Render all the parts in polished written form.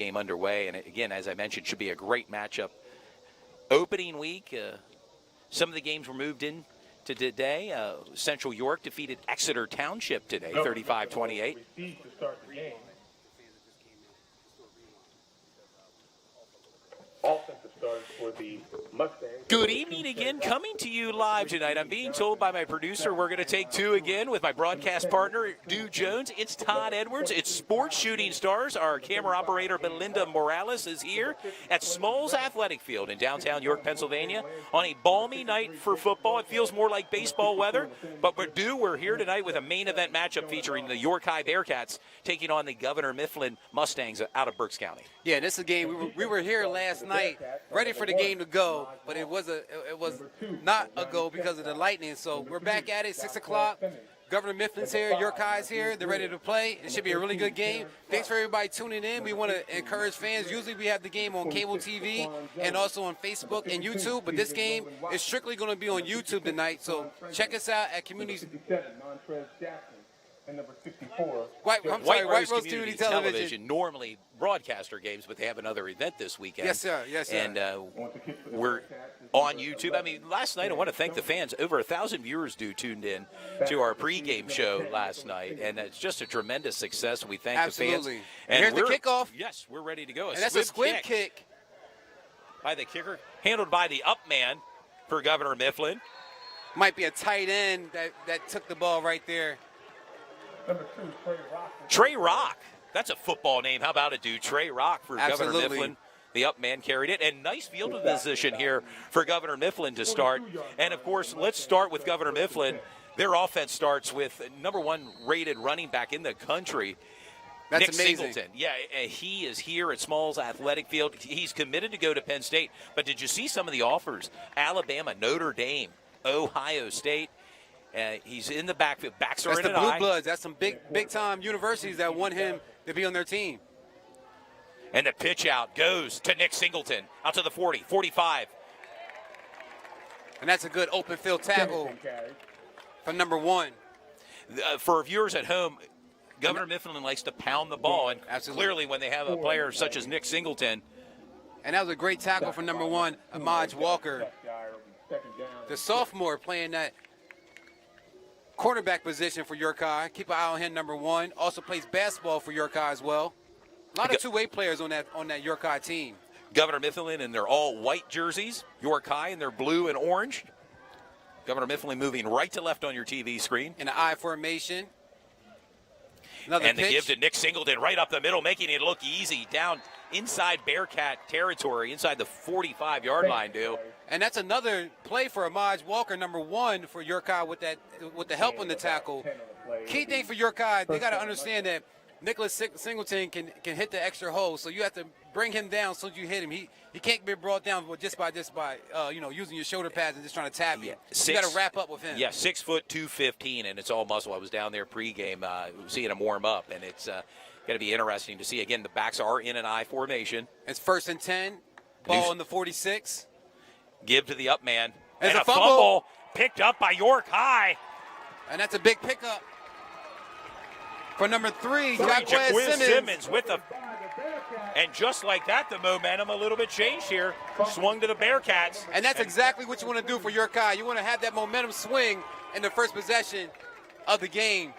game underway. And again, as I mentioned, should be a great matchup. Opening week, some of the games were moved in to today. Central York defeated Exeter Township today, 35-28. Offensive starters for the Mustang. Good evening again, coming to you live tonight. I'm being told by my producer we're going to take two again with my broadcast partner, Dew Jones. It's Todd Edwards. It's Sports Shooting Stars. Our camera operator, Belinda Morales, is here at Smalls Athletic Field in downtown York, Pennsylvania, on a balmy night for football. It feels more like baseball weather, but we're here tonight with a main event matchup featuring the York High Bearcats taking on the Governor Mifflin Mustangs out of Berks County. Yeah, this is a game. We were here last night, ready for the game to go, but it was not a go because of the lightning. So we're back at it, 6 o'clock. Governor Mifflin's here, York High's here. They're ready to play. It should be a really good game. Thanks for everybody tuning in. We want to encourage fans. Usually we have the game on cable TV and also on Facebook and YouTube, but this game is strictly going to be on YouTube tonight. So check us out at Community. And number 64. White Rose Community Television normally broadcast our games, but they have another event this weekend. Yes, sir. Yes, sir. And we're on YouTube. I mean, last night I want to thank the fans. Over 1,000 viewers tuned in to our pregame show last night, and it's just a tremendous success. We thank the fans. And here's the kickoff. Yes, we're ready to go. And that's a squib kick by the kicker, handled by the up man for Governor Mifflin. Might be a tight end that took the ball right there. Number 2, Trey Rock. Trey Rock. That's a football name. How about it, dude? Trey Rock for Governor Mifflin. The up man carried it. And nice field position here for Governor Mifflin to start. And, of course, let's start with Governor Mifflin. Their offense starts with number 1 rated running back in the country, That's Nick amazing. Singleton. Yeah, he is here at Smalls Athletic Field. He's committed to go to Penn State. But did you see some of the offers? Alabama, Notre Dame, Ohio State. He's in the backfield. Backs are in an eye. That's the Blue Bloods. That's some big-time universities that want him to be on their team. And the pitch out goes to Nick Singleton. Out to the 40, 45. And that's a good open field tackle for number 1. For viewers at home, Governor Mifflin likes to pound the ball. And clearly when they have a player such as Nick Singleton. And that was a great tackle for number 1, Amaj Walker. The sophomore playing that cornerback position for York High. Keep an eye on him, number 1. Also plays basketball for York High as well. A lot of two-way players on that York High team. Governor Mifflin in their all-white jerseys. York High in their blue and orange. Governor Mifflin moving right to left on your TV screen. In the I formation. And the give to Nick Singleton right up the middle, making it look easy. Down inside Bearcat territory, inside the 45-yard line, dude. And that's another play for Amaj Walker, number 1 for York High with the help on the tackle. Key thing for York High, they got to understand that Nicholas Singleton can hit the extra hole, so you have to bring him down so you hit him. He can't be brought down just by using your shoulder pads and just trying to tap you. You got to wrap up with him. Yeah, 6 foot 215, and it's all muscle. I was down there pregame seeing him warm up, and it's going to be interesting to see. Again, the backs are in an I formation. It's 1st and 10. Ball in the 46. Give to the up man. And a fumble picked up by York High. And that's a big pickup for number 3, Jaquiz Simmons with and just like that, the momentum a little bit changed here. Swung to the Bearcats. And that's exactly what you want to do for York High. You want to have that momentum swing in the first possession of the game.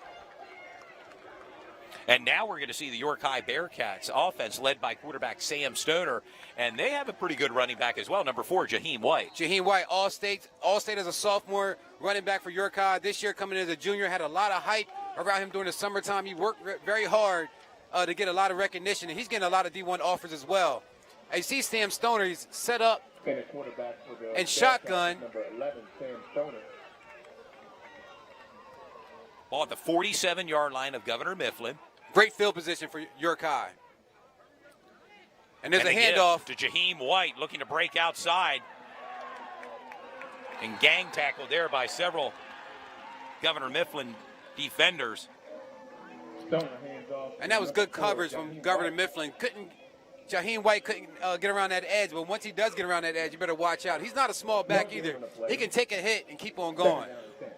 And now we're going to see the York High Bearcats offense led by quarterback Sam Stoner. And they have a pretty good running back as well, number 4, Jaheim White. Jaheim White, All-State as a sophomore, running back for York High. This year coming in as a junior, had a lot of hype around him during the summertime. He worked very hard to get a lot of recognition, and he's getting a lot of D1 offers as well. As you see Sam Stoner, he's set up and shotgun. Number 11, Sam Stoner. Ball at the 47-yard line of Governor Mifflin. Great field position for York High. And there's a handoff to Jaheim White, looking to break outside. And gang tackled there by several Governor Mifflin defenders. And that was good coverage from Governor Mifflin. Jaheim White couldn't get around that edge, but once he does get around that edge, you better watch out. He's not a small back either. He can take a hit and keep on going.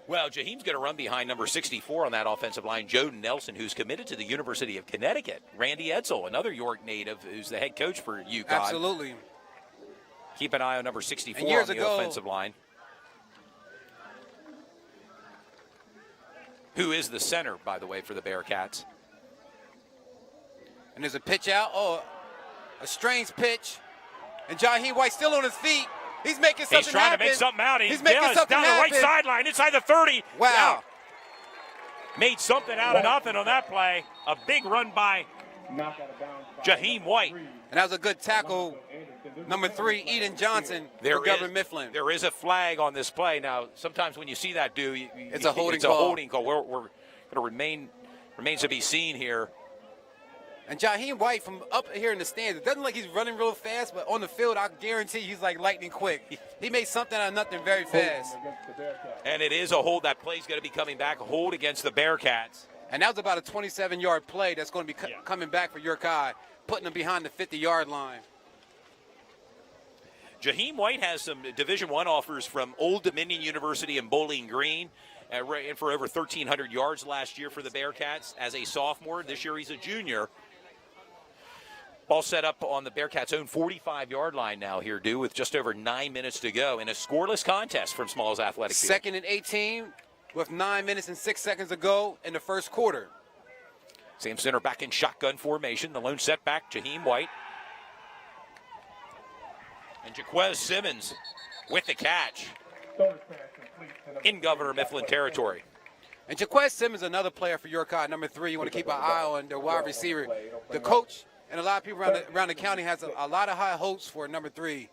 Well, Jaheim's going to run behind number 64 on that offensive line, Joe Nelson, who's committed to the University of Connecticut. Randy Edsel, another York native, who's the head coach for UConn. Absolutely. Keep an eye on number 64 And years on the ago, offensive line. Who is the center, by the way, for the Bearcats. And there's a pitch out. Oh, a strange pitch. And Jaheim White still on his feet. He's making something happen. He's trying to make something out. He's making something down happen. the right sideline, inside the 30. Wow. Out. Made something out of nothing on that play. A big run by Jaheim White. And that was a good tackle. Number 3, Eden Johnson for Governor Mifflin. There is a flag on this play. Now, sometimes when you see that, it's a holding call. It's a holding call. We're going to remains to be seen here. And Jaheim White from up here in the stands, it doesn't look like he's running real fast, but on the field, I guarantee he's like lightning quick. He made something out of nothing very fast. And it is a hold. That play's going to be coming back. A hold against the Bearcats. And that was about a 27-yard play that's going to be coming back for York High, putting them behind the 50-yard line. Jaheim White has some Division I offers from Old Dominion University in Bowling Green. Ran for over 1,300 yards last year for the Bearcats as a sophomore. This year he's a junior. Ball set up on the Bearcats' own 45-yard line now here, Dew, with just over 9 minutes to go in a scoreless contest from Smalls Athletic Field. 2nd and 18 with 9 minutes and 6 seconds to go in the first quarter. Sam Center back in shotgun formation. The lone setback, Jaheim White. And Jaquez Simmons with the catch in Governor Mifflin territory. And Jaquez Simmons, another player for York High, number 3. You want to keep an eye on their wide receiver. The coach and a lot of people around the county has a lot of high hopes for number 3,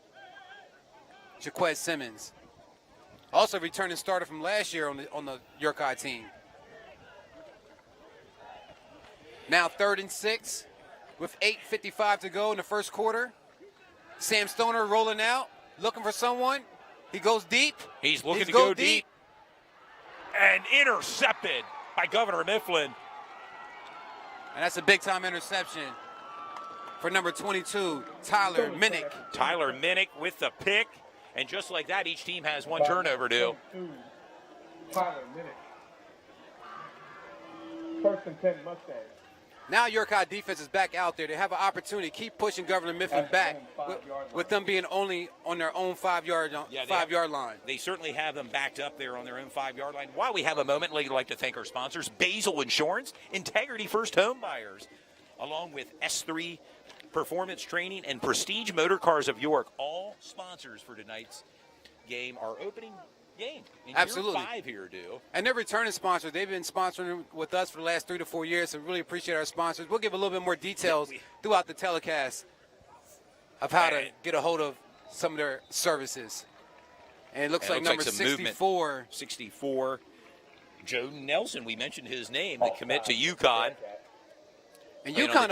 Jaquez Simmons. Also returning starter from last year on the York High team. Now 3rd and 6 with 8:55 to go in the first quarter. Sam Stoner rolling out, looking for someone. He goes deep. He's looking to go deep. And intercepted by Governor Mifflin. And that's a big-time interception for number 22, Tyler Minnick. Tyler Minnick with the pick. And just like that, each team has one turnover due. Tyler Minnick. 1st and 10 Mustang. Now York High defense is back out there. They have an opportunity to keep pushing Governor Mifflin back with them being only on their own 5-yard line. They certainly have them backed up there on their own 5-yard line. While we have a moment, we'd like to thank our sponsors, Basil Insurance, Integrity First Home Buyers, along with S3 Performance Training and Prestige Motor Cars of York. All sponsors for tonight's game. Our opening game in Absolutely. Year 5 here, Dew. And they're returning sponsors. They've been sponsoring with us for the last 3 to 4 years, so really appreciate our sponsors. We'll give a little bit more details throughout the telecast of how to get a hold of some of their services. And it looks like number 64. 64, Joe Nelson. We mentioned his name, the commit to UConn. And UConn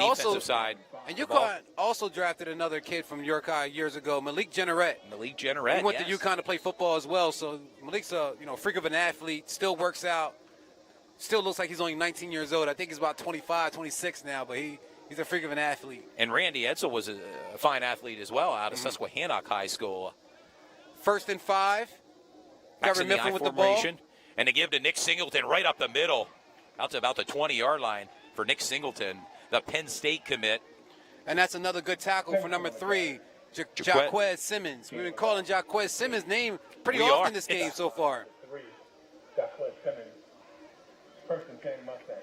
also drafted another kid from York High years ago, Malik Jenneret. He went to UConn to play football as well. So Malik's a freak of an athlete. Still works out. Still looks like he's only 19 years old. I think he's about 25, 26 now, but he's a freak of an athlete. And Randy Edsel was a fine athlete as well out of Susquehannock High School. 1st and 5. Governor Mifflin with the ball. And they give to Nick Singleton right up the middle. Out to about the 20-yard line for Nick Singleton, the Penn State commit. And that's another good tackle for number 3, Jaquez Simmons. We've been calling Jaquez Simmons' name pretty often this game so far. 3, Jaquez Simmons. 1st and 10 Mustang.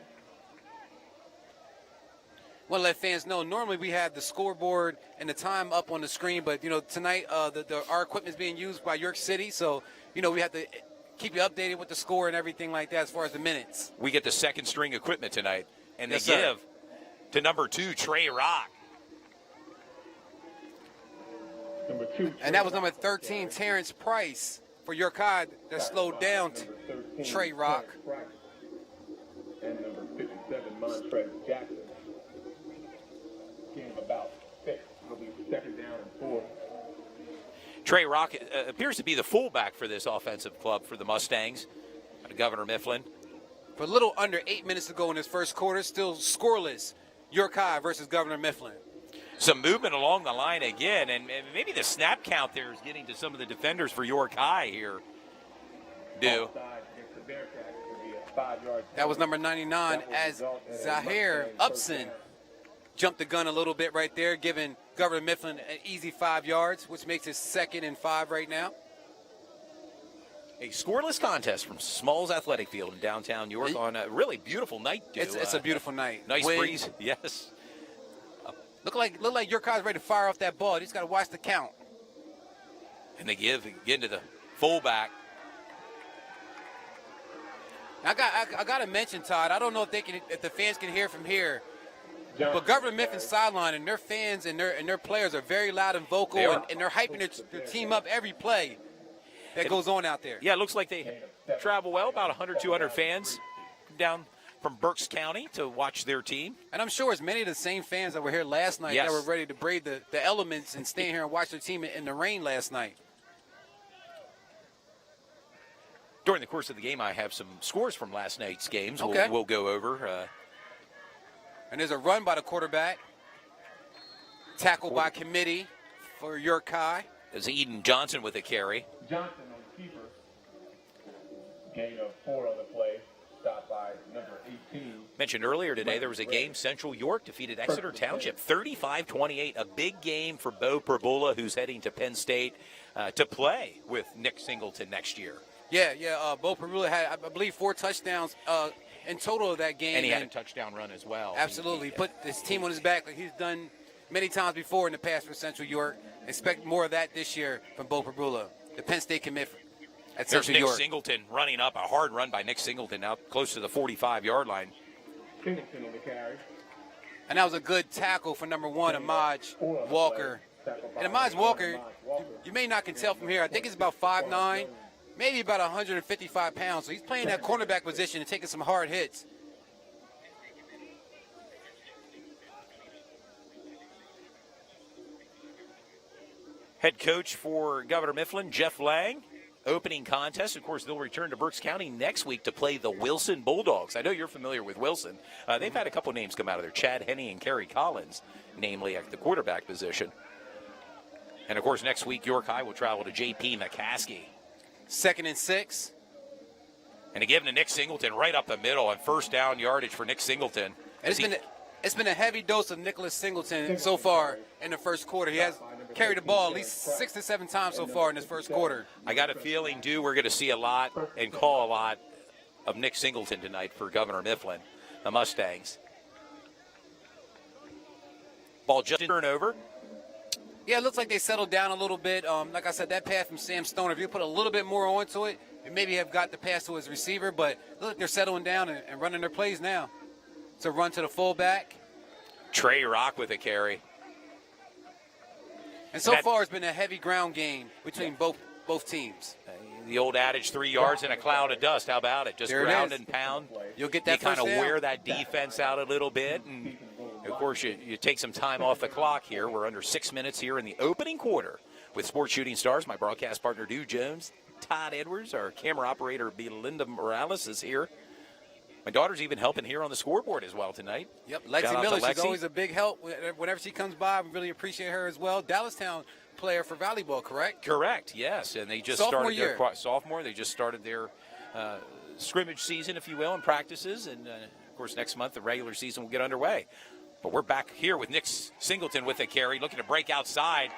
Want to let fans know, normally we have the scoreboard and the time up on the screen, but, tonight our equipment is being used by York City, so, we have to keep you updated with the score and everything like that as far as the minutes. We get the second string equipment tonight, and they Yes, sir. give to number 2, Trey Rock. Number 2. And that was number 13, Terrence Price for York High that slowed down Trey Rock. And number 57, Montrez Jackson. Game about 6. It'll be 2nd down and 4. Trey Rock appears to be the fullback for this offensive club for the Mustangs. Governor Mifflin. For a little under 8 minutes to go in this first quarter, still scoreless. York High versus Governor Mifflin. Some movement along the line again, and maybe the snap count there is getting to some of the defenders for York High here. Do. That was number 99 as Zahir Upson jumped the gun a little bit right there, giving Governor Mifflin an easy 5 yards, which makes it 2nd and 5 right now. A scoreless contest from Smalls Athletic Field in downtown York on a really beautiful night. It's a beautiful night. Nice Wind. breeze, yes. Look like your car's ready to fire off that ball. You just got to watch the count. And they get into the fullback. I got to mention, Todd. I don't know if the fans can hear from here, but Governor Miffin's sideline and their fans and their players are very loud and vocal, and they're hyping their team up every play that goes on out there. Yeah, it looks like they travel well. About 100, 200 fans down from Berks County to watch their team. And I'm sure it's many of the same fans that were here last night that were ready to brave the elements and stay here and watch their team in the rain last night. During the course of the game, I have some scores from last night's games. Okay. We'll go over. And there's a run by the quarterback. Tackle by committee for York High. There's Eden Johnson with a carry. Johnson on the keeper. Gain of 4 on the play. Stopped by number 18. Mentioned earlier today, there was a game. Central York defeated Exeter Township 35-28. A big game for Bo Perbula, who's heading to Penn State to play with Nick Singleton next year. Yeah. Bo Perbula had, I believe, 4 touchdowns in total of that game. And he had a touchdown run as well. Absolutely. Put his team on his back like he's done many times before in the past for Central York. Expect more of that this year from Bo Perbula, the Penn State commit at There's Central Nick York. Singleton running up, a hard run by Nick Singleton out close to the 45-yard line. Singleton on the carry. And that was a good tackle for number 1, Amaj Walker. And Amaj Walker, you may not can tell from here, I think he's about 5'9", maybe about 155 pounds. So he's playing that cornerback position and taking some hard hits. Head coach for Governor Mifflin, Jeff Lang. Opening contest. Of course, they'll return to Berks County next week to play the Wilson Bulldogs. I know you're familiar with Wilson. They've had a couple names come out of there, Chad Henney and Kerry Collins, namely at the quarterback position. And, of course, next week, York High will travel to J.P. McCaskey. 2nd and 6. And to give him to Nick Singleton right up the middle on first down yardage for Nick Singleton. And it's been a heavy dose of Nicholas Singleton so far in the first quarter. He has carried the ball at least 6 to 7 times so far in this first quarter. I got a feeling, we're going to see a lot and call a lot of Nick Singleton tonight for Governor Mifflin, the Mustangs. Ball just in turnover. Yeah, it looks like they settled down a little bit. Like I said, that pass from Sam Stoner, if you put a little bit more onto it, it maybe have got the pass to his receiver, but look, they're settling down and running their plays now. It's a run to the fullback. Trey Rock with a carry. And so far, it's been a heavy ground game between both teams. The old adage, 3 yards in a cloud of dust. How about it? Just ground and pound. You'll get that you kind of first down. wear that defense out a little bit. And, of course, you take some time off the clock here. We're under 6 minutes here in the opening quarter with Sports Shooting Stars. My broadcast partner, Dew Jones. Todd Edwards, our camera operator, Belinda Morales, is here. My daughter's even helping here on the scoreboard as well tonight. Yep, Lexi Miller, she's always a big help. Whenever she comes by, we really appreciate her as well. Dallastown player for volleyball, correct? Correct, yes. And they just started their sophomore. They just started their scrimmage season, if you will, and practices. And, of course, next month the regular season will get underway. But we're back here with Nick Singleton with a carry, looking to break outside.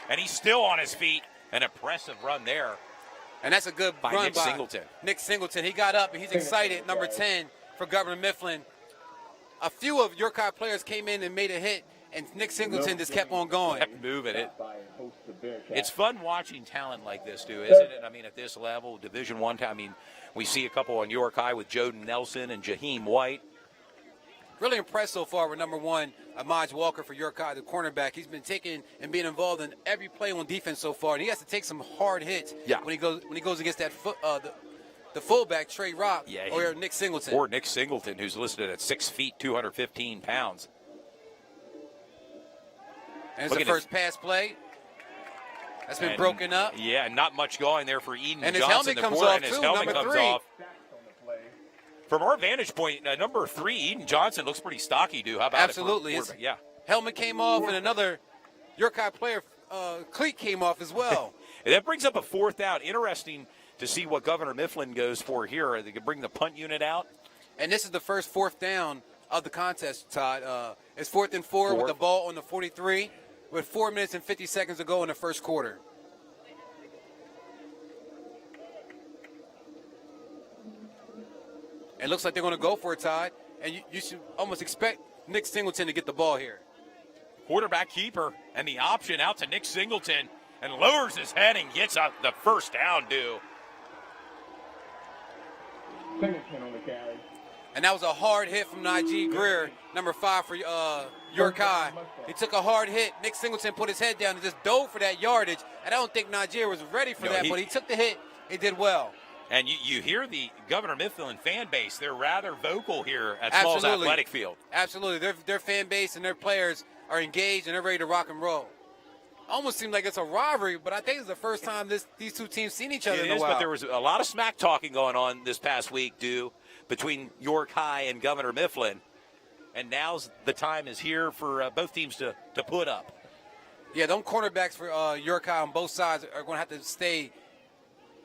And he's still on his feet. An impressive run there. And that's a good by run Nick by Singleton. Nick Singleton. He got up and he's excited, number 10 for Governor Mifflin. A few of York High players came in and made a hit, and Nick Singleton just kept on going. Kept moving it. It's fun watching talent like this, isn't it? I mean, at this level, Division I, I mean, we see a couple on York High with Joden Nelson and Jaheim White. Really impressed so far with number 1, Amaj Walker for York High, the cornerback. He's been taking and being involved in every play on defense so far, and he has to take some hard hits when he goes against that the fullback, Trey Rock, or Nick Singleton. Or Nick Singleton, who's listed at 6 feet, 215 pounds. And it's the first pass play. That's been broken up. Yeah, not much going there for Eden and Johnson. His helmet comes off, and his too, helmet number comes 3. off. From our vantage point, number 3, Eden Johnson, looks pretty stocky, dude. How about Absolutely. it? Yeah. Helmet came off, and another York High player, cleat came off as well. And that brings up a 4th out. Interesting to see what Governor Mifflin goes for here. They could bring the punt unit out. And this is the first fourth down of the contest, Todd. It's 4th and 4 with the ball on the 43 with 4 minutes and 50 seconds to go in the first quarter. It looks like they're going to go for it, Todd. And you should almost expect Nick Singleton to get the ball here. Quarterback keeper and the option out to Nick Singleton and lowers his head and gets up the first down due. Singleton on the carry. And that was a hard hit from Najee Greer, number 5 for York High. He took a hard hit. Nick Singleton put his head down and just dove for that yardage. And I don't think Najee was ready for that, but he took the hit. He did well. And you hear the Governor Mifflin fan base. They're rather vocal here at Smalls Athletic Field. Absolutely. Their fan base and their players are engaged and they're ready to rock and roll. Almost seems like it's a rivalry, but I think it's the first time these two teams seen each other in a while. But there was a lot of smack talking going on this past week, between York High and Governor Mifflin. And now's the time is here for both teams to put up. Yeah, them cornerbacks for York High on both sides are going to have to stay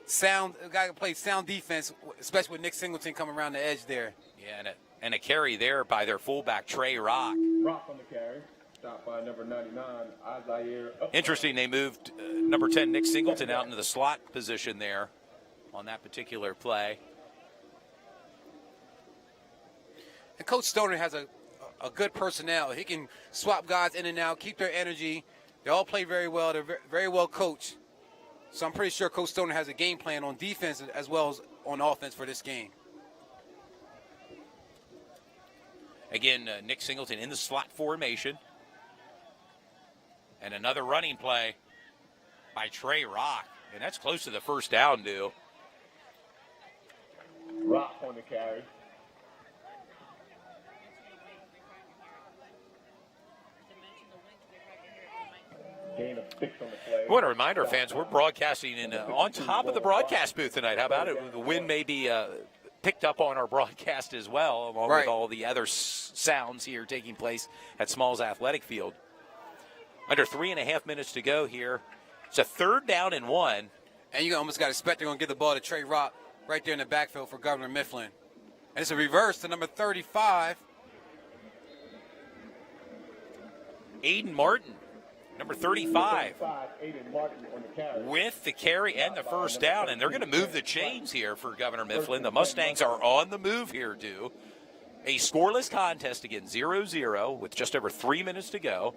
sound. Got to play sound defense, especially with Nick Singleton coming around the edge there. Yeah, and a carry there by their fullback, Trey Rock. Rock on the carry. Stopped by number 99, Isaiah. Interesting, they moved number 10, Nick Singleton, out into the slot position there on that particular play. And Coach Stoner has a good personnel. He can swap guys in and out, keep their energy. They all play very well. They're very well coached. So I'm pretty sure Coach Stoner has a game plan on defense as well as on offense for this game. Again, Nick Singleton in the slot formation. And another running play by Trey Rock. And that's close to the first down, Rock on the carry. Gain of 6 on the play. I want to remind our fans, we're broadcasting on top of the broadcast booth tonight. How about it? The wind may be picked up on our broadcast as well, along with all the other sounds here taking place at Smalls Athletic Field. Under 3.5 minutes to go here. It's a 3rd down and 1. And you almost got to expect they're going to give the ball to Trey Rock right there in the backfield for Governor Mifflin. And it's a reverse to number 35. Aiden Martin, number 35. Aiden Martin on the carry. With the carry and the first down. And they're going to move the chains here for Governor Mifflin. The Mustangs are on the move here, A scoreless contest again, 0-0 with just over 3 minutes to go.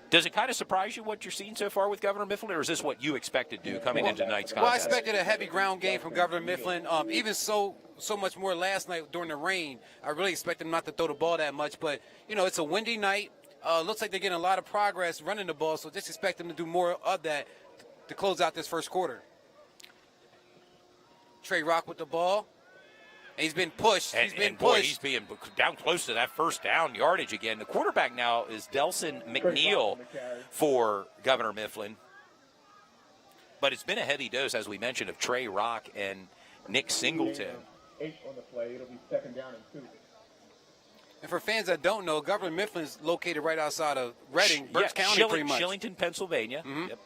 Does it kind of surprise you what you're seeing so far with Governor Mifflin, or is this what you expected coming into tonight's contest? Well, I expected a heavy ground game from Governor Mifflin. Even so much more last night during the rain. I really expected them not to throw the ball that much. But, it's a windy night. Looks like they're getting a lot of progress running the ball, so just expect them to do more of that to close out this first quarter. Trey Rock with the ball. And he's been pushed. He's being down close to that first down yardage again. The quarterback now is Delson McNeil for Governor Mifflin. But it's been a heavy dose, as we mentioned, of Trey Rock and Nick Singleton. 8 on the play. It'll be 2nd down and 2. And for fans that don't know, Governor Mifflin is located right outside of Reading, Berks County, pretty much. Shillington, Pennsylvania. Mm-hmm. Yep.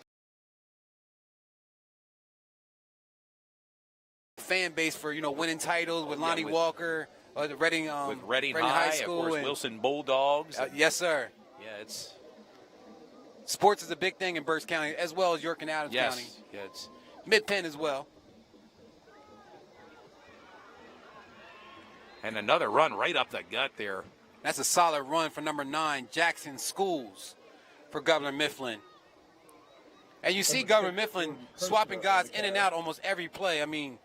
Fan base for winning titles with Lonnie Walker, the Reading with Reading High School, of course, Wilson Bulldogs. Yes, sir. Yeah, it's sports is a big thing in Berks County as well as York and Adams County. Yeah, it's Mid-Penn as well. And another run right up the gut there. That's a solid run for number 9, Jackson Schools, for Governor Mifflin. And you see Governor Mifflin swapping guys in and out almost every play. I mean,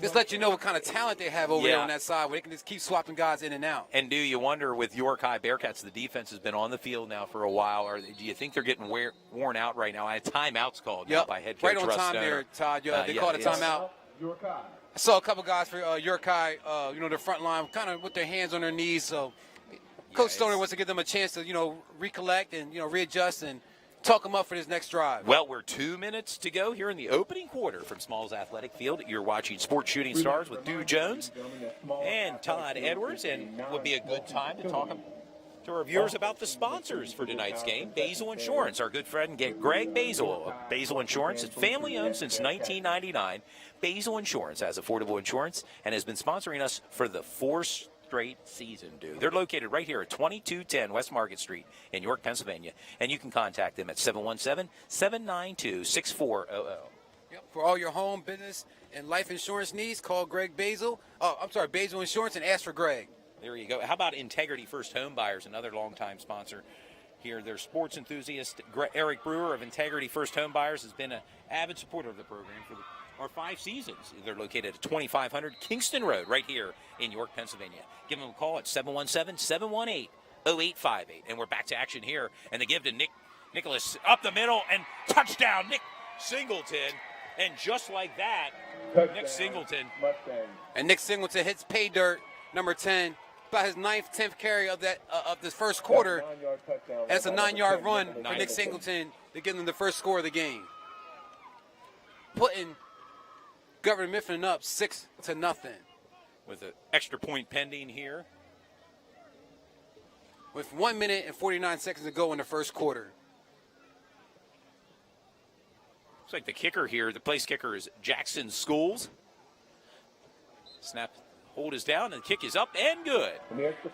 just let you know what kind of talent they have over there on that side, where they can just keep swapping guys in and out. And do you wonder, with York High Bearcats, the defense has been on the field now for a while, or do you think they're getting worn out right now? A timeout's called now by head coach Right on Russ time Stoner. there, Todd. They called a timeout. York High. I saw a couple guys for York High, the front line, kind of with their hands on their knees. So Coach Stoner wants to give them a chance to, recollect and, readjust and talk them up for this next drive. Well, we're 2 minutes to go here in the opening quarter from Smalls Athletic Field. You're watching Sports Shooting Stars with Dew Jones and Todd Edwards, and would be a good time to talk to our viewers about the sponsors for tonight's game. Basil Insurance, our good friend Greg Basil of Basil Insurance. It's family-owned since 1999. Basil Insurance has affordable insurance and has been sponsoring us for the 4 straight season, dude. They're located right here at 2210 West Market Street in York, Pennsylvania, and you can contact them at 717-792-6400. Yep. For all your home, business, and life insurance needs, call Greg Basil. Basil Insurance, and ask for Greg. There you go. How about Integrity First Home Buyers, another longtime sponsor here? Their sports enthusiast, Eric Brewer of Integrity First Home Buyers, has been an avid supporter of the program for our 5 seasons. They're located at 2500 Kingston Road right here in York, Pennsylvania. Give them a call at 717-718-0858. And we're back to action here. And they give to Nicholas up the middle, and touchdown, Nick Singleton. And just like that, Touchdown, Nick Singleton. Mustang. And Nick Singleton hits pay dirt, number 10. About his 9th, 10th carry of this first quarter. That's a 9-yard run for Nick Singleton to give them the first score of the game, putting Governor Mifflin up 6-0 With an extra point pending here. with 1 minute and 49 seconds to go in the first quarter. Looks like the kicker here, the place kicker is Jackson Schools. Snap. Hold is down, and the kick is up and good.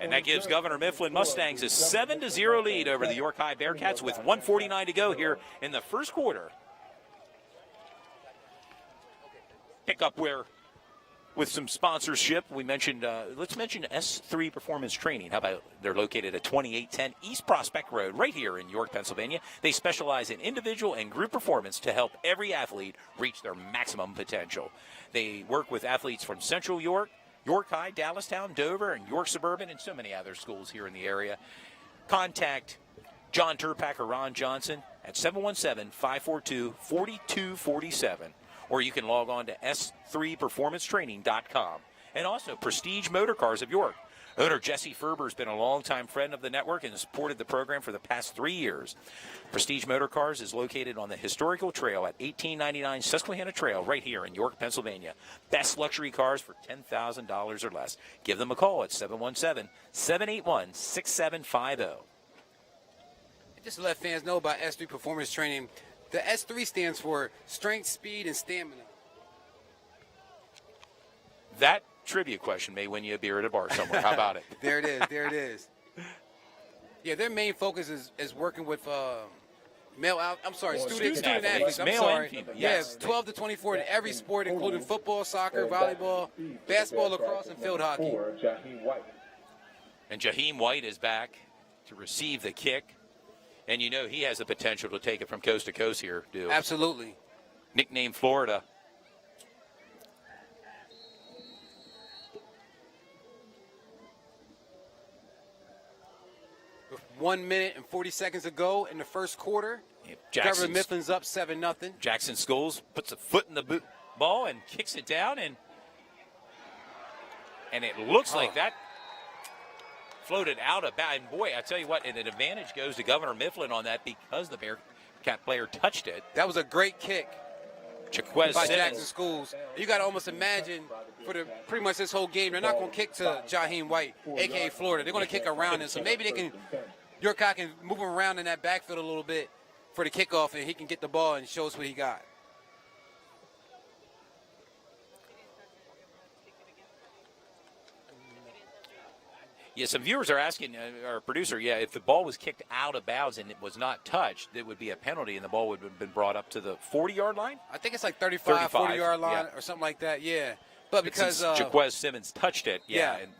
And that gives Governor Mifflin Mustangs a 7-0 lead over the York High Bearcats with 1:49 to go here in the first quarter. Pick up where, with some sponsorship, we mentioned, let's mention S3 Performance Training. How about they're located at 2810 East Prospect Road right here in York, Pennsylvania. They specialize in individual and group performance to help every athlete reach their maximum potential. They work with athletes from Central York, York High, Dallastown, Dover, and York Suburban, and so many other schools here in the area. Contact John Turpak or Ron Johnson at 717-542-4247, or you can log on to s3performancetraining.com. And also Prestige Motor Cars of York. Owner Jesse Ferber has been a longtime friend of the network and has supported the program for the past 3 years. Prestige Motor Cars is located on the historical trail at 1899 Susquehanna Trail right here in York, Pennsylvania. Best luxury cars for $10,000 or less. Give them a call at 717-781-6750. Just to let fans know about S3 Performance Training, the S3 stands for Strength, Speed, and Stamina. That trivia question may win you a beer at a bar somewhere. How about it? There it is. There it is. Yeah, their main focus is working with student athletes. I'm Male sorry. and female. Yes, 12 to 24 in every sport, including football, soccer, volleyball, basketball, lacrosse, and field hockey. And Jaheim White is back to receive the kick. And you know he has the potential to take it from coast to coast here, dude. Absolutely. Nicknamed Florida. With 1 minute and 40 seconds to go in the first quarter, Governor Mifflin's up 7-0. Jackson Schools puts a foot in the ball and kicks it down, and it looks like that floated out of bounds. And boy, I tell you what, and an advantage goes to Governor Mifflin on that because the Bearcat player touched it. That was a great kick Jaquez by Simmons. Jackson Schools. You got to almost imagine for pretty much this whole game, they're not going to kick to Jaheim White, a.k.a. Florida. They're going to kick around him. So maybe York High can move him around in that backfield a little bit for the kickoff, and he can get the ball and show us what he got. Yeah, some viewers are asking our producer, if the ball was kicked out of bounds and it was not touched, it would be a penalty and the ball would have been brought up to the 40-yard line? I think it's like 35 40-yard line or something like that, yeah. But because Jaquez Simmons touched it, and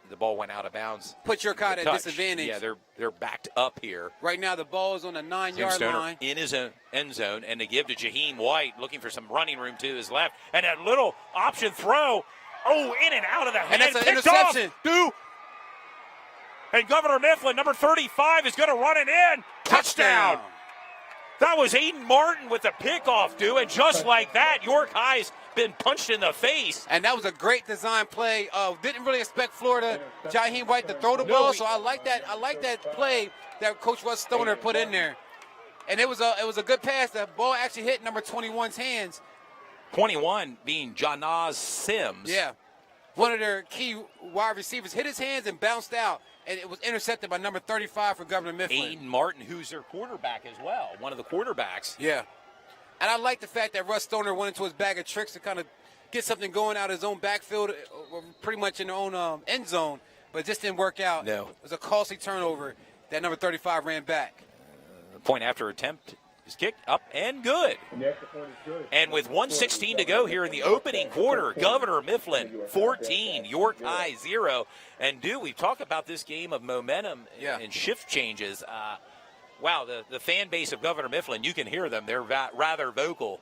the ball went out of bounds. Put York High at a disadvantage. Yeah, they're backed up here. Right now the ball is on the 9-yard line. In his end zone, and they give to Jaheim White, looking for some running room to his left. And that little option throw, in and out of the hand. And that's an interception. And Governor Mifflin, number 35, is going to run it in. Touchdown. That was Aiden Martin with the pickoff, and just like that, York High's been punched in the face. And that was a great design play. Didn't really expect Florida, Jaheim White, to throw the ball, so I like that play that Coach Russ Stoner put in there. And it was a good pass. The ball actually hit number 21's hands. 21 being Janaz Sims. Yeah. one of their key wide receivers hit his hands and bounced out, and it was intercepted by number 35 for Governor Mifflin. Aiden Martin, who's their quarterback as well, one of the quarterbacks. Yeah. And I like the fact that Russ Stoner went into his bag of tricks to kind of get something going out of his own backfield, pretty much in their own end zone, but it just didn't work out. No. It was a costly turnover that number 35 ran back. The point after attempt is kicked up and good. And with 1:16 to go here in the opening quarter, Governor Mifflin 14, York High 0. And, we've talked about this game of momentum and shift changes. Wow, the fan base of Governor Mifflin, you can hear them. They're rather vocal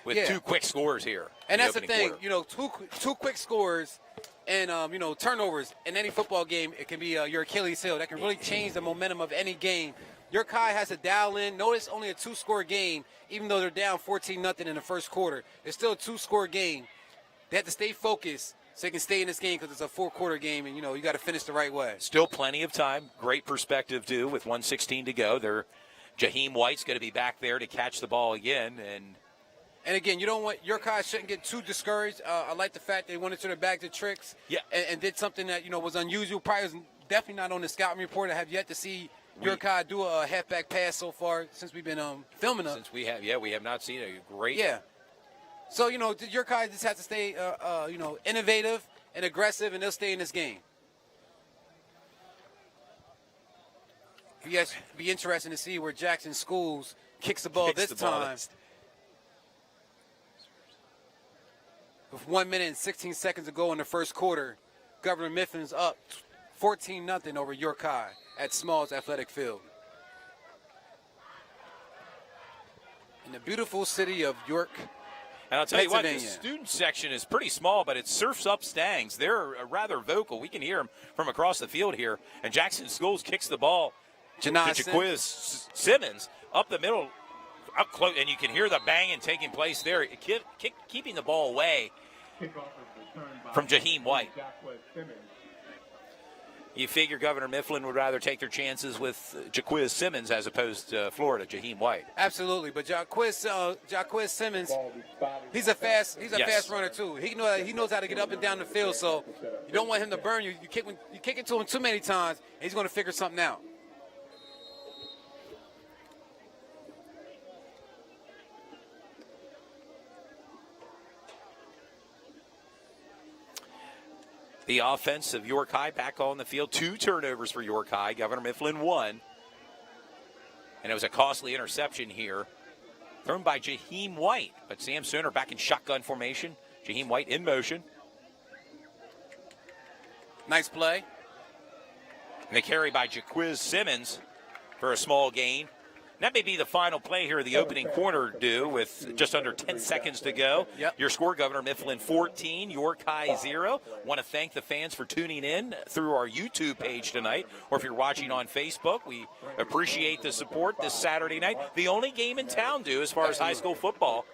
with two quick scores here. And that's the thing, quarter. two quick scores and, turnovers in any football game, it can be your Achilles heel. That can really change the momentum of any game. York High has to dial in. Notice only a 2-score game, even though they're down 14-0 in the first quarter. It's still a 2-score game. They have to stay focused so they can stay in this game because it's a 4-quarter game, and, you got to finish the right way. Still plenty of time. Great perspective, too, with 1:16 to go. Jaheim White's going to be back there to catch the ball again. And again, you don't want York High shouldn't get too discouraged. I like the fact they went into their bags of tricks and did something that, was unusual. Probably was definitely not on the scouting report. I have yet to see York High do a halfback pass so far since we've been filming them. Since we have not seen a great. Yeah. So, York High just has to stay, innovative and aggressive, and they'll stay in this game. It'll be interesting to see where Jackson Schools kicks the ball this time. With 1 minute and 16 seconds to go in the first quarter, Governor Miffin's up 14-0 over York High at Smalls Athletic Field. In the beautiful city of York, and I'll tell you what, the Pennsylvania. student section is pretty small, but it surfs up Stangs. They're rather vocal. We can hear them from across the field here. And Jackson Schools kicks the ball to Jaquiz Simmons up the middle, up close, and you can hear the banging taking place there, keeping the ball away from Jaheim White. You figure Governor Mifflin would rather take their chances with Jaquiz Simmons as opposed to Florida, Jaheim White. Absolutely, but Jaquiz Simmons, he's a fast runner too. He knows how to get up and down the field. So you don't want him to burn you. You kick it to him too many times, and he's going to figure something out. The offense of York High back on the field. 2 turnovers for York High. Governor Mifflin 1. And it was a costly interception here, thrown by Jaheim White. But Sam Sooner back in shotgun formation. Jaheim White in motion. Nice play. And the carry by Jaquiz Simmons for a small gain. That may be the final play here of the opening quarter, with just under 10 seconds to go. Yep. Your score, Governor Mifflin 14, York High 0. Want to thank the fans for tuning in through our YouTube page tonight, or if you're watching on Facebook, we appreciate the support this Saturday night. The only game in town, as far as high school football.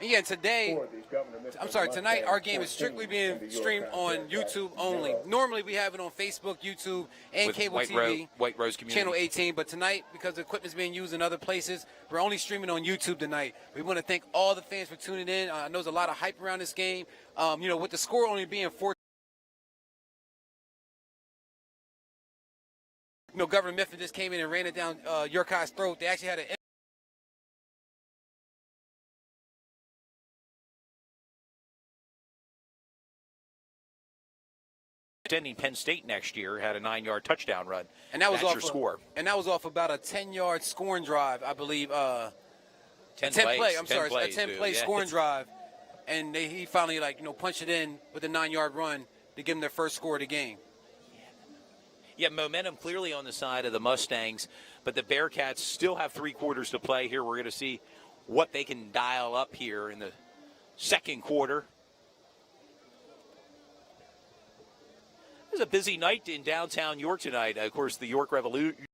Yeah, tonight our game is strictly being streamed on YouTube only. Normally we have it on Facebook, YouTube, and with cable TV. White Rose Community. Channel 18, but tonight, because the equipment's being used in other places, we're only streaming on YouTube tonight. We want to thank all the fans for tuning in. I know there's a lot of hype around this game. With the score only being 4. Governor Mifflin just came in and ran it down York High's throat. They actually had an Extending Penn State next year, had a 9-yard touchdown run. And that was That's off your score. And that was off about a 10-yard scoring drive, I believe. 10 play scoring drive. And he finally, punched it in with a 9-yard run to give them their first score of the game. Yeah, momentum clearly on the side of the Mustangs, but the Bearcats still have 3 quarters to play here. We're going to see what they can dial up here in the second quarter. It was a busy night in downtown York tonight. Of course, the York Revolution.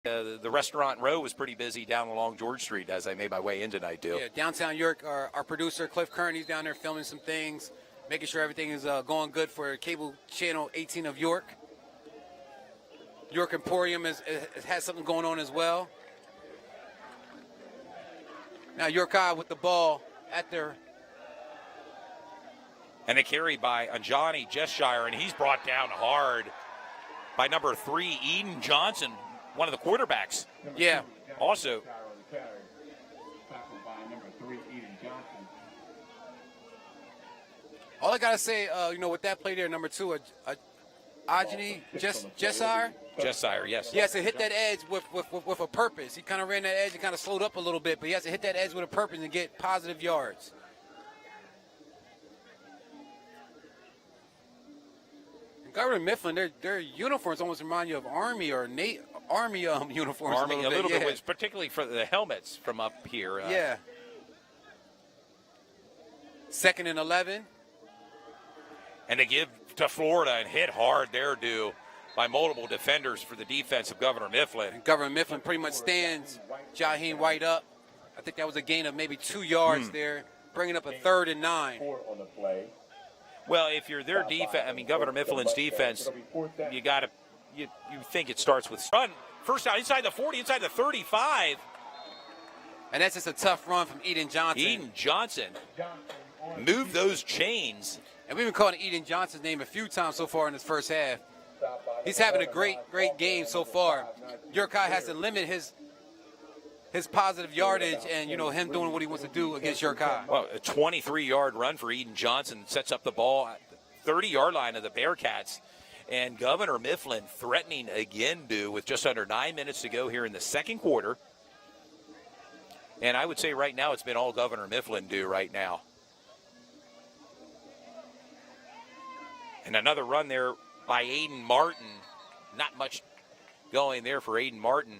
The restaurant row was pretty busy down along George Street as I made my way in tonight, too. Yeah, downtown York, our producer, Cliff Kern, he's down there filming some things, making sure everything is going good for cable channel 18 of York. York Emporium has something going on as well. Now York High with the ball at their And a carry by Anjani Jeshire, and he's brought down hard by number 3, Eden Johnson, one of the quarterbacks. Yeah. Also, all I gotta say, with that play there, number 2, Ajani Jessire. Jessire, yes. He has to hit that edge with a purpose. He kind of ran that edge and kind of slowed up a little bit, but he has to hit that edge with a purpose and get positive yards. And Governor Mifflin, their uniforms almost remind you of Army or Army uniforms. Army, a little bit, yeah. particularly for the helmets from up here. Yeah. 2nd and 11. And they give to Florida and hit hard there, due by multiple defenders for the defense of Governor Mifflin. And Governor Mifflin pretty much stands Jaheim White up. I think that was a gain of maybe 2 yards there, bringing up a 3rd and 9. Well, if you're their defense, I mean, Governor Mifflin's defense, you think it starts with run. First down inside the 40, inside the 35. And that's just a tough run from Eden Johnson. Eden Johnson. Move those chains. And we've been calling Eden Johnson's name a few times so far in this first half. He's having a great game so far. Yurkai has to limit his positive yardage and, him doing what he wants to do against Yurkai. Well, a 23-yard run for Eden Johnson sets up the ball at the 30-yard line of the Bearcats. And Governor Mifflin threatening again, with just under 9 minutes to go here in the second quarter. And I would say right now it's been all Governor Mifflin right now. And another run there by Aiden Martin. Not much going there for Aiden Martin.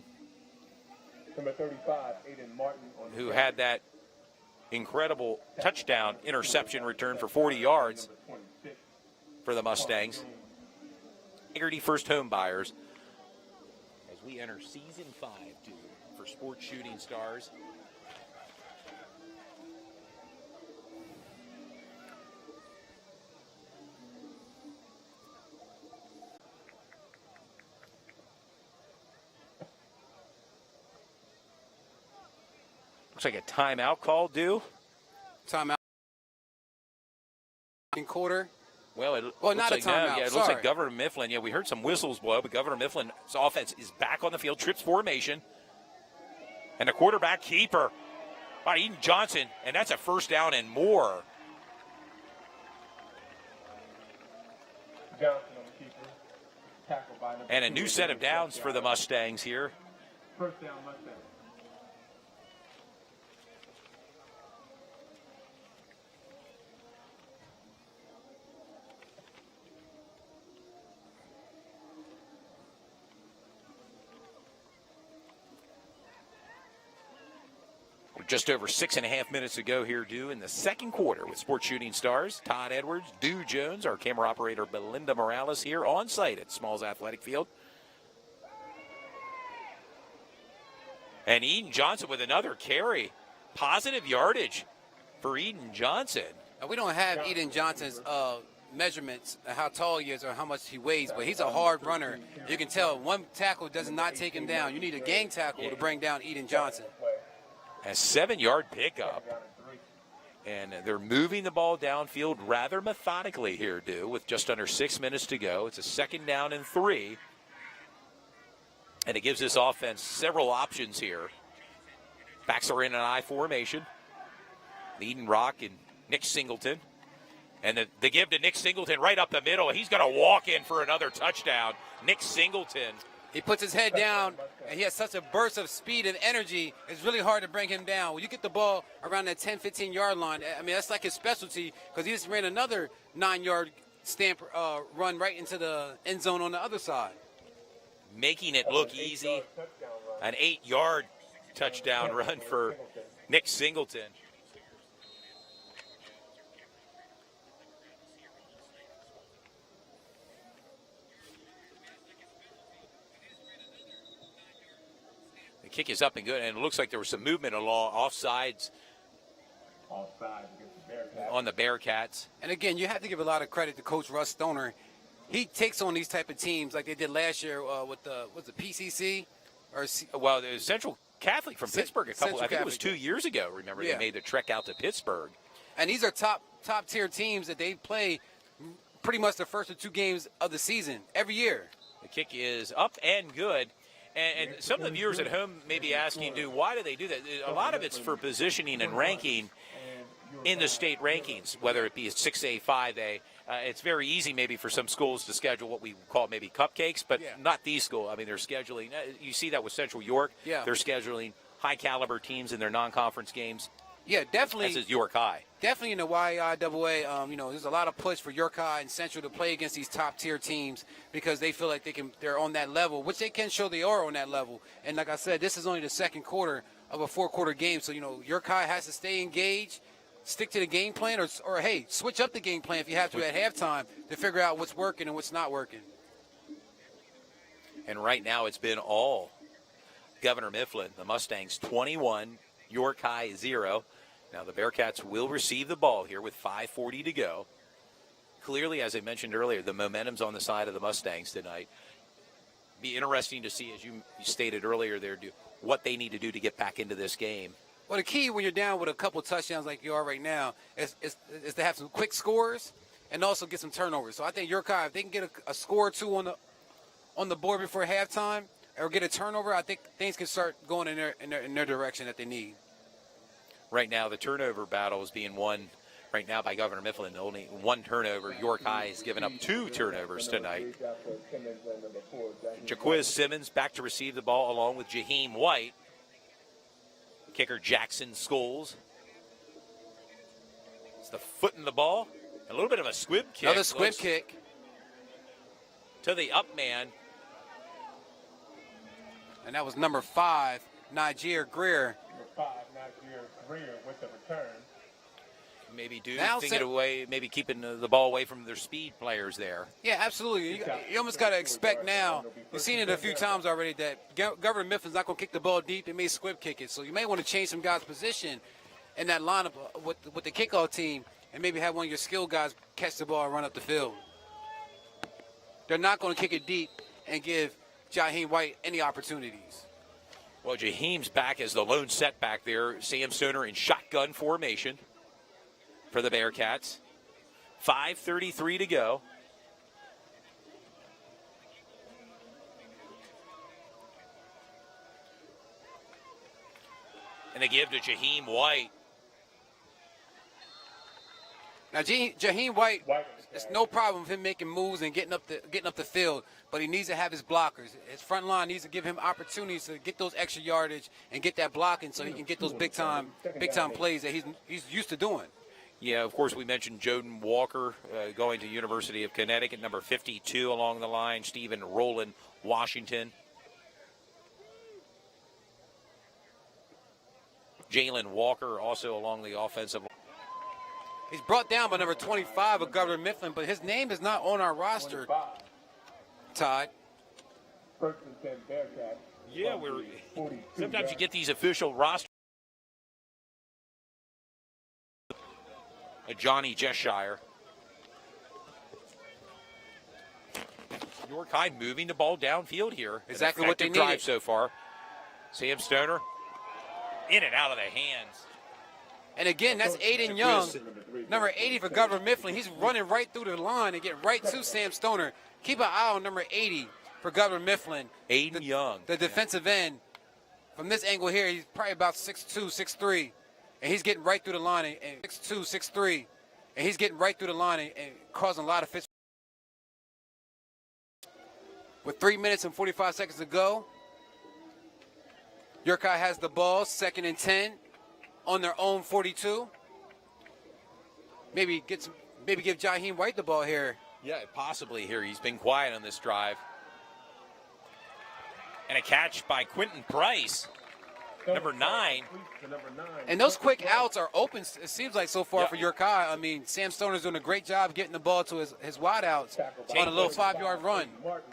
Number 35, Aiden Martin. Who had that incredible touchdown interception return for 40 yards for the Mustangs. Integrity First Home Buyers. As we enter Season 5 for Sports Shooting Stars. Looks like a timeout call due. Timeout. Quarter. Well, not a timeout. It looks like Governor Mifflin. Yeah, we heard some whistles blow, but Governor Mifflin's offense is back on the field. Trips formation. And the quarterback keeper by Eden Johnson. And that's a first down and more. Johnson on the keeper. Tackled by number And a 2, new set of downs for the Mustangs here. First down, Mustang. Just over 6.5 minutes to go here, in the second quarter with Sports Shooting Stars. Todd Edwards, Dew Jones, our camera operator Belinda Morales here on site at Smalls Athletic Field. And Eden Johnson with another carry. Positive yardage for Eden Johnson. Now, we don't have Eden Johnson's measurements, how tall he is or how much he weighs, but he's a hard runner. You can tell one tackle does not take him down. You need a gang tackle to bring down Eden Johnson. A 7-yard pickup. And they're moving the ball downfield rather methodically here, with just under 6 minutes to go. It's a 2nd down and 3. And it gives this offense several options here. Backs are in an I formation. Eden Rock and Nick Singleton. And the give to Nick Singleton right up the middle. He's going to walk in for another touchdown. Nick Singleton. He puts his head down, and he has such a burst of speed and energy, it's really hard to bring him down. When you get the ball around that 10, 15-yard line, I mean, that's like his specialty because he just ran another 9-yard stamp run right into the end zone on the other side. Making it look easy. An 8-yard touchdown run for Nick Singleton. The kick is up and good, and it looks like there was some movement along offsides on the Bearcats. And again, you have to give a lot of credit to Coach Russ Stoner. He takes on these type of teams like they did last year with the PCC or the Central Catholic from Pittsburgh. I think it was 2 years ago. Remember, they made the trek out to Pittsburgh. And these are top tier teams that they play pretty much the first or 2 games of the season every year. The kick is up and good. And some of the viewers at home may be asking, why do they do that? A lot of it's for positioning and ranking in the state rankings, whether it be a 6A, 5A. It's very easy maybe for some schools to schedule what we call maybe cupcakes, but not these schools. I mean, they're scheduling. You see that with Central York. Yeah. They're scheduling high-caliber teams in their non-conference games. Yeah, definitely. This is York High. Definitely in the YIAA, there's a lot of push for York High and Central to play against these top-tier teams because they feel like they're on that level, which they can show they are on that level. And like I said, this is only the second quarter of a 4-quarter game, so, York High has to stay engaged, stick to the game plan, or hey, switch up the game plan if you have to at halftime to figure out what's working and what's not working. And right now it's been all Governor Mifflin, the Mustangs 21, York High 0. Now the Bearcats will receive the ball here with 5:40 to go. Clearly, as I mentioned earlier, the momentum's on the side of the Mustangs tonight. Be interesting to see, as you stated earlier there, what they need to do to get back into this game. Well, the key when you're down with a couple touchdowns like you are right now is to have some quick scores and also get some turnovers. So I think York High, if they can get a score or two on the board before halftime or get a turnover, I think things can start going in their direction that they need. Right now, the turnover battle is being won right now by Governor Mifflin. Only 1 turnover. York High has given up 2 turnovers tonight. Jaquiz Simmons back to receive the ball along with Jaheim White. Kicker Jackson Scholes. It's the foot in the ball. A little bit of a squib kick. Another squib kick. To the up man. And that was number 5, Niger Greer. Number 5, Niger Greer with the return. Maybe thinking away, maybe keeping the ball away from their speed players there. Yeah, absolutely. You almost got to expect now. You've seen it a few times already that Governor Mifflin's not going to kick the ball deep. They may squib kick it. So you may want to change some guys' position in that lineup with the kickoff team and maybe have one of your skilled guys catch the ball and run up the field. They're not going to kick it deep and give Jaheim White any opportunities. Well, Jaheim's back as the lone setback there. Sam Stoner in shotgun formation for the Bearcats. 5:33 to go. And they give to Jaheim White. Now, Jaheim White, it's no problem with him making moves and getting up the field, but he needs to have his blockers. His front line needs to give him opportunities to get those extra yardage and get that blocking so he can get those big time plays that he's used to doing. Yeah, of course, we mentioned Joden Walker going to University of Connecticut, number 52 along the line, Stephen Roland Washington. Jalen Walker also along the offensive line. He's brought down by number 25 of Governor Mifflin, but his name is not on our roster, Todd. First and 10 Bearcats. Yeah, sometimes you get these official rosters. Johnny Jeshire. York High moving the ball downfield here. Exactly what they drive needed so far. Sam Stoner in and out of the hands. And again, that's Aiden Young, number 80 for Governor Mifflin. He's running right through the line and get right to Sam Stoner. Keep an eye on number 80 for Governor Mifflin. Aiden Young. The defensive end. From this angle here, he's probably about 6'2", 6'3", and he's getting right through the line. And 6'2", 6'3", and he's getting right through the line and causing a lot of fits. With 3 minutes and 45 seconds to go, York High has the ball, 2nd and 10. On their own 42. Maybe give Jaheim White the ball here. Yeah, possibly here. He's been quiet on this drive. And a catch by Quentin Price, number 9. And those quick outs are open, it seems like, so far for York High. I mean, Sam Stoner's doing a great job getting the ball to his wide outs on a little 5-yard run.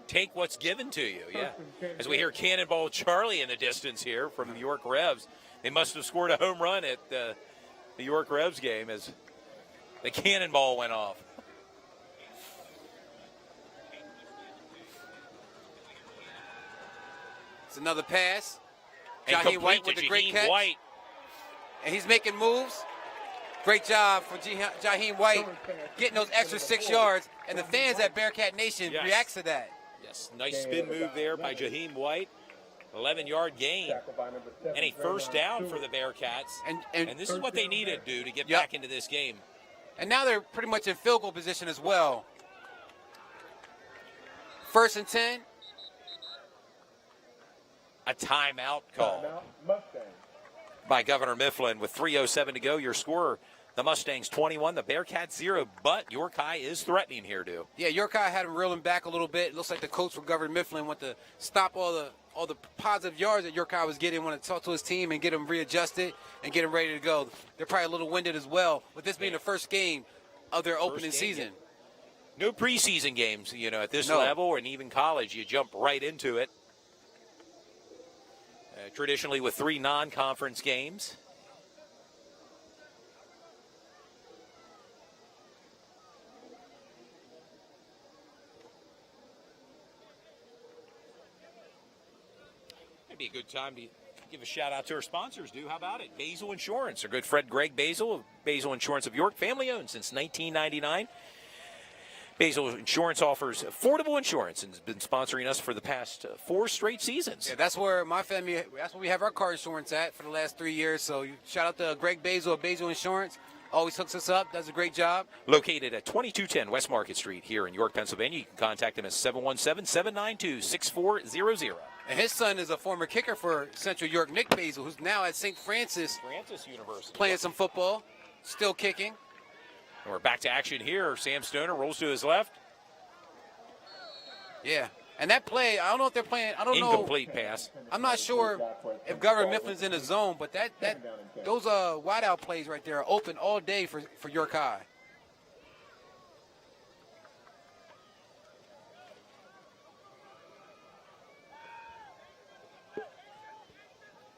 Take what's given to you, yeah. As we hear Cannonball Charlie in the distance here from the York Revs. They must have scored a home run at the York Revs game as the cannonball went off. It's another pass. And Jaheim White with to the great Jaheim catch. White. And he's making moves. Great job for Jaheim White getting those extra 6 yards, and the fans at Bearcat Nation reacts to that. Yes, nice spin move there by Jaheim White. 11-yard gain and a first down for the Bearcats. And this is what they needed to do to get back into this game. And now they're pretty much in field goal position as well. 1st and 10. A timeout call by Governor Mifflin with 3:07 to go. Your score, the Mustangs 21, the Bearcats 0, but York High is threatening here, Dew. Yeah, York High had them reeling back a little bit. It looks like the coach for Governor Mifflin went to stop all the positive yards that York High was getting, wanted to talk to his team and get them readjusted and get them ready to go. They're probably a little winded as well, with this being the first game of their opening season. No preseason games, at this level, and even college, you jump right into it. Traditionally with 3 non-conference games. It'd be a good time to give a shout out to our sponsors, Dew. How about it? Basil Insurance. Our good friend Greg Basil of Basil Insurance of York, family owned since 1999. Basil Insurance offers affordable insurance and has been sponsoring us for the past 4 straight seasons. Yeah, that's where my family, that's where we have our car insurance at for the last 3 years. So shout out to Greg Basil of Basil Insurance. Always hooks us up, does a great job. Located at 2210 West Market Street here in York, Pennsylvania. You can contact him at 717-792-6400. And his son is a former kicker for Central York, Nick Basil, who's now at St. Francis University playing some football, still kicking. And we're back to action here. Sam Stoner rolls to his left. Yeah. And that play, I don't know if they're playing, I don't know. Incomplete pass. I'm not sure if Governor Mifflin's in the zone, but those wideout plays right there are open all day for York High.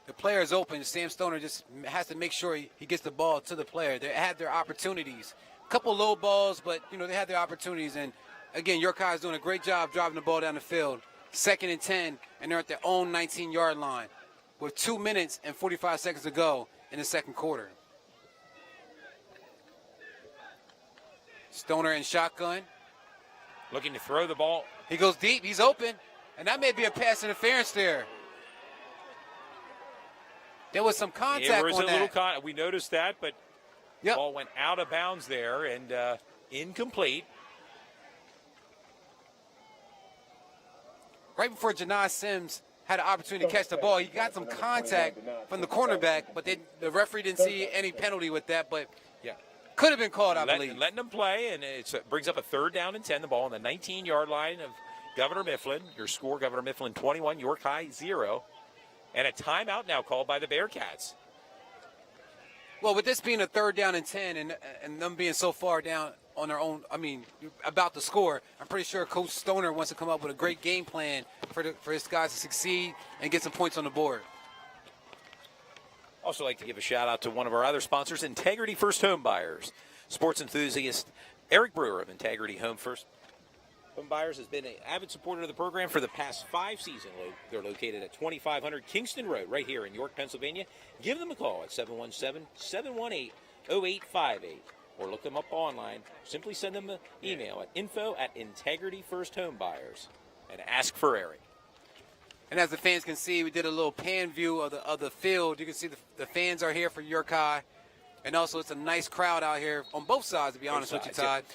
The player is open. Sam Stoner just has to make sure he gets the ball to the player. They had their opportunities. A couple low balls, but, they had their opportunities. And, again, York High is doing a great job driving the ball down the field. 2nd and 10, and they're at their own 19-yard line with 2 minutes and 45 seconds to go in the second quarter. Stoner in shotgun. Looking to throw the ball. He goes deep. He's open. And that may be a pass interference there. There was some contact on that. We noticed that, but the ball went out of bounds there and incomplete. Right before Janai Sims had an opportunity to catch the ball, he got some contact from the cornerback, but the referee didn't see any penalty with that, but could have been called, I believe. Letting them play, and it brings up a 3rd down and 10, the ball on the 19-yard line of Governor Mifflin. Your score, Governor Mifflin 21, York High 0. And a timeout now called by the Bearcats. Well, with this being a 3rd down and 10 and them being so far down on their own, about to score, I'm pretty sure Coach Stoner wants to come up with a great game plan for his guys to succeed and get some points on the board. Also like to give a shout out to one of our other sponsors, Integrity First Home Buyers. Sports enthusiast Eric Brewer of Integrity First Home Buyers has been an avid supporter of the program for the past 5 seasons. They're located at 2500 Kingston Road right here in York, Pennsylvania. Give them a call at 717-718-0858 or look them up online. Simply send them an email at info@integrityfirsthomebuyers and ask for Eric. And as the fans can see, we did a little pan view of the field. You can see the fans are here for York High. And also it's a nice crowd out here on both sides, to be honest with you, Todd.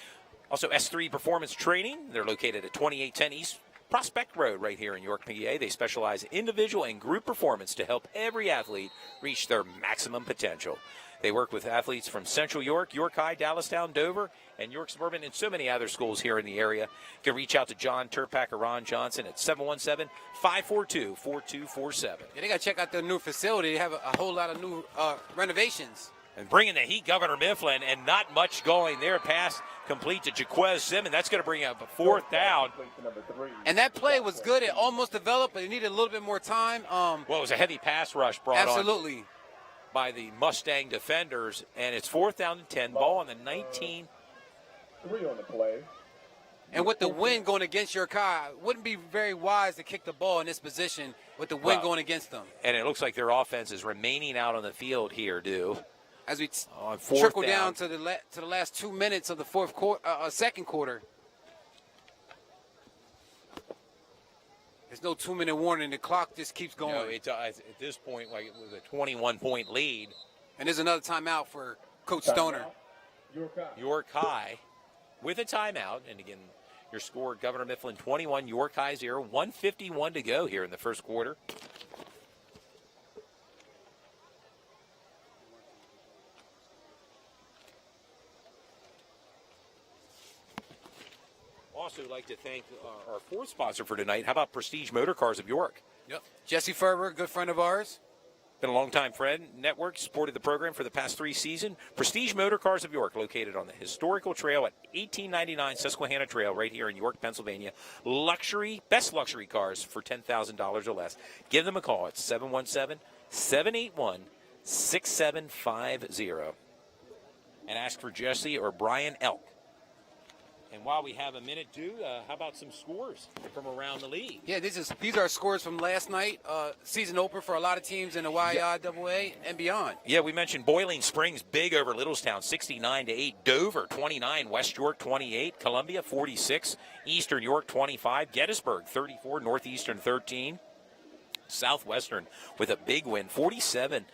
Also, S3 Performance Training. They're located at 2810 East Prospect Road right here in York, PA. They specialize in individual and group performance to help every athlete reach their maximum potential. They work with athletes from Central York, York High, Dallastown, Dover, and York Suburban, and so many other schools here in the area. You can reach out to John Turpak or Ron Johnson at 717-542-4247. Yeah, they got to check out their new facility. They have a whole lot of new renovations. And bringing the heat, Governor Mifflin, and not much going there. Pass complete to Jaquez Simmons. That's going to bring up a 4th down. And that play was good. It almost developed, but it needed a little bit more time. Well, it was a heavy pass rush brought on by the Mustang defenders. And it's 4th down and 10. Ball on the 19. 3 on the play. And with the wind going against York High, it wouldn't be very wise to kick the ball in this position with the wind going against them. And it looks like their offense is remaining out on the field here, Dew. as we fourth trickle down down to the last 2 minutes of the second quarter. There's no 2-minute warning. The clock just keeps going. No, at this point, like it was a 21-point lead. And there's another timeout for Coach Stoner. York High with a timeout. And again, your score, Governor Mifflin 21, York High 0. 1:51 to go here in the first quarter. Also like to thank our fourth sponsor for tonight. How about Prestige Motor Cars of York? Yep. Jesse Ferber, good friend of ours. Been a longtime friend. Network supported the program for the past 3 seasons. Prestige Motor Cars of York, located on the historical trail at 1899 Susquehanna Trail right here in York, Pennsylvania. Best luxury cars for $10,000 or less. Give them a call at 717-781-6750. And ask for Jesse or Brian Elk. And while we have a minute, how about some scores from around the league? Yeah, these are scores from last night. Season opener for a lot of teams in the YIAA and beyond. Yeah, we mentioned Boiling Springs big over Littlestown, 69-8. Dover 29, West York 28, Columbia 46, Eastern York 25, Gettysburg 34, Northeastern 13, Southwestern with a big win, 47-12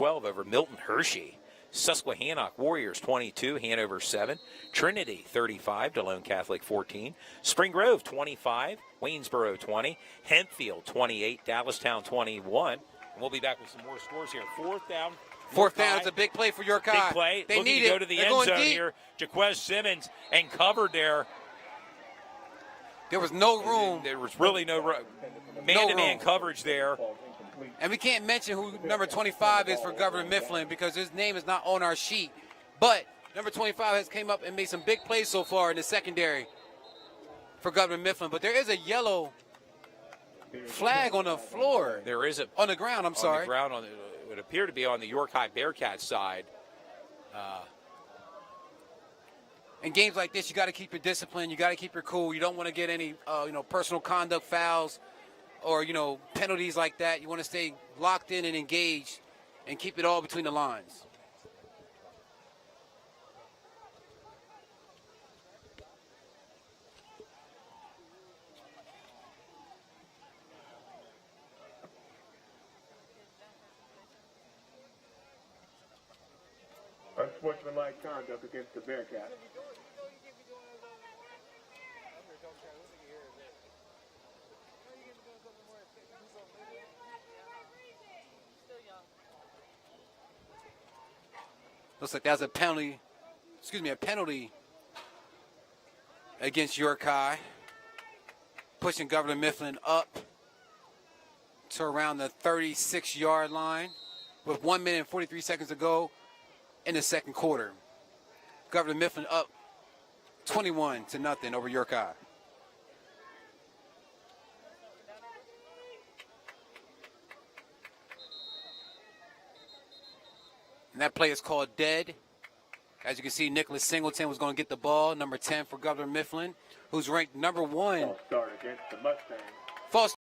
over Milton Hershey. Susquehannock Warriors 22, Hanover 7, Trinity 35, DeLone Catholic 14, Spring Grove 25, Waynesboro 20, Hempfield 28, Dallastown 21. And we'll be back with some more scores here. Fourth down. Fourth down is a big play for York High. Big play. They Looking need to go it. to the They're end going zone deep. here. Jaquez Simmons and covered there. There was no room. There was really no man-to-man coverage there. And we can't mention who number 25 is for Governor Mifflin because his name is not on our sheet. But number 25 has came up and made some big plays so far in the secondary for Governor Mifflin. But there is a yellow flag on the floor. There is on the ground. I'm sorry. On the ground, it would appear to be on the York High Bearcats side. In games like this, you got to keep your discipline. You got to keep your cool. You don't want to get any, personal conduct fouls or, penalties like that. You want to stay locked in and engaged and keep it all between the lines. Unsportsmanlike conduct against the Bearcats. Looks like that's a penalty against York High, pushing Governor Mifflin up to around the 36-yard line with 1 minute and 43 seconds to go in the second quarter. Governor Mifflin up 21-0 over York High. And that play is called dead. As you can see, Nicholas Singleton was going to get the ball, number 10 for Governor Mifflin, who's ranked number 1. False start against the Mustang. False.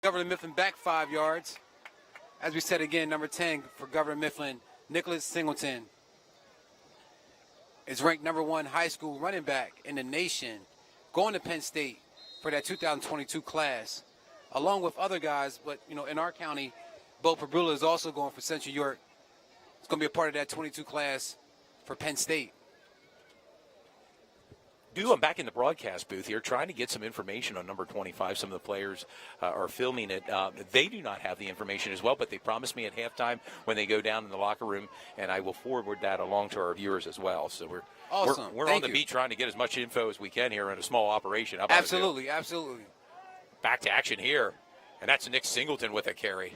Governor Mifflin back 5 yards. As we said again, number 10 for Governor Mifflin, Nicholas Singleton is ranked number 1 high school running back in the nation, going to Penn State for that 2022 class, along with other guys. But, in our county, Bo Pebrula is also going for Central York. It's going to be a part of that 22 class for Penn State. I'm back in the broadcast booth here trying to get some information on number 25. Some of the players are filming it. They do not have the information as well, but they promised me at halftime when they go down in the locker room, and I will forward that along to our viewers as well. So we're awesome. We're on the beat trying to get as much info as we can here in a small operation. How about absolutely. Back to action here, and that's Nick Singleton with a carry.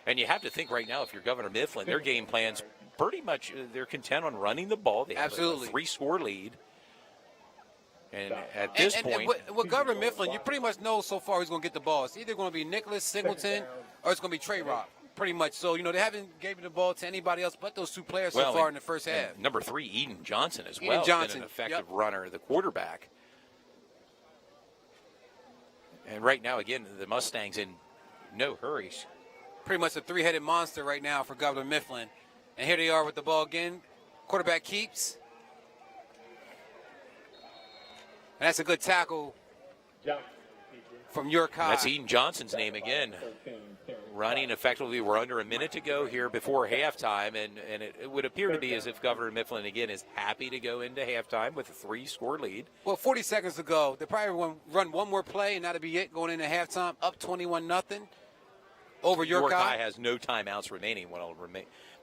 And you have to think right now, if you're Governor Mifflin, their game plan's pretty much they're content on running the ball. They have a 3-score lead. And at this point, with Governor Mifflin, you pretty much know so far who's going to get the ball. It's either going to be Nicholas Singleton or it's going to be Trey Rock, pretty much. So, they haven't given the ball to anybody else but those 2 players so far in the first half. Number 3, Eden Johnson as Eden well. Johnson, been an effective runner, the quarterback. And right now, again, the Mustangs in no hurries. pretty much a three-headed monster right now for Governor Mifflin. And here they are with the ball again. Quarterback keeps. And that's a good tackle from York High. That's Eden Johnson's name again. Running effectively. We're under a minute to go here before halftime, and it would appear to be as if Governor Mifflin, again, is happy to go into halftime with a 3-score lead. Well, 40 seconds to go. They'll probably run one more play, and that'll be it going into halftime, up 21-0 over York High. Has no timeouts remaining. We'll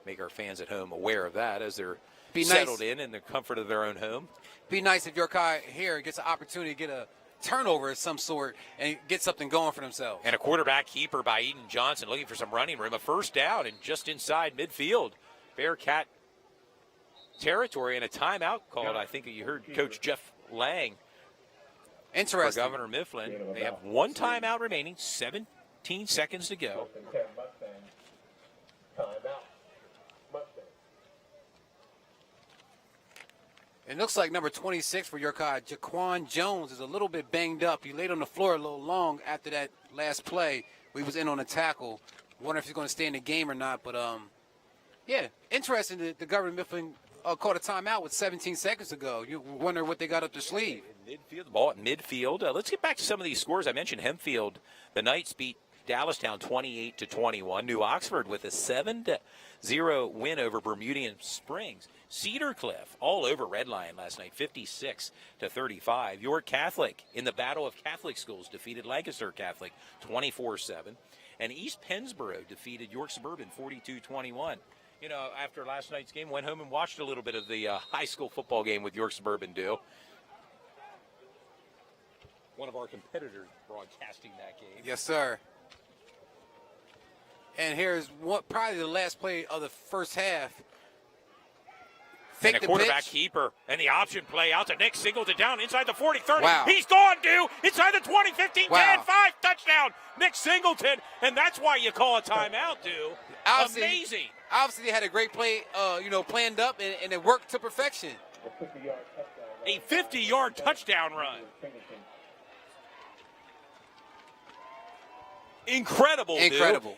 make our fans at home aware of that as they're Be settled nice. in the comfort of their own home. Be nice if York High here gets an opportunity to get a turnover of some sort and get something going for themselves. And a quarterback keeper by Eden Johnson looking for some running room. A first down and just inside midfield. Bearcat territory and a timeout called. I think you heard Coach Jeff Lang. Interesting. For Governor Mifflin. They have one timeout remaining, 17 seconds to go. It looks like number 26 for York High, Jaquan Jones, is a little bit banged up. He laid on the floor a little long after that last play. We was in on a tackle. Wonder if he's going to stay in the game or not. But, yeah, interesting that the Governor Mifflin caught a timeout with 17 seconds to go. You wonder what they got up their sleeve. Midfield, the ball at midfield. Let's get back to some of these scores. I mentioned Hempfield. The Knights beat Dallastown 28-21. New Oxford with a 7-0 win over Bermudian Springs. Cedar Cliff all over Red Lion last night, 56-35. York Catholic in the Battle of Catholic Schools defeated Lancaster Catholic 24-7. And East Pennsboro defeated York Suburban 42-21. You know, after last night's game, went home and watched a little bit of the high school football game with York Suburban do. One of our competitors broadcasting that game. Yes, sir. And here's probably the last play of the first half. Fake And a the quarterback pitch. keeper and the option play out to Nick Singleton down inside the 40, 30. Wow. He's gone, dude. Inside the 20, 15, 10, Wow. 5, touchdown. Nick Singleton. And that's why you call a timeout, dude. Amazing. Obviously, they had a great play, planned up, and it worked to perfection. A 50-yard touchdown run. Incredible, dude.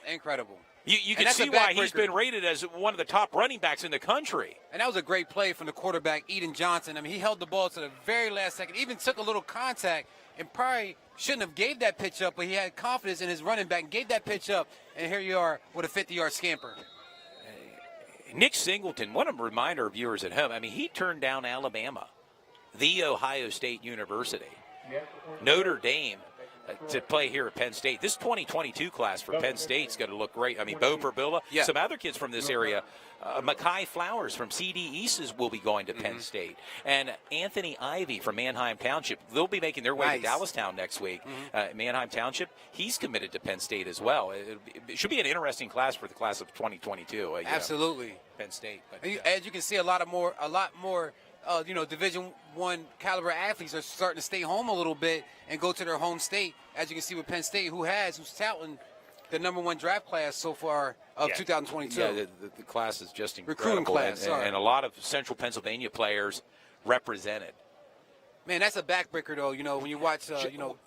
Incredible. You can see why he's been rated as one of the top running backs in the country. And that was a great play from the quarterback, Eden Johnson. I mean, he held the ball to the very last second, even took a little contact, and probably shouldn't have gave that pitch up, but he had confidence in his running back and gave that pitch up, and here you are with a 50-yard scamper. Nick Singleton, what a reminder of viewers at home. I mean, he turned down Alabama, the Ohio State University, Notre Dame, to play here at Penn State. This 2022 class for Penn State's going to look great. I mean, Bo Perbilla, some other kids from this area. Mackay Flowers from CD East will be going to Penn State. And Anthony Ivy from Manheim Township, they'll be making their way to Dallastown next week. Manheim Township, he's committed to Penn State as well. It should be an interesting class for the class of 2022. Absolutely. Penn State. But, as you can see, a lot more Division I caliber athletes are starting to stay home a little bit and go to their home state. As you can see with Penn State, who's touting the #1 draft class so far of 2022. Yeah, the class is just incredible. Recruiting class, and a lot of Central Pennsylvania players represented. Man, that's a backbreaker, though. You know, when you watch, just York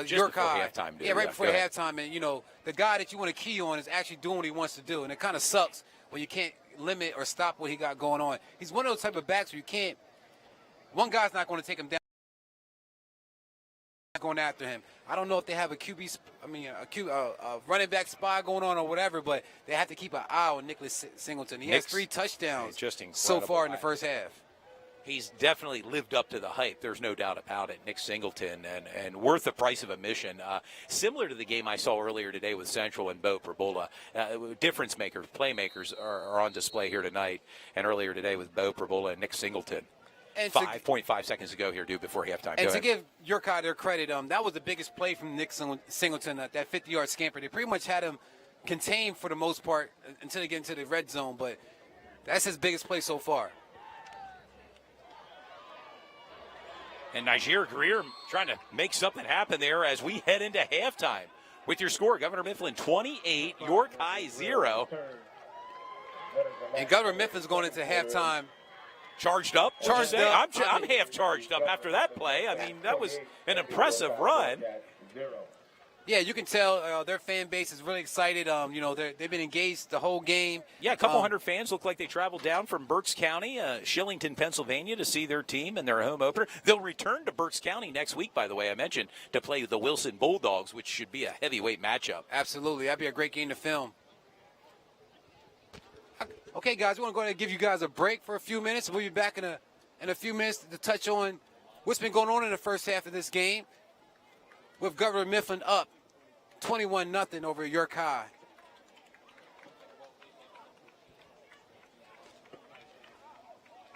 before High. halftime, dude. Yeah, right before halftime. And, the guy that you want to key on is actually doing what he wants to do. And it kind of sucks when you can't limit or stop what he got going on. He's one of those type of backs where you can't. One guy's not going to take him down. Going after him. I don't know if they have a running back spy going on or whatever, but they have to keep an eye on Nicholas Singleton. He has 3 touchdowns so far in the first half. He's definitely lived up to the hype. There's no doubt about it. Nick Singleton, and worth the price of admission. Similar to the game I saw earlier today with Central and Bo Perbula. Difference makers, playmakers are on display here tonight, and earlier today with Bo Perbula and Nick Singleton. And 5.5 seconds to go here, dude, before halftime. And to give York High their credit, that was the biggest play from Nick Singleton, that 50-yard scamper. They pretty much had him contained for the most part until they get into the red zone, but that's his biggest play so far. And Niger Greer trying to make something happen there as we head into halftime. With your score, Governor Mifflin 28, York High 0. And Governor Miffin's going into halftime. Charged up? Charged up. I'm half charged up after that play. I mean, that was an impressive run. Yeah, you can tell their fan base is really excited. You know, they've been engaged the whole game. Yeah, a couple hundred fans look like they traveled down from Berks County, Shillington, Pennsylvania, to see their team in their home opener. They'll return to Berks County next week, by the way, I mentioned, to play the Wilson Bulldogs, which should be a heavyweight matchup. Absolutely. That'd be a great game to film. Okay, guys, we want to go ahead and give you guys a break for a few minutes. We'll be back in a few minutes to touch on what's been going on in the first half of this game with Governor Mifflin up 21-0 over York High.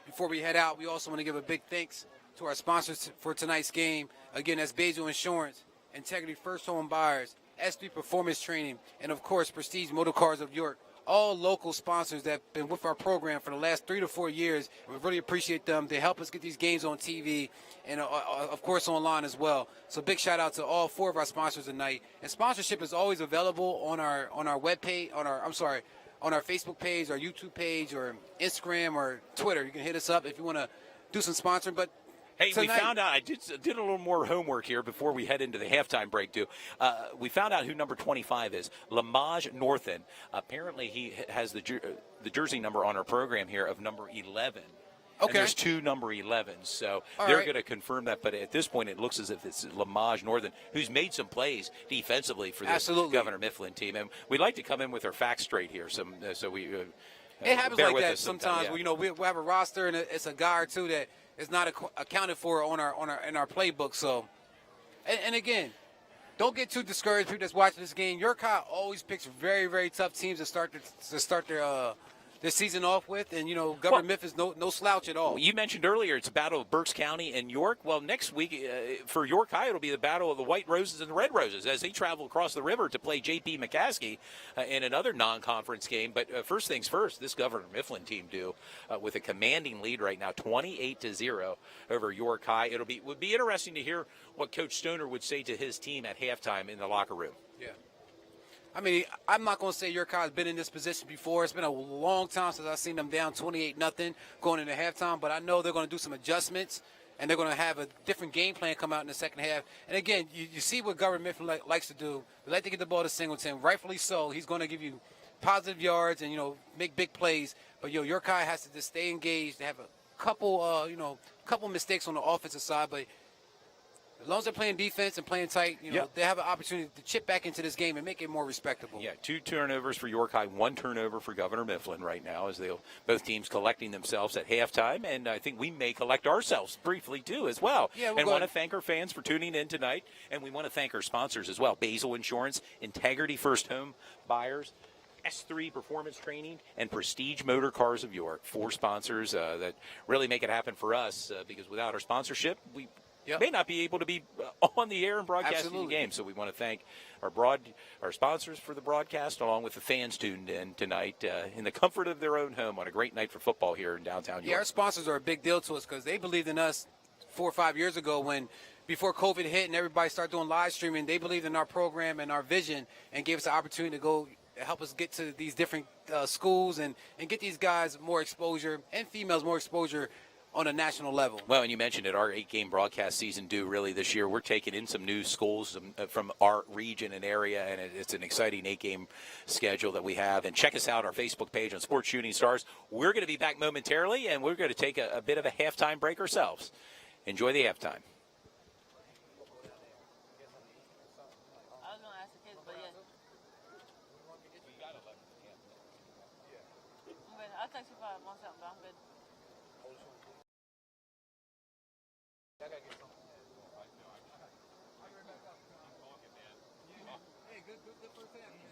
Before we head out, we also want to give a big thanks to our sponsors for tonight's game. Again, that's Basil Insurance, Integrity First Home Buyers, S3 Performance Training, and of course, Prestige Motor Cars of York. All local sponsors that have been with our program for the last 3 to 4 years. We really appreciate them. They help us get these games on TV and, of course, online as well. So big shout out to all 4 of our sponsors tonight. And sponsorship is always available on our webpage, on our Facebook page, our YouTube page, or Instagram or Twitter. You can hit us up if you want to do some sponsoring. But hey, tonight, we found out, I did a little more homework here before we head into the halftime break, too. We found out who number 25 is, Lamaj Northen. Apparently, he has the jersey number on our program here of number 11. Okay. And there's 2 number 11s, so they're going to confirm that. But at this point, it looks as if it's Lamaj Northen, who's made some plays defensively for this Governor Mifflin team. And we'd like to come in with our facts straight here, so we it happens like that sometimes. Yeah. You know, we have a roster, and it's a guy or two that is not accounted for in our playbook. So, and again, don't get too discouraged. People that's watching this game, York High always picks very, very tough teams to start their season off with, and you know, Governor Mifflin's no slouch at all. You mentioned earlier it's a battle of Berks County and York. Well, next week for York High, it'll be the battle of the White Roses and the Red Roses as they travel across the river to play J.P. McCaskey in another non-conference game. But first things first, this Governor Mifflin team with a commanding lead right now, 28-0 over York High. Would be interesting to hear what Coach Stoner would say to his team at halftime in the locker room. Yeah. I mean, I'm not going to say York High's been in this position before. It's been a long time since I've seen them down 28-0 going into halftime, but I know they're going to do some adjustments, and they're going to have a different game plan come out in the second half. And again, you see what Governor Mifflin likes to do. They like to get the ball to Singleton, rightfully so. He's going to give you positive yards and, you know, make big plays. But, York High has to just stay engaged. They have a couple mistakes on the offensive side, but as long as they're playing defense and playing tight, they have an opportunity to chip back into this game and make it more respectable. Yeah, 2 turnovers for York High, 1 turnover for Governor Mifflin right now as both teams collecting themselves at halftime. And I think we may collect ourselves briefly, too, as well. Yeah, and want to thank our fans for tuning in tonight. And we want to thank our sponsors as well, Basil Insurance, Integrity First Home Buyers, S3 Performance Training, and Prestige Motor Cars of York. 4 sponsors that really make it happen for us because without our sponsorship, we may not be able to be on the air and broadcasting the game. So we want to thank our sponsors for the broadcast, along with the fans tuned in tonight in the comfort of their own home on a great night for football here in downtown York. Yeah, our sponsors are a big deal to us because they believed in us 4 or 5 years ago before COVID hit and everybody started doing live streaming. They believed in our program and our vision and gave us the opportunity to go help us get to these different schools and get these guys more exposure and females more exposure on a national level. Well, and you mentioned it, our 8-game broadcast season due really this year. We're taking in some new schools from our region and area, and it's an exciting 8-game schedule that we have. And check us out, our Facebook page on Sports Shooting Stars. We're going to be back momentarily, and we're going to take a bit of a halftime break ourselves. Enjoy the halftime. I'll text you if I want something, but I'm good. I gotta get something. Hey, good first half, man.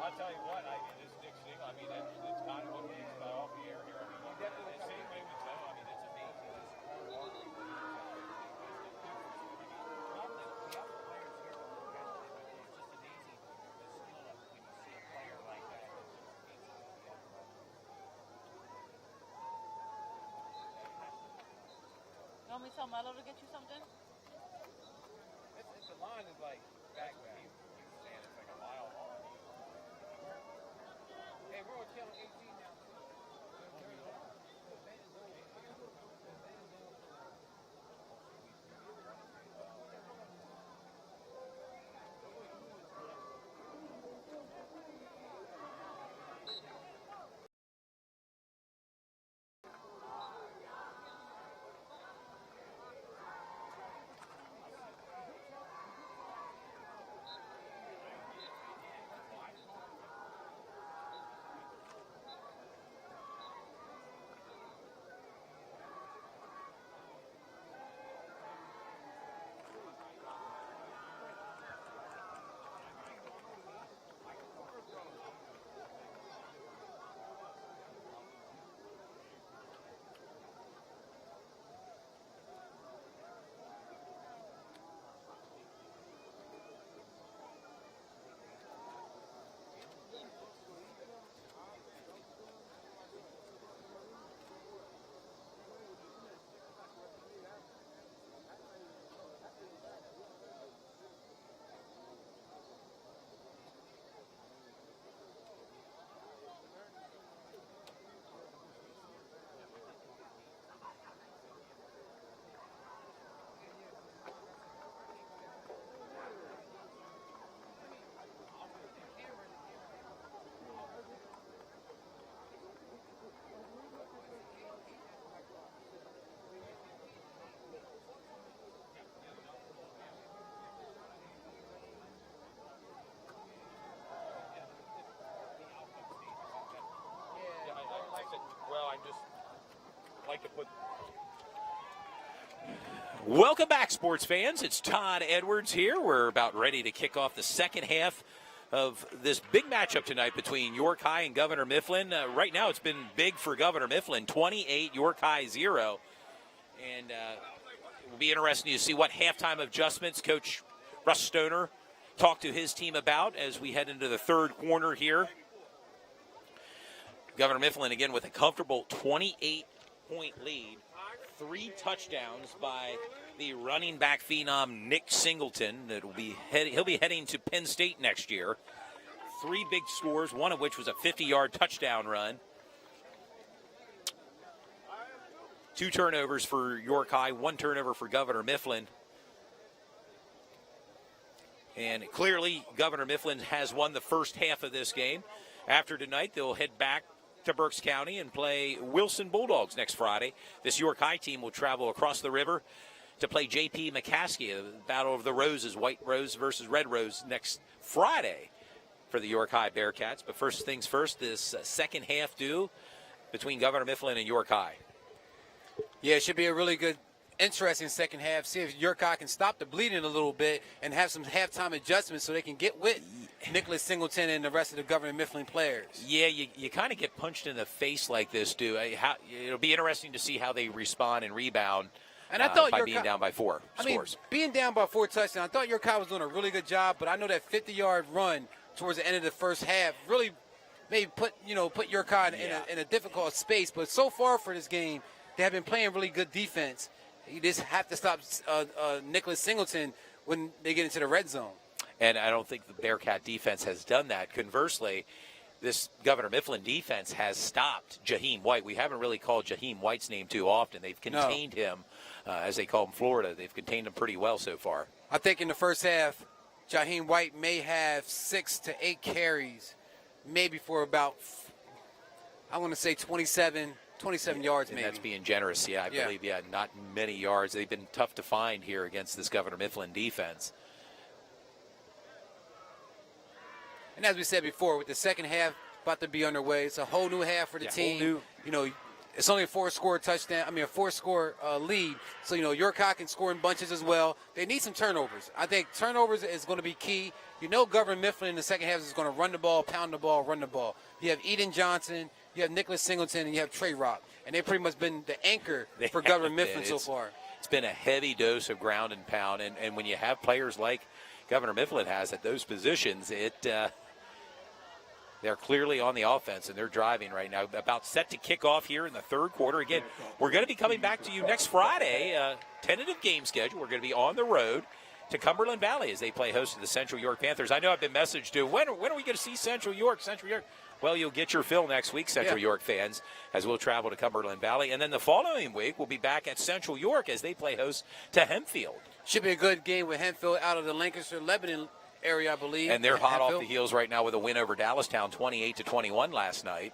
I'll tell you what, this Nick Singel, I mean, it's kind of what he's off the air here. I mean, the same way with Joe, I mean, it's amazing. You want me to tell Mello to get you something? The line is like back where he was saying it's like a mile long. Hey, we're on channel 18 now. Well, I just like to put. Welcome back, sports fans. It's Todd Edwards here. We're about ready to kick off the second half of this big matchup tonight between York High and Governor Mifflin. Right now, it's been big for Governor Mifflin, 28, York High 0. And it will be interesting to see what halftime adjustments Coach Russ Stoner talked to his team about as we head into the third quarter here. Governor Mifflin again with a comfortable 28-point lead. 3 touchdowns by the running back phenom Nick Singleton. He'll be heading to Penn State next year. 3 big scores, one of which was a 50-yard touchdown run. 2 turnovers for York High, 1 turnover for Governor Mifflin. And clearly, Governor Mifflin has won the first half of this game. After tonight, they'll head back to Berks County and play Wilson Bulldogs next Friday. This York High team will travel across the river to play J.P. McCaskey, a battle of the roses, White Rose versus Red Rose, next Friday for the York High Bearcats. But first things first, this second half due between Governor Mifflin and York High. Yeah, it should be a really good, interesting second half. See if York High can stop the bleeding a little bit and have some halftime adjustments so they can get with Nicholas Singleton and the rest of the Governor Mifflin players. Yeah, you kind of get punched in the face like this, dude. It'll be interesting to see how they respond and rebound and I thought by York being High, down by 4 scores. Being down by 4 touchdowns, I thought York High was doing a really good job, but I know that 50-yard run towards the end of the first half really maybe put York High in a difficult space. But so far for this game, they have been playing really good defense. You just have to stop Nicholas Singleton when they get into the red zone. And I don't think the Bearcat defense has done that. Conversely, this Governor Mifflin defense has stopped Jaheim White. We haven't really called Jaheim White's name too often. They've contained him, as they call him Florida. They've contained him pretty well so far. I think in the first half, Jaheim White may have 6 to 8 carries, maybe for about, I want to say 27 yards, maybe. And that's being generous, I believe, not many yards. They've been tough to find here against this Governor Mifflin defense. And as we said before, with the second half about to be underway, it's a whole new half for the team. It's only a 4-score touchdown. I mean, a 4-score lead. So, York High can score in bunches as well. They need some turnovers. I think turnovers is going to be key. Governor Mifflin in the second half is going to run the ball, pound the ball, run the ball. You have Eden Johnson, you have Nicholas Singleton, and you have Trey Rock. And they've pretty much been the anchor for Governor Mifflin so far. It's been a heavy dose of ground and pound. And when you have players like Governor Mifflin has at those positions, they're clearly on the offense, and they're driving right now. About set to kick off here in the third quarter. Again, we're going to be coming back to you next Friday. Tentative game schedule. We're going to be on the road to Cumberland Valley as they play host to the Central York Panthers. I know I've been messaged to, when are we going to see Central York? Well, you'll get your fill next week, Central York fans, as we'll travel to Cumberland Valley. And then the following week, we'll be back at Central York as they play host to Hempfield. Should be a good game with Hempfield out of the Lancaster-Lebanon area, I believe. And they're hot off the heels right now with a win over Dallastown, 28-21 last night.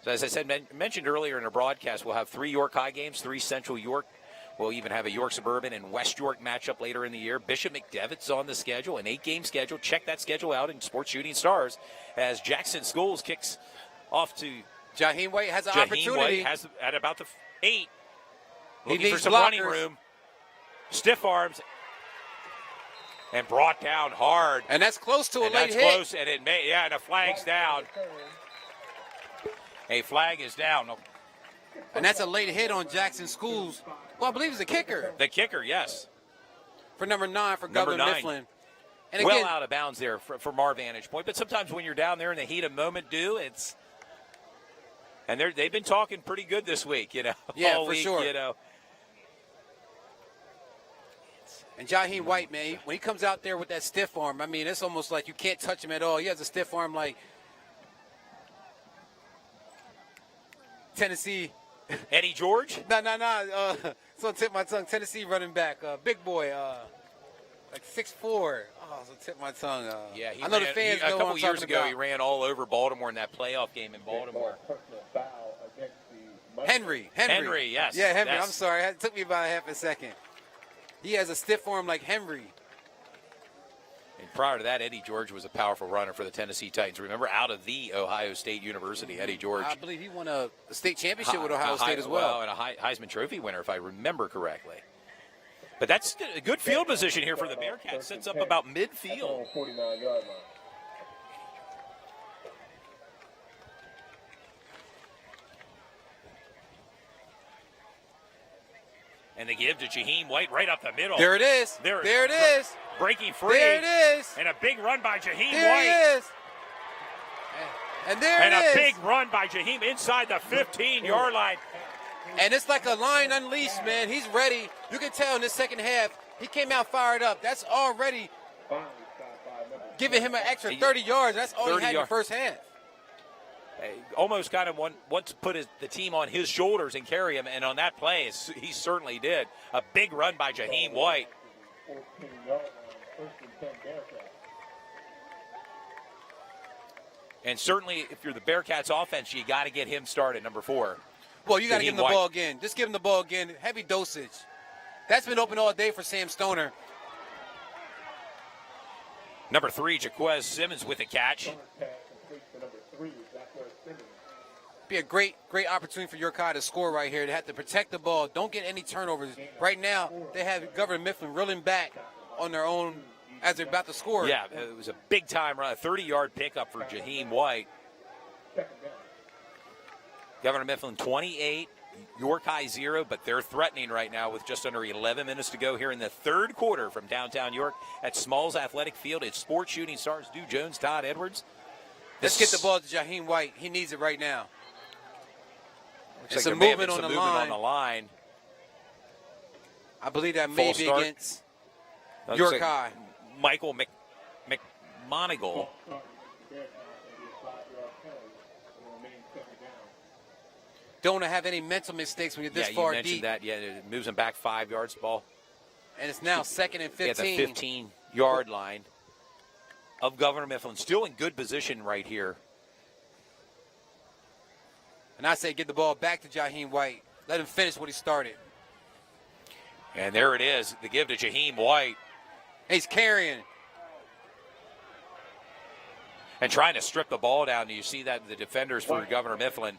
So as I said, mentioned earlier in our broadcast, we'll have 3 York High games, 3 Central York. We'll even have a York Suburban and West York matchup later in the year. Bishop McDevitt's on the schedule, an 8-game schedule. Check that schedule out in Sports Shooting Stars as Jackson Schools kicks off to Jaheim White has an Jaheim opportunity. White has at about the 8. He Looking for needs some blockers. running room. Stiff arms. And brought down hard. And that's close to a late hit. That's close, and and a flag's down. A flag is down. And that's a late hit on Jackson Schools. Well, I believe it's a kicker. The kicker, yes. For number 9 for Governor 9. Mifflin. And well again, out of bounds there from our vantage point. But sometimes when you're down there in the heat of moment, and they've been talking pretty good this week, Yeah, all for week, sure. And Jaheim White, man, when he comes out there with that stiff arm, I mean, it's almost like you can't touch him at all. He has a stiff arm like Tennessee. Eddie George? No. So tip my tongue. Tennessee running back, big boy, like 6'4". Oh, so tip my tongue. Yeah, I know the fans know a couple what I'm years talking ago, about. he ran all over Baltimore in that playoff game in Baltimore. Henry, yes. Yeah, Henry. Yes. I'm sorry. It took me about a half a second. He has a stiff arm like Henry. And prior to that, Eddie George was a powerful runner for the Tennessee Titans. Remember, out of the Ohio State University, Eddie George. I believe he won a state championship with Ohio State as well. And a Heisman Trophy winner, if I remember correctly. But that's a good field position here for the Bearcats. Sets up about midfield. 49-yard line. And they give to Jaheim White right up the middle. There it is. There it is. Breaking free. There it is. And a big run by Jaheim There White. it is. And there And it is. a big run by Jaheim inside the 15-yard line. And it's like a lion unleashed, man. He's ready. You can tell in this second half, he came out fired up. That's already giving him an extra 30 yards. That's all he had in the first half. Almost kind of wants to put the team on his shoulders and carry him, and on that play, he certainly did. A big run by Jaheim White. 14-yard line, first and 10 Bearcats. And certainly, if you're the Bearcats offense, you got to get him started, number 4. Well, you got to give him the White. ball again. Just give him the ball again. Heavy dosage. That's been open all day for Sam Stoner. Number 3, Jaquez Simmons with a catch. Pass complete to number 3, Zachary Simmons. Be a great opportunity for York High to score right here. They have to protect the ball. Don't get any turnovers. Right now, they have Governor Mifflin reeling back on their own as they're about to score. Yeah, it was a big-time run, a 30-yard pickup for Jaheim White. Second down. Governor Mifflin 28, York High 0, but they're threatening right now with just under 11 minutes to go here in the third quarter from downtown York at Smalls Athletic Field. It's Sports Shooting Stars, Dew Jones, Todd Edwards. Let's get the ball to Jaheim White. He needs it right now. Looks It's like a there may have movement been on some the movement line. on the line. I believe that may False be start. against Looks York like High. Michael McMonigal. Don't want to have any mental mistakes when you're this You far mentioned deep. that. Yeah, it moves him back 5 yards, ball. And it's now second and 15. At the 15-yard line of Governor Mifflin. Still in good position right here. And I say get the ball back to Jaheim White. Let him finish what he started. And there it is, the give to Jaheim White. He's carrying. And trying to strip the ball down. You see that in the defenders for Governor Mifflin.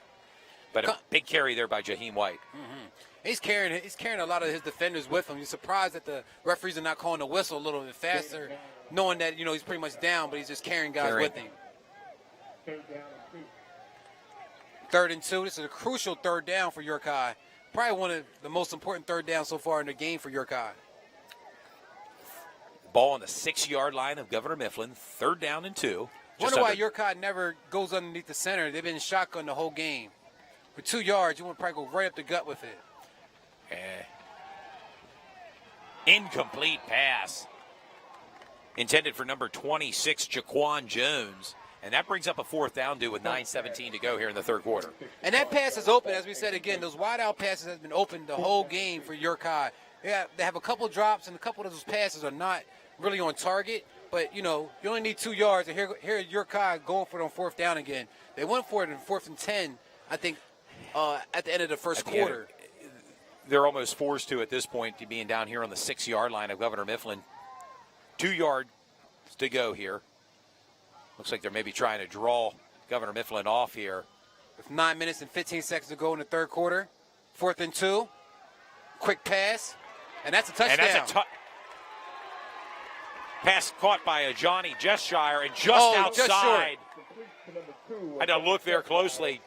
But a big carry there by Jaheim White. He's carrying a lot of his defenders with him. You're surprised that the referees are not calling the whistle a little bit faster, knowing that, he's pretty much down, but he's just carrying guys with him. 3rd and 2. This is a crucial 3rd down for York High. Probably one of the most important 3rd downs so far in the game for York High. Ball on the 6-yard line of Governor Mifflin. 3rd down and 2. Wonder why York High never goes underneath the center. They've been shotgun the whole game. For 2 yards, you want to probably go right up the gut with it. Incomplete pass. Intended for number 26, Jaquan Jones. And that brings up a 4th down due with 9:17 to go here in the 3rd quarter. And that pass is open, as we said again. Those wide out passes have been open the whole game for York High. They have a couple drops, and a couple of those passes are not really on target. But, you only need 2 yards. And here York High going for it on 4th down again. They went for it in 4th and 10, I think, at the end of the first quarter. They're almost forced to at this point, to being down here on the 6-yard line of Governor Mifflin. 2 yards to go here. Looks like they're maybe trying to draw Governor Mifflin off here. With 9 minutes and 15 seconds to go in the 3rd quarter. 4th and 2. Quick pass. And that's a touchdown. And that's a pass caught by a Johnny Jeshire and just outside. I had to look there closely.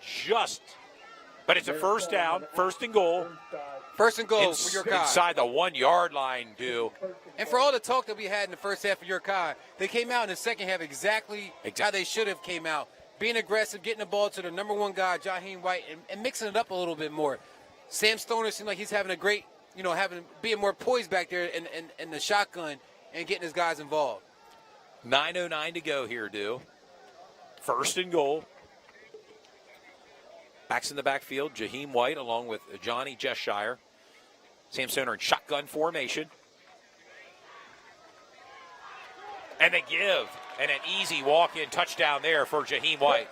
But it's a 1st down, 1st and goal. 1st and goal for York High. Inside the 1-yard line, due. And for all the talk that we had in the first half of York High, they came out in the second half exactly how they should have came out. Being aggressive, getting the ball to the number 1 guy, Jaheim White, and mixing it up a little bit more. Sam Stoner seemed like he's having a great, being more poised back there in the shotgun and getting his guys involved. 9:09 to go here, due. 1st and goal. Backs in the backfield, Jaheim White along with Johnny Jeshire. Sam Stoner in shotgun formation. And they give. And an easy walk-in touchdown there for Jaheim White.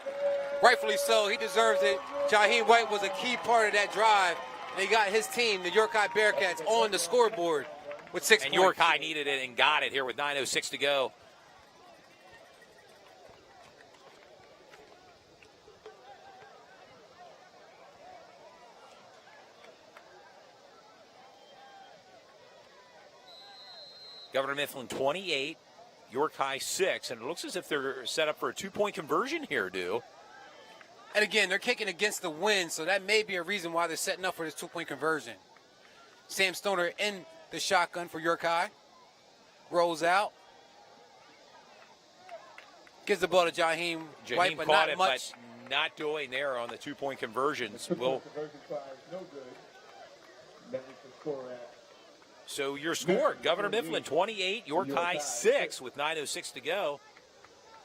Rightfully so. He deserves it. Jaheim White was a key part of that drive. And he got his team, the York High Bearcats, on the scoreboard with 6 points. And York High needed it and got it here with 9:06 to go. Governor Mifflin 28, York High 6, and it looks as if they're set up for a 2-point conversion here, due. And again, they're kicking against the wind, so that may be a reason why they're setting up for this 2-point conversion. Sam Stoner in the shotgun for York High. Rolls out. Gives the ball to Jaheim White, but caught not it, much. but not doing there on the 2-point conversions. So your score, Governor Mifflin 28, York High 6 with 9:06 to go.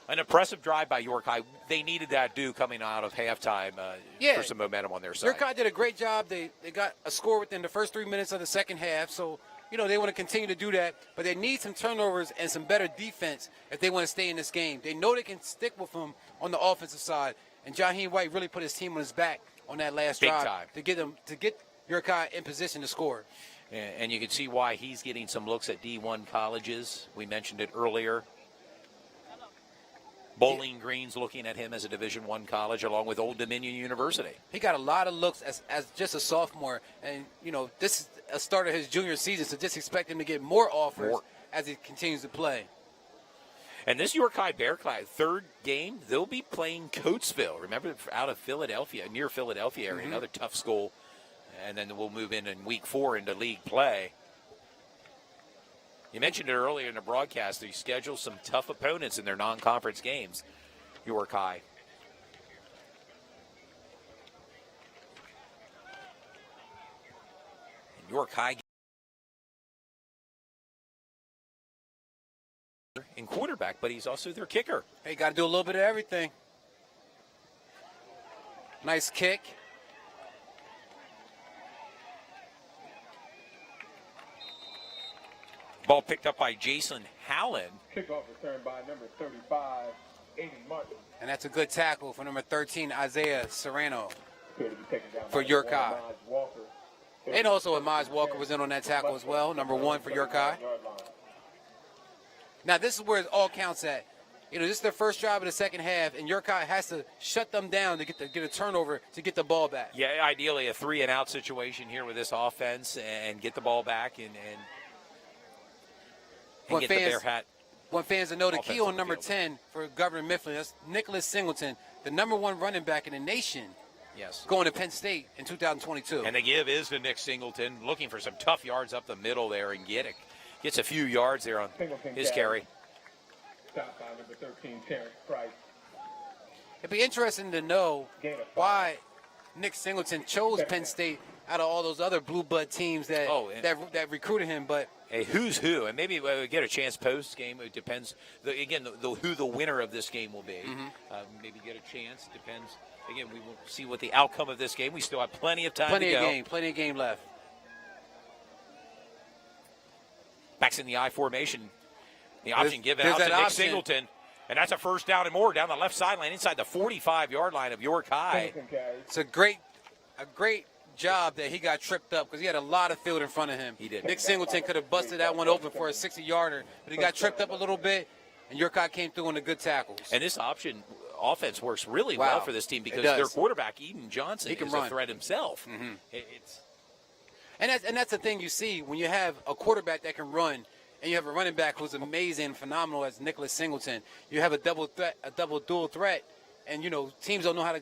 An impressive drive by York High. They needed that due coming out of halftime for some momentum on their side. York High did a great job. They got a score within the first 3 minutes of the second half. So, they want to continue to do that. But they need some turnovers and some better defense if they want to stay in this game. They know they can stick with them on the offensive side. And Jaheim White really put his team on his back on that last drive to get York High in position to score. And you can see why he's getting some looks at D1 colleges. We mentioned it earlier. Bowling Green's looking at him as a Division I college along with Old Dominion University. He got a lot of looks as just a sophomore. And, this is a start of his junior season, so just expect him to get more offers as he continues to play. And this York High Bearcat, 3rd game, they'll be playing Coatesville. Remember, out of Philadelphia, near Philadelphia area, another tough school. And then we'll move in week 4 into league play. You mentioned it earlier in the broadcast. They schedule some tough opponents in their non-conference games. York High. And York High in quarterback, but he's also their kicker. Hey, got to do a little bit of everything. Nice kick. Ball picked up by Jason Howland. Kickoff return by number 35, Aiden Martin. And that's a good tackle for number 13, Isaiah Serrano for York High. And also Miles Walker was in on that tackle as well, number 1 for York High. Now this is where it all counts at. this is their first drive of the second half, and Yurkai has to shut them down to get a turnover to get the ball back. Yeah, ideally a 3-and-out situation here with this offense and get the ball back and get the Bearcat. Want fans to know the offense key on on the number field. 10 for Governor Mifflin, that's Nicholas Singleton, the number 1 running back in the nation. Yes. Going to Penn State in 2022. And the give is to Nick Singleton, looking for some tough yards up the middle there and gets a few yards there on his carry. Stop by number 13, Terrence Price. It'd be interesting to know why Nick Singleton chose Penn State out of all those other blue blood teams that recruited him. But a who's who, and maybe we'll get a chance post game. It depends. Who the winner of this game will be. Maybe get a chance. Depends. Again, we will see what the outcome of this game. We still have plenty of time to go. Plenty of game left. Backs in the I formation. The option given out to Nick Singleton. And that's a first down and more down the left sideline inside the 45-yard line of York High. It's a great job that he got tripped up because he had a lot of field in front of him. He did. Nick Singleton could have busted that one open for a 60-yarder, but he got tripped up a little bit, and York High came through on the good tackles. And this option offense works really well for this team because their quarterback, Eden Johnson, is a threat himself. And that's the thing you see when you have a quarterback that can run and you have a running back who's amazing and phenomenal as Nicholas Singleton. You have a dual threat, and, teams don't know how to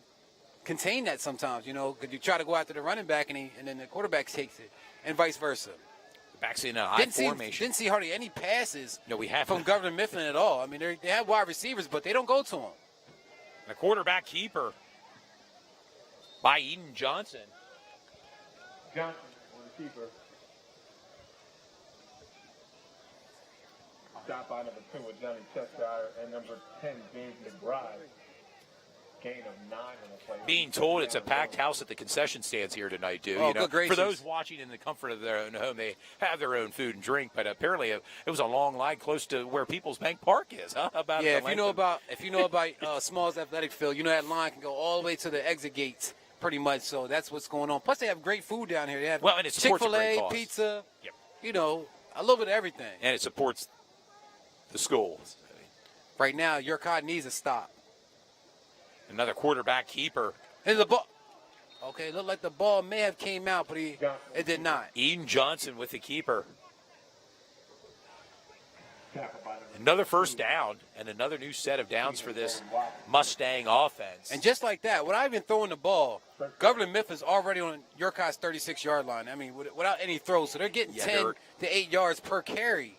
contain that sometimes, because you try to go after the running back and then the quarterback takes it, and vice versa. Backs in a high formation. Didn't see hardly any passes from from Governor Mifflin at all. I mean, they have wide receivers, but they don't go to him. The quarterback keeper by Eden Johnson. Johnson on the keeper. Stop by number 2 with Johnny Cheshire and number 10, James McBride. Gain of 9 on the play. Being told it's a packed house at the concession stands here tonight, too. Oh, good gracious. For those watching in the comfort of their own home, they have their own food and drink. But apparently, it was a long line close to where People's Bank Park is. Huh? If you know about Smalls Athletic Field, that line can go all the way to the exit gates, pretty much. So that's what's going on. Plus, they have great food down here. They have and it supports Chick-fil-A, pizza. Yep. A little bit of everything. And it supports the schools. Right now, York High needs a stop. Another quarterback keeper. And the ball. Okay, looked like the ball may have came out, but it did not. Eden Johnson with the keeper. Another first down and another new set of downs for this Mustang offense. And just like that, without even throwing the ball, Governor Mifflin's already on York High's 36-yard line. I mean, without any throws. So they're getting 10 to 8 yards per carry.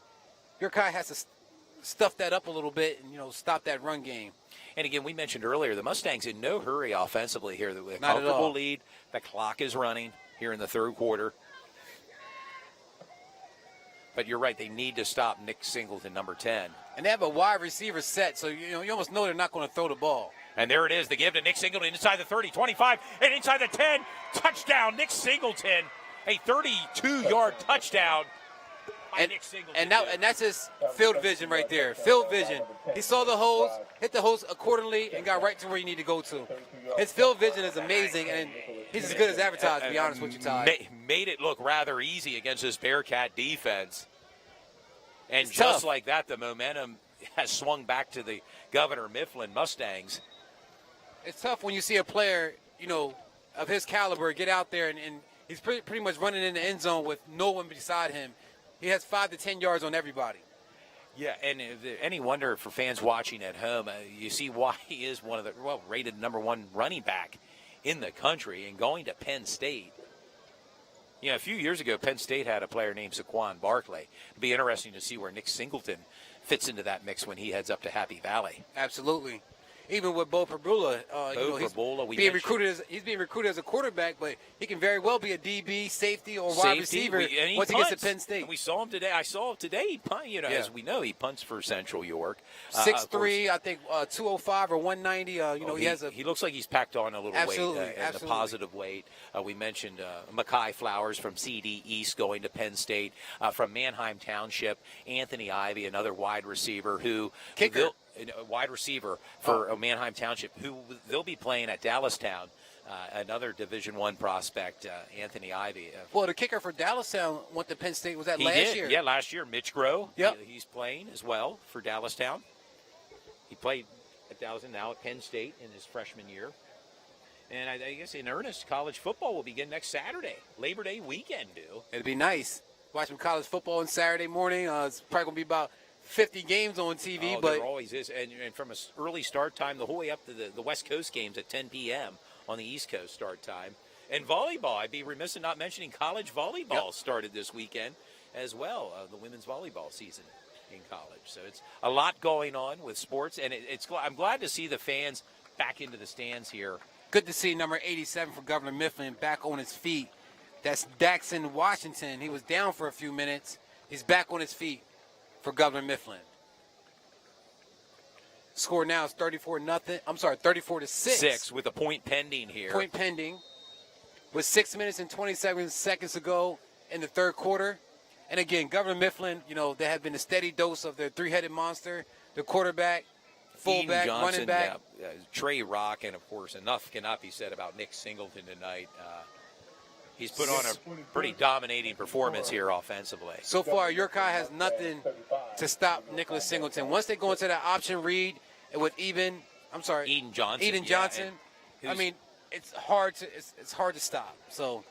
York High has to stuff that up a little bit and, stop that run game. And again, we mentioned earlier, the Mustangs in no hurry offensively here. With a Not at all. comfortable lead. The clock is running here in the third quarter. But you're right, they need to stop Nick Singleton, number 10. And they have a wide receiver set, so you almost know they're not going to throw the ball. And there it is, the give to Nick Singleton inside the 30, 25, and inside the 10. Touchdown, Nick Singleton. A 32-yard touchdown. And that's his field vision right there. Field vision. He saw the holes, hit the holes accordingly, and got right to where he needed to go to. His field vision is amazing, and he's as good as advertised, to be honest with you, Todd. Made it look rather easy against this Bearcat defense. And it's just tough. like that, the momentum has swung back to the Governor Mifflin Mustangs. It's tough when you see a player, of his caliber get out there, and he's pretty much running in the end zone with no one beside him. He has 5 to 10 yards on everybody. Yeah, and any wonder for fans watching at home, you see why he is one of the rated number 1 running back in the country and going to Penn State. A few years ago, Penn State had a player named Saquon Barkley. It'd be interesting to see where Nick Singleton fits into that mix when he heads up to Happy Valley. Absolutely. Even with Bo Perbula, he's being recruited as a quarterback, but he can very well be a DB, safety, or wide receiver once he gets to Penn State. And we saw him today. I saw him today. He punt, as we know, he punts for Central York. 6'3", I think 205 or 190. He looks like he's packed on a little weight, and a absolutely. positive weight. We mentioned Mackay Flowers from CD East going to Penn State. From Manheim Township, Anthony Ivey, another wide receiver wide receiver for Manheim Township, who they'll be playing at Dallastown. Another Division I prospect, Anthony Ivey. Well, the kicker for Dallastown went to Penn State. Was that last year? Yeah, last year. Mitch Groh. Yep. He's playing as well for Dallastown. He played at Towson, now at Penn State in his freshman year. And I guess in earnest, college football will begin next Saturday, Labor Day weekend, It'd be nice. Watch some college football on Saturday morning. It's probably going to be about 50 games on TV. But there always is. And from an early start time the whole way up to the West Coast games at 10 p.m. on the East Coast start time. And volleyball, I'd be remiss in not mentioning college volleyball started this weekend as well, the women's volleyball season in college. So it's a lot going on with sports, and I'm glad to see the fans back into the stands here. Good to see number 87 for Governor Mifflin back on his feet. That's Daxon Washington. He was down for a few minutes. He's back on his feet for Governor Mifflin. Score now is 34-6. 6 with a point pending here. Point pending. With 6 minutes and 27 seconds to go in the third quarter. And again, Governor Mifflin, they have been a steady dose of their three-headed monster, the quarterback, fullback, Johnson, running back. Trey Rock, and, of course, enough cannot be said about Nick Singleton tonight. He's put on a pretty dominating performance here offensively. So far, York High has nothing to stop Nicholas Singleton. Once they go into that option read with Eden Johnson, I mean, it's hard to stop. So,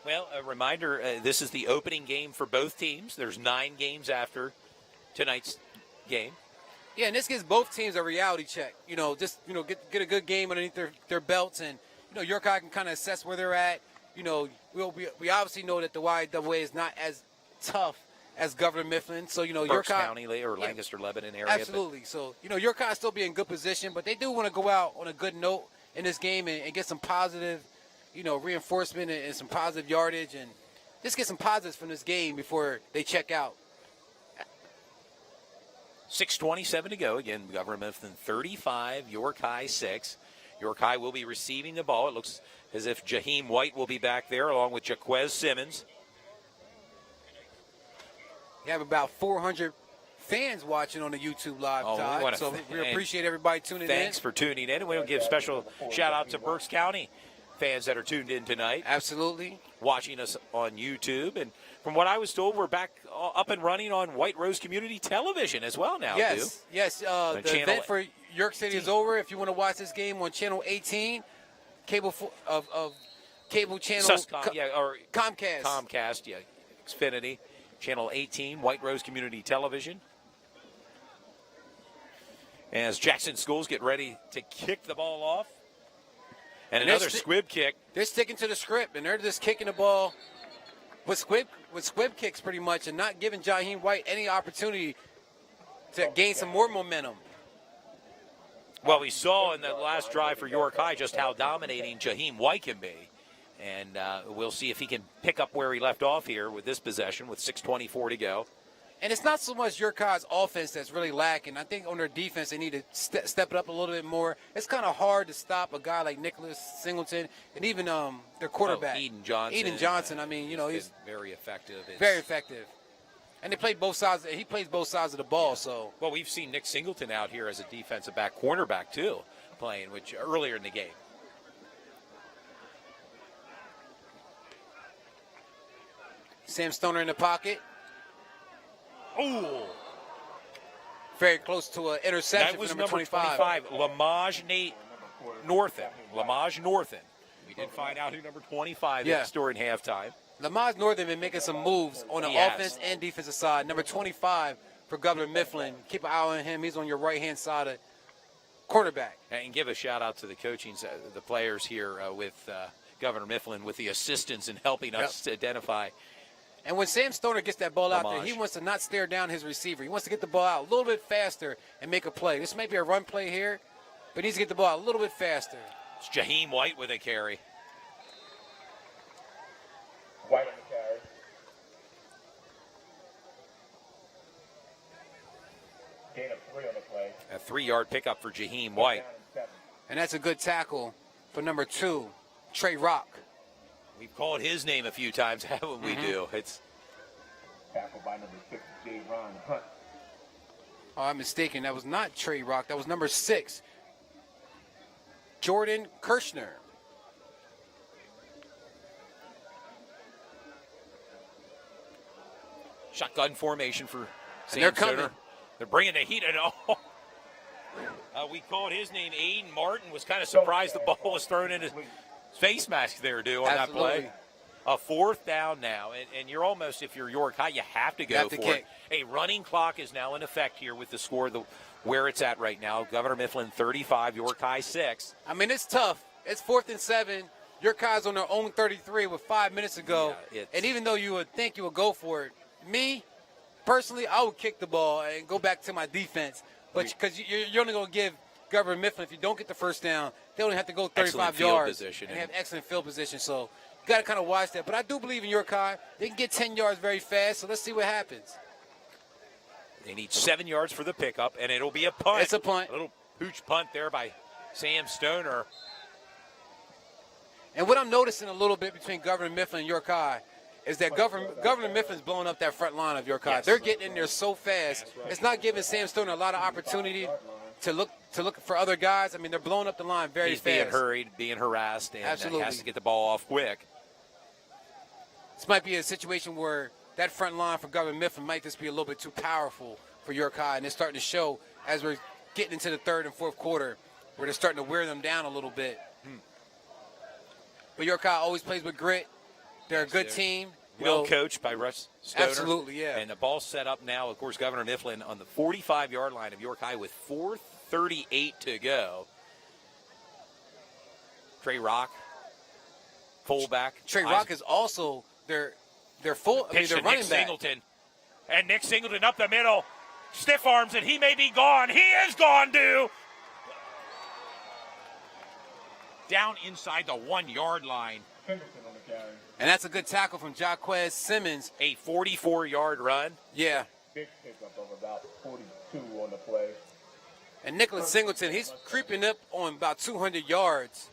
well, a reminder, this is the opening game for both teams. There's 9 games after tonight's game. Yeah, and this gives both teams a reality check. Get a good game underneath their belts, and York High can kind of assess where they're at. We obviously know that the YWA is not as tough as Governor Mifflin, so York High County or Lancaster, Lebanon area. Absolutely. So York High still be in good position, but they do want to go out on a good note in this game and get some positive, reinforcement and some positive yardage, and just get some positives from this game before they check out. 6:27 to go. Again, Governor Mifflin 35, York High 6. York High will be receiving the ball. It looks as if Jaheim White will be back there along with Jaquez Simmons. We have about 400 fans watching on the YouTube Live, Todd. So we appreciate everybody tuning in. Thanks for tuning in. And we will give special shout-out to Berks County fans that are tuned in tonight. Absolutely. Watching us on YouTube. And from what I was told, we're back up and running on White Rose Community Television as well now, Yes. The event for York City is over. If you want to watch this game on Channel 18, cable channel or Comcast. Comcast, Xfinity. Channel 18, White Rose Community Television. As Jackson Schools get ready to kick the ball off. And another squib kick. They're sticking to the script, and they're just kicking the ball with squib kicks pretty much, and not giving Jaheim White any opportunity to gain some more momentum. Well, we saw in that last drive for York High just how dominating Jaheim White can be. And we'll see if he can pick up where he left off here with this possession with 6:24 to go. And it's not so much York High's offense that's really lacking. I think on their defense they need to step it up a little bit more. It's kind of hard to stop a guy like Nicholas Singleton and even their quarterback. Eden Johnson. I mean, he's very effective. Very effective. And they play both sides. He plays both sides of the ball. So well, we've seen Nick Singleton out here as a defensive back, cornerback too, playing which earlier in the game. Sam Stoner in the pocket. Oh, very close to an interception. That was for number 25. Lamage Northen. We did find out who number 25 is during halftime. Lamage Northen been making some moves on the offense and defensive side. Number 25 for Governor Mifflin. Keep an eye on him. He's on your right-hand side of cornerback. And give a shout-out to the coaching, the players here with Governor Mifflin with the assistance in helping us to identify. And when Sam Stoner gets that ball out there, he wants to not stare down his receiver. He wants to get the ball out a little bit faster and make a play. This may be a run play here, but he needs to get the ball out a little bit faster. It's Jaheim White with a carry. White on the carry. Gain of 3 on the play. A 3-yard pickup for Jaheim White. And that's a good tackle for number 2, Trey Rock. We've called his name a few times, haven't we? Do it's tackled by number 6, J. Ron Hunt. Oh, I'm mistaken. That was not Trey Rock. That was number 6, Jordan Kirshner. Shotgun formation for Sam And they're coming. Stoner. They're bringing the heat. And we called his name Aiden Martin. Was kind of surprised the ball was thrown in his face mask there, on that play. A 4th down now, and you're almost, if you're York High, you have to go for it. A running clock is now in effect here with the score where it's at right now. Governor Mifflin 35, York High 6. I mean, it's tough. It's 4th and 7. York High's on their own 33 with 5 minutes to go. Yeah, and even though you would think you would go for it, me, personally, I would kick the ball and go back to my defense. But because you're only going to give Governor Mifflin, if you don't get the first down, they only have to go 35 yards and have excellent field position. So you got to kind of watch that. But I do believe in York High. They can get 10 yards very fast, so let's see what happens. They need 7 yards for the pickup, and it'll be a punt. It's a punt. A little pooch punt there by Sam Stoner. And what I'm noticing a little bit between Governor Mifflin and York High is that Governor Mifflin's blowing up that front line of York High. Yes. They're getting in there so fast. It's not giving Sam Stoner a lot of opportunity to look for other guys. I mean, they're blowing up the line very fast. He's being hurried, being harassed, and he has to get the ball off quick. This might be a situation where that front line for Governor Mifflin might just be a little bit too powerful for York High, and it's starting to show as we're getting into the 3rd and 4th quarter where they're starting to wear them down a little bit. But York High always plays with grit. They're a good team. Well coached by Russ Stoner. Absolutely, yeah. And the ball's set up now, of course, Governor Mifflin on the 45-yard line of York High with 4:38 to go. Trey Rock, fullback. Trey Rock is also their running Nick back. Singleton. And Nick Singleton up the middle. Stiff arms, and he may be gone. He is gone, dude. Down inside the 1-yard line. And that's a good tackle from Jaquez Simmons. A 44-yard run. Yeah. Big pickup of about 42 on the play. And Nicholas Singleton, he's creeping up on about 200 yards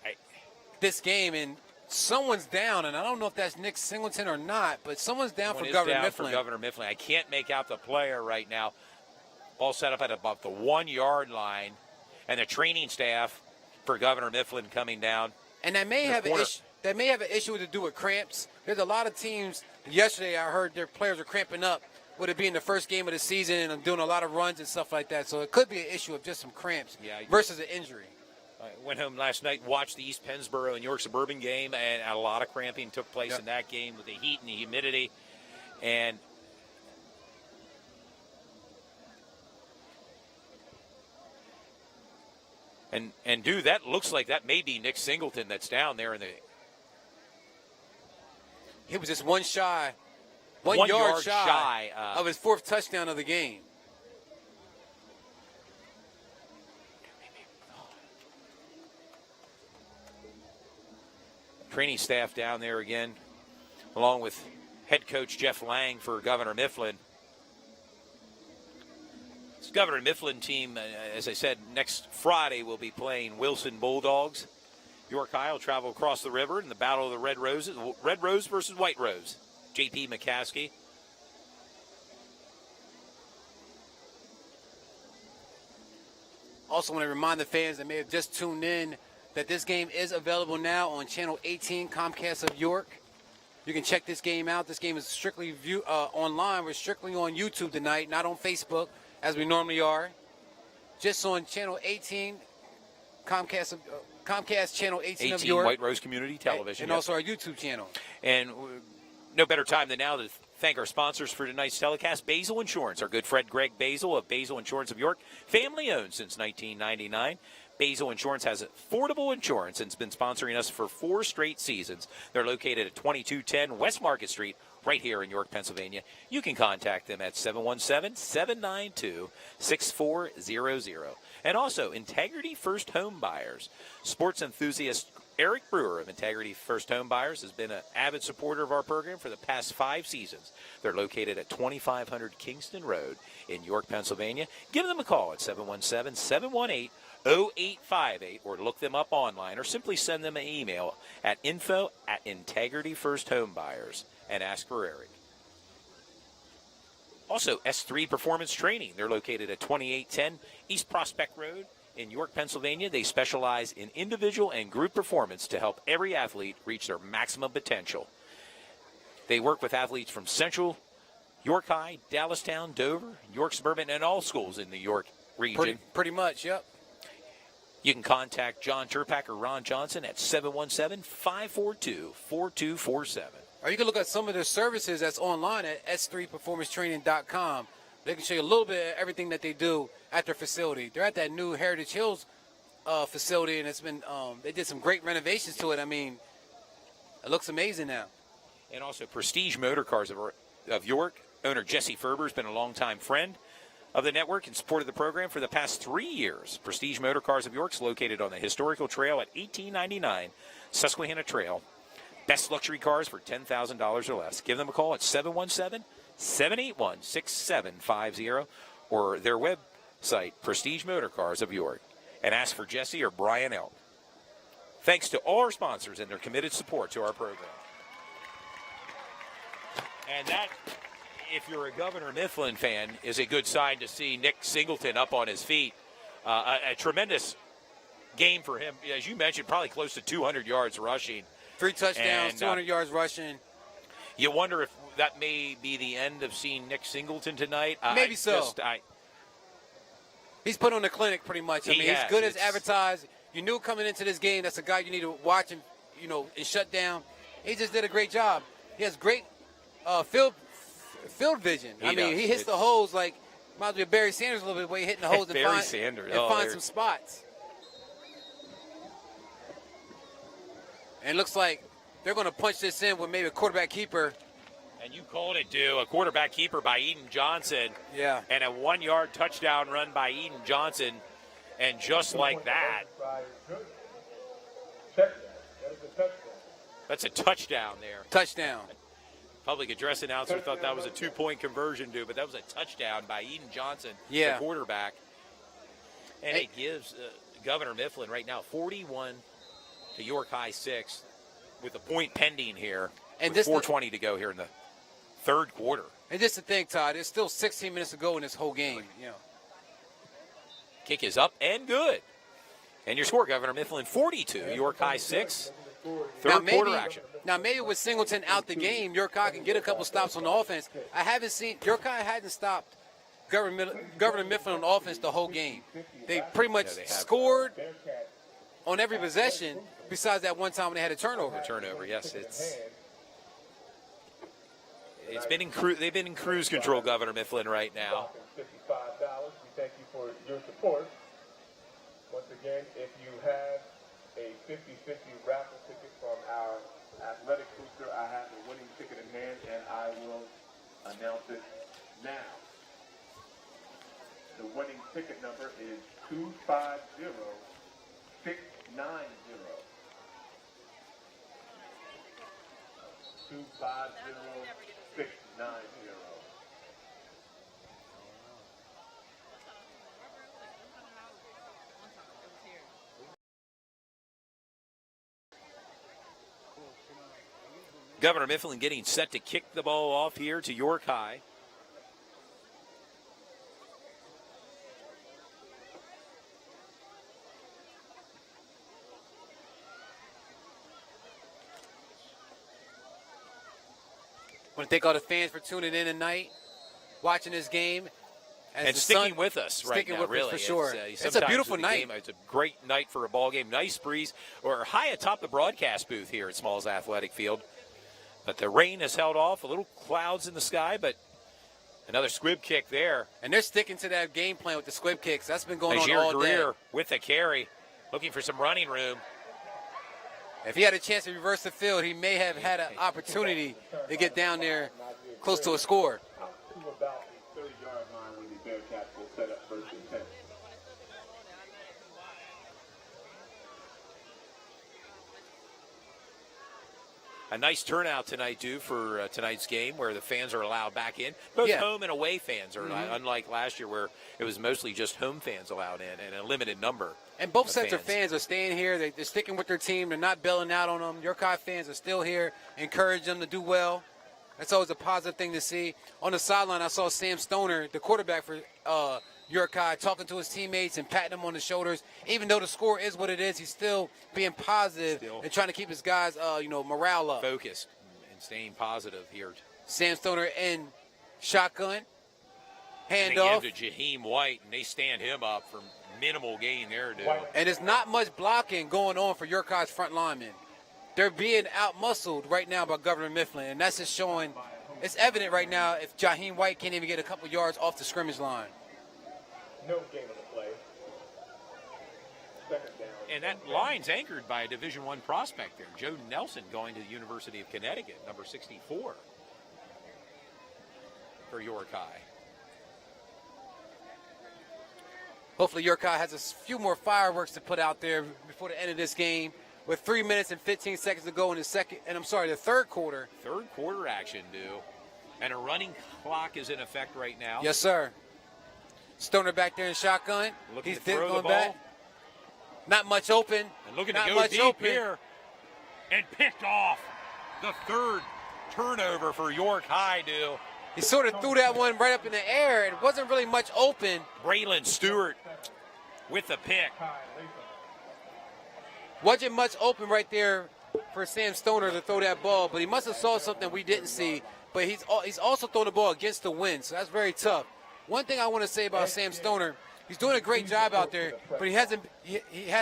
this game, and someone's down, and I don't know if that's Nick Singleton or not, but someone's down for Governor Mifflin. For Governor Mifflin. I can't make out the player right now. Ball set up at about the 1-yard line, and the training staff for Governor Mifflin coming down. And that may have an issue. That may have an issue to do with cramps. There's a lot of teams. Yesterday, I heard their players are cramping up with it being the first game of the season and doing a lot of runs and stuff like that. So it could be an issue of just some cramps versus an injury. I went home last night, watched the East Pennsboro and York Suburban game, and a lot of cramping took place in that game with the heat and the humidity. And dude, that looks like that may be Nick Singleton that's down there in the. He was just one yard shy of his 4th touchdown of the game. Training staff down there again, along with head coach Jeff Lang for Governor Mifflin. This Governor Mifflin team, as I said, next Friday will be playing Wilson Bulldogs. York High will travel across the river in the Battle of the Red Roses. Red Rose versus White Rose. J.P. McCaskey. Also want to remind the fans that may have just tuned in that this game is available now on Channel 18, Comcast of York. You can check this game out. This game is strictly online. We're strictly on YouTube tonight, not on Facebook, as we normally are. Just on Channel 18, Comcast Channel 18 of York. White Rose Community Television. And also our YouTube channel. And no better time than now to thank our sponsors for tonight's telecast. Basil Insurance, our good friend Greg Basil of Basil Insurance of York. Family owned since 1999. Basil Insurance has affordable insurance and has been sponsoring us for 4 straight seasons. They're located at 2210 West Market Street, right here in York, Pennsylvania. You can contact them at 717-792-6400. And also, Integrity First Home Buyers. Sports enthusiast Eric Brewer of Integrity First Home Buyers has been an avid supporter of our program for the past 5 seasons. They're located at 2500 Kingston Road in York, Pennsylvania. Give them a call at 717-718-0858 or look them up online or simply send them an email at info@integrityfirsthomebuyers and ask for Eric. Also, S3 Performance Training. They're located at 2810 East Prospect Road in York, Pennsylvania. They specialize in individual and group performance to help every athlete reach their maximum potential. They work with athletes from Central York High, Dallastown, Dover, York Suburban, and all schools in the York region. Pretty much, yep. You can contact John Turpak or Ron Johnson at 717-542-4247. Or you can look at some of their services that's online at s3performancetraining.com. They can show you a little bit of everything that they do at their facility. They're at that new Heritage Hills facility, and it's been they did some great renovations to it. I mean, it looks amazing now. And also Prestige Motor Cars of York. Owner Jesse Ferber has been a longtime friend of the network and supported the program for the past 3 years. Prestige Motor Cars of York is located on the historical trail at 1899 Susquehanna Trail. Best luxury cars for $10,000 or less. Give them a call at 717-781-6750 or their website, Prestige Motor Cars of York, and ask for Jesse or Brian Elk. Thanks to all our sponsors and their committed support to our program. And that, if you're a Governor Mifflin fan, is a good sign to see Nick Singleton up on his feet. A tremendous game for him. As you mentioned, probably close to 200 yards rushing. 3 touchdowns, And, 200 yards rushing. You wonder if that may be the end of seeing Nick Singleton tonight. Maybe so. He's put on the clinic pretty much. I mean, he's good as advertised. You knew coming into this game that's a guy you need to watch and, and shut down. He just did a great job. He has great field vision. He hits the holes like reminds me of Barry Sanders a little bit, where he hitting the holes and find some spots. And it looks like they're going to punch this in with maybe a quarterback keeper. And you called it, a quarterback keeper by Eden Johnson. Yeah. And a 1-yard touchdown run by Eden Johnson. And just like that, that's a touchdown there. Touchdown. Public address announcer thought that was a 2-point conversion, but that was a touchdown by Eden Johnson, the quarterback. And it gives Governor Mifflin right now 41 to York High 6 with a point pending here. And with 4:20 to go here in the third quarter. And just the thing, Todd, there's still 16 minutes to go in this whole game. Kick is up and good. And your score, Governor Mifflin 42, York High 6. Third quarter action. Now, maybe with Singleton out the game, York High can get a couple stops on the offense. I haven't seen – York High hadn't stopped Governor Mifflin on offense the whole game. They pretty much scored on every possession besides that one time when they had a turnover. Yes. They've been in cruise control, Governor Mifflin, right now. $55. We thank you for your support. Once again, if you have a 50-50 raffle ticket from our athletic booster, I have the winning ticket in hand, and I will announce it now. The winning ticket number is 250690. 250690. Governor Mifflin getting set to kick the ball off here to York High. I want to thank all the fans for tuning in tonight, watching this game. And sticking with us right now, really. For sure. It's a beautiful night. It's a great night for a ball game. Nice breeze. We're high atop the broadcast booth here at Smalls Athletic Field. But the rain has held off. A little clouds in the sky, but another squib kick there. And they're sticking to that game plan with the squib kicks. That's been going on all day. With the carry, looking for some running room. If he had a chance to reverse the field, he may have had an opportunity to get down there close to a score. To about the 30-yard line when the Bearcats will set up first and 10. A nice turnout tonight, too, for tonight's game, where the fans are allowed back in. Both home and away fans are, unlike last year, where it was mostly just home fans allowed in and a limited number. And both sets of fans are staying here. They're sticking with their team. They're not bailing out on them. York High fans are still here, encourage them to do well. That's always a positive thing to see. On the sideline, I saw Sam Stoner, the quarterback for York High, talking to his teammates and patting them on the shoulders. Even though the score is what it is, he's still being positive and trying to keep his guys, morale up. Focused and staying positive here. Sam Stoner and Shotgun. And Handoff. they give to Jaheim White, and they stand him up for minimal gain there, dude. And there's not much blocking going on for your Kai's front linemen. They're being out-muscled right now by Governor Mifflin, and that's just showing – it's evident right now if Jaheim White can't even get a couple yards off the scrimmage line. No game of the play. Second down. And that line's anchored by a Division I prospect there, Joe Nelson, going to the University of Connecticut, number 64 for York High. Hopefully York High has a few more fireworks to put out there before the end of this game. With 3 minutes and 15 seconds to go in the third quarter. Third quarter action, dude. And a running clock is in effect right now. Yes, sir. Stoner back there in shotgun. Looking He's to throw the going ball. back. Not much open. And looking Not to go much deep open. here. And picked off the third turnover for York High, dude. He sort of threw that one right up in the air. It wasn't really much open. Braylon Stewart with the pick. Wasn't much open right there for Sam Stoner to throw that ball, but he must have saw something we didn't see. But he's also thrown the ball against the wind, so that's very tough. One thing I want to say about Sam Stoner, he's doing a great job out there, but he has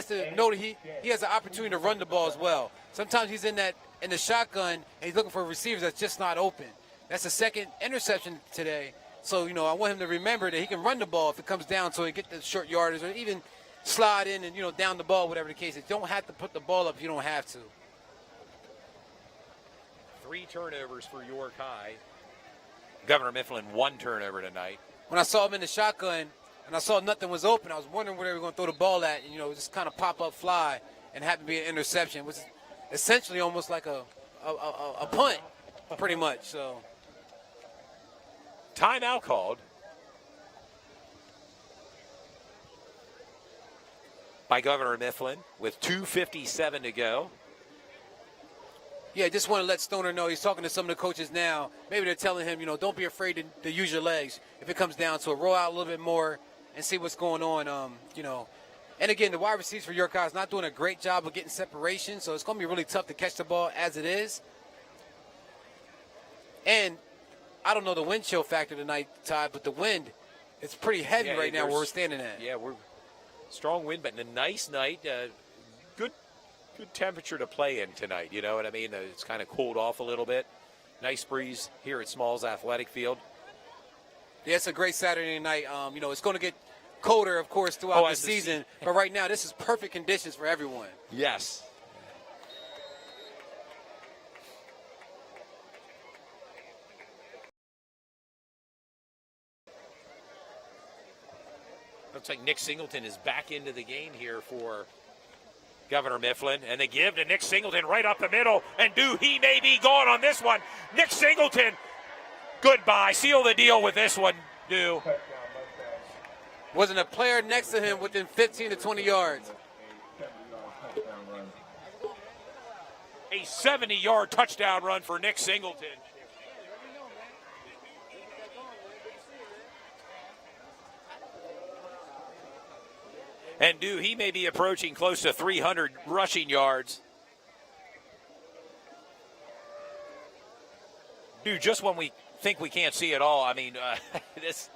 to know that he has an opportunity to run the ball as well. Sometimes he's in the shotgun and he's looking for receivers that's just not open. That's the second interception today. So, I want him to remember that he can run the ball if it comes down to it, get the short yardage, or even slide in and, down the ball, whatever the case is. You don't have to put the ball up if you don't have to. 3 turnovers for York High. Governor Mifflin 1 turnover tonight. When I saw him in the shotgun and I saw nothing was open, I was wondering where they were going to throw the ball at, and, just kind of pop up fly and happen to be an interception, which is essentially almost like a punt, pretty much. So Timeout called by Governor Mifflin with 2:57 to go. Yeah, just want to let Stoner know he's talking to some of the coaches now. Maybe they're telling him, don't be afraid to use your legs if it comes down to it. Roll out a little bit more and see what's going on. And again, the wide receivers for York High is not doing a great job of getting separation, so it's going to be really tough to catch the ball as it is. And I don't know the wind chill factor tonight, Todd, but the wind, it's pretty heavy right now where we're standing at. Yeah, we're strong wind, but in a nice night. Good temperature to play in tonight, you know what I mean? It's kind of cooled off a little bit. Nice breeze here at Smalls Athletic Field. Yeah, it's a great Saturday night. It's going to get colder, of course, throughout the season. But right now, this is perfect conditions for everyone. Yes. Looks like Nick Singleton is back into the game here for Governor Mifflin, and they give to Nick Singleton right up the middle, and he may be gone on this one. Nick Singleton, goodbye. Seal the deal with this one, Wasn't a player next to him within 15 to 20 yards. A 70-yard touchdown run for Nick Singleton. And he may be approaching close to 300 rushing yards. Just when we think we can't see it all, I mean, this,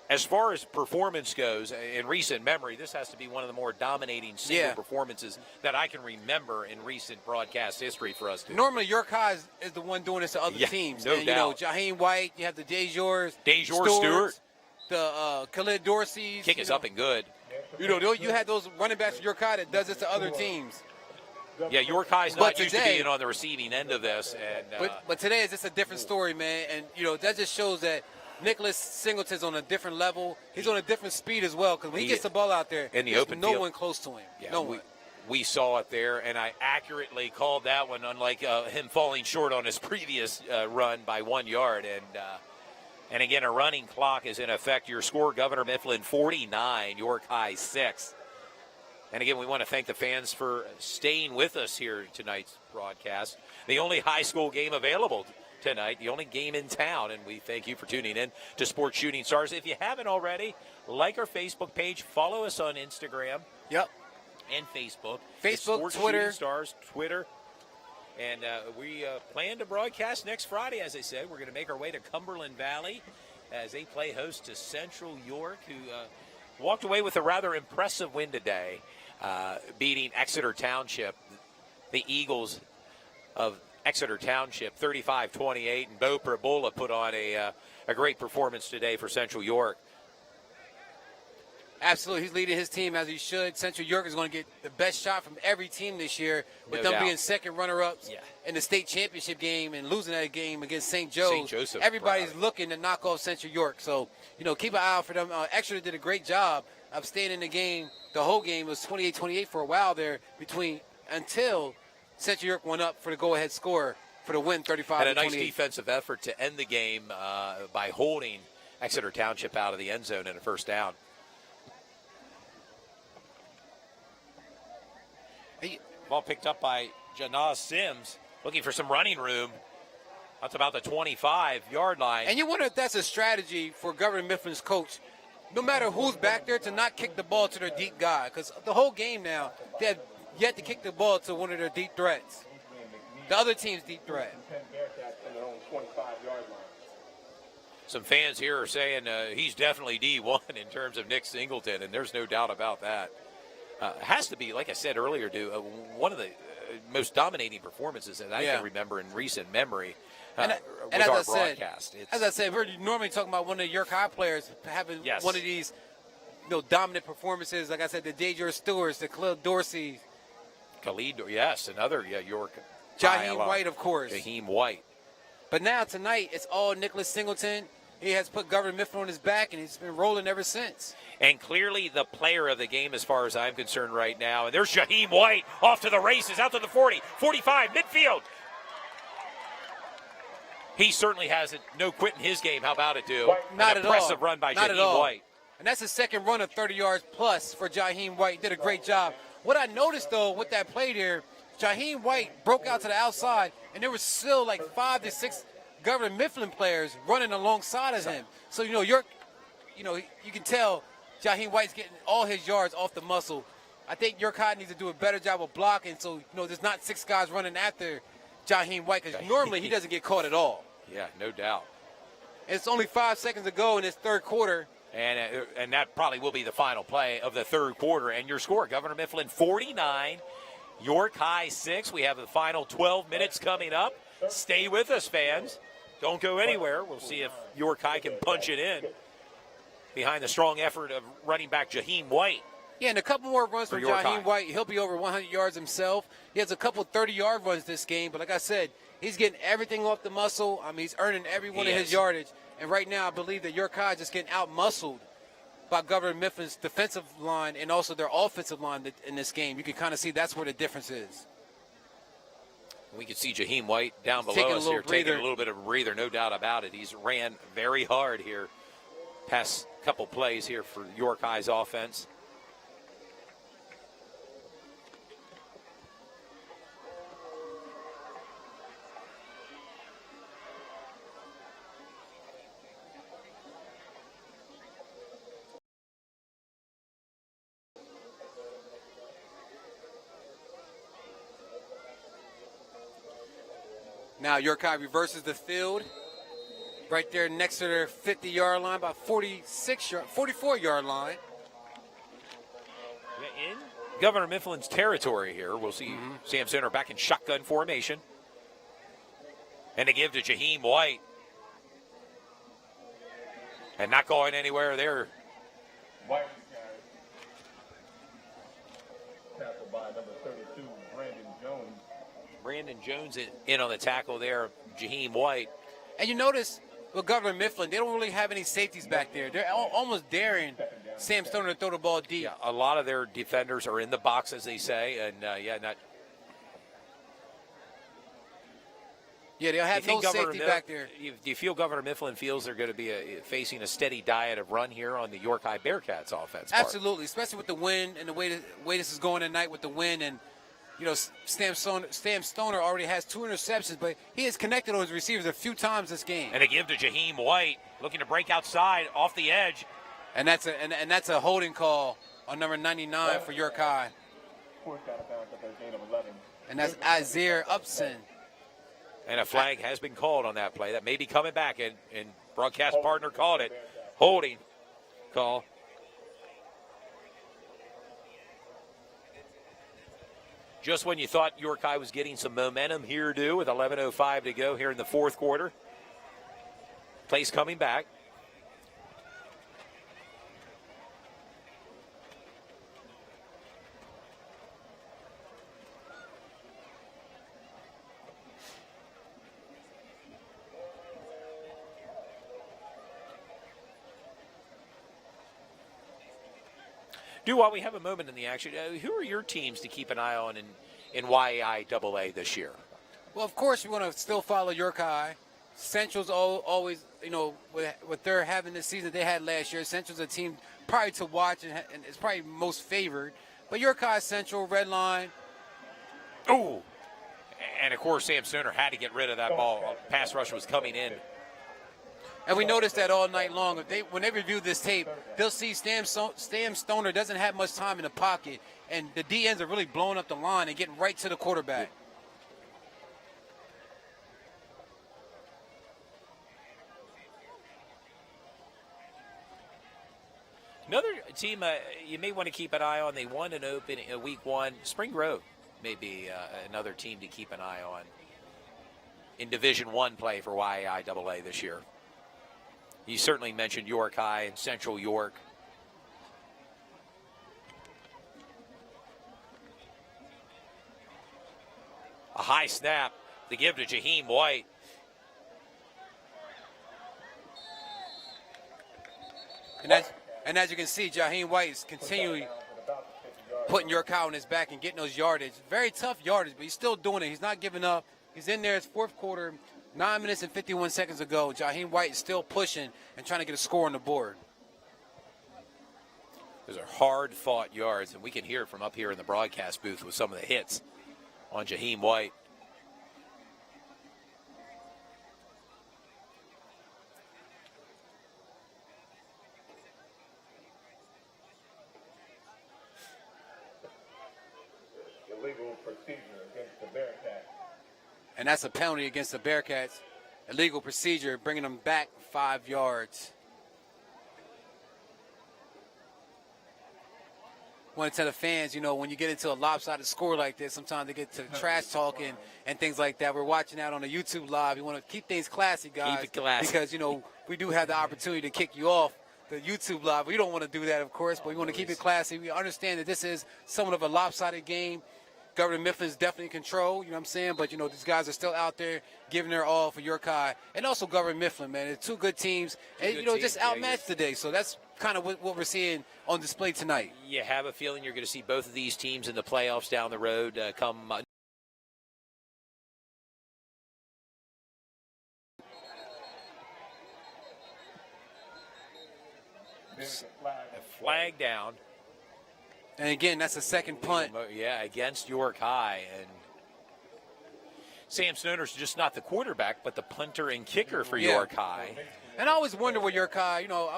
as far as performance goes, in recent memory, this has to be one of the more dominating single performances that I can remember in recent broadcast history for us. Normally, York High is the one doing this to other teams. No doubt. Jaheim White, you have the Dejors Stewart. The Khalid Dorsey's. Kick is up and good. You had those running backs for York High that does this to other teams. Yeah, York High's not used to being on the receiving end of this. And but today is just a different story, man. And, that just shows that Nicholas Singleton's on a different level. He's on a different speed as well, because when he gets the ball out there, in the there's open no field. one close to him. Yeah, no one. We saw it there, and I accurately called that one, unlike him falling short on his previous run by 1 yard. And again, a running clock is in effect. Your score, Governor Mifflin 49, York High 6. And again, we want to thank the fans for staying with us here tonight's broadcast. The only high school game available tonight, the only game in town, and we thank you for tuning in to Sports Shooting Stars. If you haven't already, like our Facebook page, follow us on Instagram. Yep. And Facebook. Facebook, Sports Twitter. Shooting Stars, Twitter. And we plan to broadcast next Friday, as I said. We're going to make our way to Cumberland Valley as they play host to Central York, who walked away with a rather impressive win today, beating Exeter Township, the Eagles of Exeter Township, 35-28. And Bo Parabola put on a great performance today for Central York. Absolutely. He's leading his team as he should. Central York is going to get the best shot from every team this year, with them being second runner-ups in the state championship game and losing that game against St. Joe's. St. Joseph. Everybody's looking to knock off Central York. So, keep an eye out for them. Exeter did a great job of staying in the game. The whole game was 28-28 for a while there until Central York went up for the go-ahead score for the win, 35-28. And a nice defensive effort to end the game by holding Exeter Township out of the end zone in a first down. Ball picked up by Janaz Sims, looking for some running room. That's about the 25-yard line. And you wonder if that's a strategy for Governor Mifflin's coach, no matter who's back there, to not kick the ball to their deep guy. Because the whole game now, they have yet to kick the ball to one of their deep threats. The other team's deep threat. Some fans here are saying he's definitely D1 in terms of Nick Singleton, and there's no doubt about that. Has to be, like I said earlier, one of the most dominating performances that I can remember in recent memory with our broadcast. As I said, we're normally talking about one of the York High players having one of these dominant performances. Like I said, the Deidre Stewarts, the Khalil Dorsey. Another York. Jaheim White, of course. Jaheim White. But now, tonight, it's all Nicholas Singleton. He has put Governor Mifflin on his back, and he's been rolling ever since. And clearly the player of the game as far as I'm concerned right now. And there's Jaheim White off to the races, out to the 40, 45, midfield. He certainly has no quit in his game. How about it, dude? Not An at all. impressive run by Jaheim White. And that's his second run of 30 yards plus for Jaheim White. He did a great job. What I noticed, though, with that play there, Jaheim White broke out to the outside, and there was still like 5 to 6 Governor Mifflin players running alongside of him. So, York, you can tell Jaheim White's getting all his yards off the muscle. I think York High needs to do a better job of blocking, so, there's not 6 guys running after Jaheim White, because normally he doesn't get caught at all. Yeah, no doubt. It's only 5 seconds to go in this third quarter. And that probably will be the final play of the third quarter. And your score, Governor Mifflin 49, York High 6. We have the final 12 minutes coming up. Stay with us, fans. Don't go anywhere. We'll see if York High can punch it in behind the strong effort of running back Jaheim White. Yeah, and a couple more runs from Jaheim White. He'll be over 100 yards himself. He has a couple 30-yard runs this game. But like I said, he's getting everything off the muscle. I mean, he's earning every one of his yardage. And right now, I believe that York High is just getting out-muscled by Governor Mifflin's defensive line and also their offensive line in this game. You can kind of see that's where the difference is. We can see Jaheim White down below us here taking a little bit of a breather, no doubt about it. He's ran very hard here, past couple plays here for York High's offense. Now York High reverses the field right there next to their 50-yard line, about 44-yard line. In Governor Mifflin's territory here, we'll see Sam Center back in shotgun formation. And they give to Jaheim White. And not going anywhere there. White tackled by number 32, Brandon Jones. Brandon Jones in on the tackle there, Jaheim White. And you notice with Governor Mifflin, they don't really have any safeties back there. They're almost daring Sam Stoner to throw the ball deep. Yeah, a lot of their defenders are in the box, as they say, and Yeah, they'll have no safety back there. Do you feel Governor Mifflin feels they're going to be facing a steady diet of run here on the York High Bearcats offense? Absolutely, especially with the wind and the way this is going tonight with the wind. And, Sam Stoner already has 2 interceptions, but he has connected on his receivers a few times this game. And they give to Jaheim White, looking to break outside off the edge. And that's a holding call on number 99 for York High. Forced out of bounds at their gain of 11. And that's Isaiah Upson. And a flag has been called on that play. That may be coming back, and broadcast partner called it. Holding call. Just when you thought York High was getting some momentum here, do with 11:05 to go here in the fourth quarter. Play's coming back. While we have a moment in the action, who are your teams to keep an eye on in YAI-AA this year? Well, of course, we want to still follow York High. Central's always, you know, with their having the season they had last year, Central's a team probably to watch and it's probably most favored. But York High, Central, Red Line. Oh, and of course, Sam Stoner had to get rid of that ball. Pass rush was coming in. And we noticed that all night long. When they review this tape, they'll see Sam Stoner doesn't have much time in the pocket, and the DNs are really blowing up the line and getting right to the quarterback. Another team you may want to keep an eye on. They won an open week one. Spring Grove may be another team to keep an eye on in Division I play for YAI-AA this year. You certainly mentioned York High and Central York. A high snap to give to Jaheim White. And as you can see, Jaheim White is continually putting York High on his back and getting those yardage. Very tough yardage, but he's still doing it. He's not giving up. He's in there. It's fourth quarter. 9 minutes and 51 seconds ago. Jaheim White is still pushing and trying to get a score on the board. Those are hard-fought yards, and we can hear it from up here in the broadcast booth with some of the hits on Jaheim White. Illegal procedure against the Bearcats. And that's a penalty against the Bearcats. Illegal procedure, bringing them back 5 yards. Want to tell the fans, you know, when you get into a lopsided score like this, sometimes they get to trash talking and things like that. We're watching out on the YouTube live. You want to keep things classy, guys. Keep it classy. Because, you know, we do have the opportunity to kick you off the YouTube live. We don't want to do that, of course, but we want to keep it classy. We understand that this is somewhat of a lopsided game. Governor Mifflin is definitely in control, you know what I'm saying? But, you know, these guys are still out there giving their all for York High. And also Governor Mifflin, man. They're two good teams. And, you know, just outmatched today. So that's kind of what we're seeing on display tonight. You have a feeling you're going to see both of these teams in the playoffs down the road come a flag down. And again, that's a second punt. Yeah, against York High. And Sam Stoner's just not the quarterback, but the punter and kicker for York High. And I always wonder with York High, you know,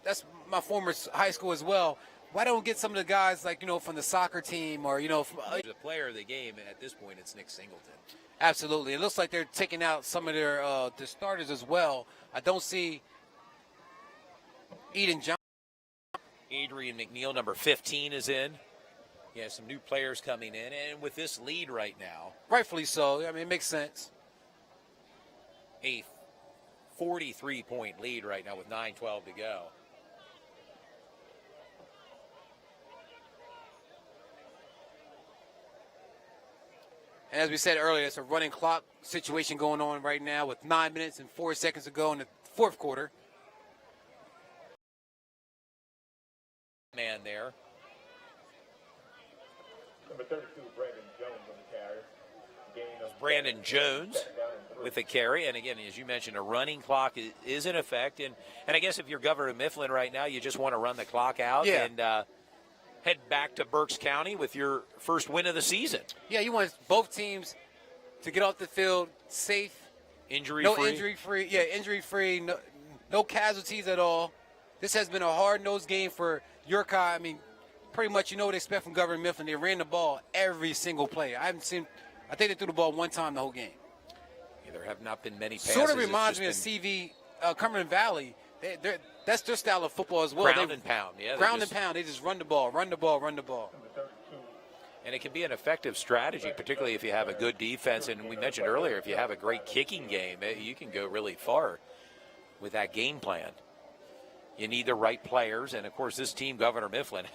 that's my former high school as well. Why don't we get some of the guys like, you know, from the soccer team or, you know, from, the player of the game, and at this point it's Nick Singleton. Absolutely. It looks like they're taking out some of their starters as well. I don't see Eden Johnson. Adrian McNeil, number 15, is in. Yeah, some new players coming in, and with this lead right now. Rightfully so. I mean, it makes sense. A 43-point lead right now with 9:12 to go. And as we said earlier, it's a running clock situation going on right now with 9 minutes and 4 seconds to go in the fourth quarter. Man there. Number 32, Brandon Jones on the carry. Gain of Brandon Jones with the carry. And again, as you mentioned, a running clock is in effect. And I guess if you're Governor Mifflin right now, you just want to run the clock out and head back to Berks County with your first win of the season. Yeah, you want both teams to get off the field safe. Injury-free. No injury-free. Yeah, injury-free. No casualties at all. This has been a hard-nosed game for York High. I mean, pretty much you know what to expect from Governor Mifflin. They ran the ball every single play. I think they threw the ball one time the whole game. There have not been many passes. Sort of It's reminds just me of been CV Cumberland Valley. That's their style of football as well. ground and pound. Yeah, Ground and pound. They just run the ball, run the ball, run the ball. And it can be an effective strategy, particularly if you have a good defense. And we mentioned earlier, if you have a great kicking game, you can go really far with that game plan. You need the right players. And, of course, this team, Governor Mifflin,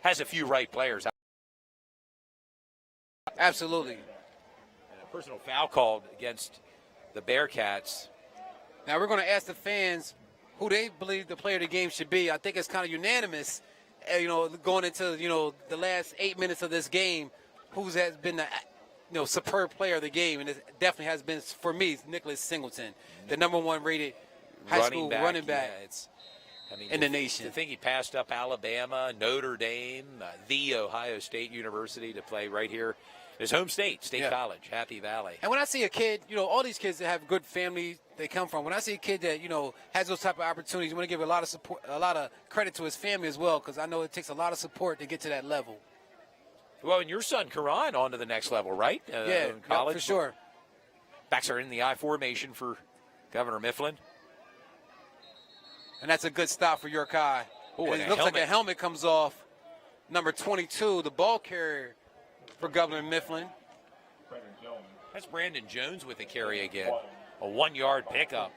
has a few right players. Absolutely. And a personal foul called against the Bearcats. Now we're going to ask the fans who they believe the player of the game should be. I think it's kind of unanimous, going into, the last 8 minutes of this game, who's has been the, superb player of the game. And it definitely has been, for me, Nicholas Singleton, the #1 rated high school running back in the nation. To think he passed up Alabama, Notre Dame, the Ohio State University to play right here. His home state, College, Happy Valley. And when I see a kid, all these kids that have good families they come from, when I see a kid that, has those type of opportunities, I want to give a lot of support, a lot of credit to his family as well, because I know it takes a lot of support to get to that level. Well, and your son, Karan, on to the next level, right? In college. For sure. Backs are in the I formation for Governor Mifflin. And that's a good stop for York High. Oh, and it looks like a helmet comes off. Number 22, the ball carrier for Governor Mifflin. That's Brandon Jones with the carry again. A 1-yard pickup.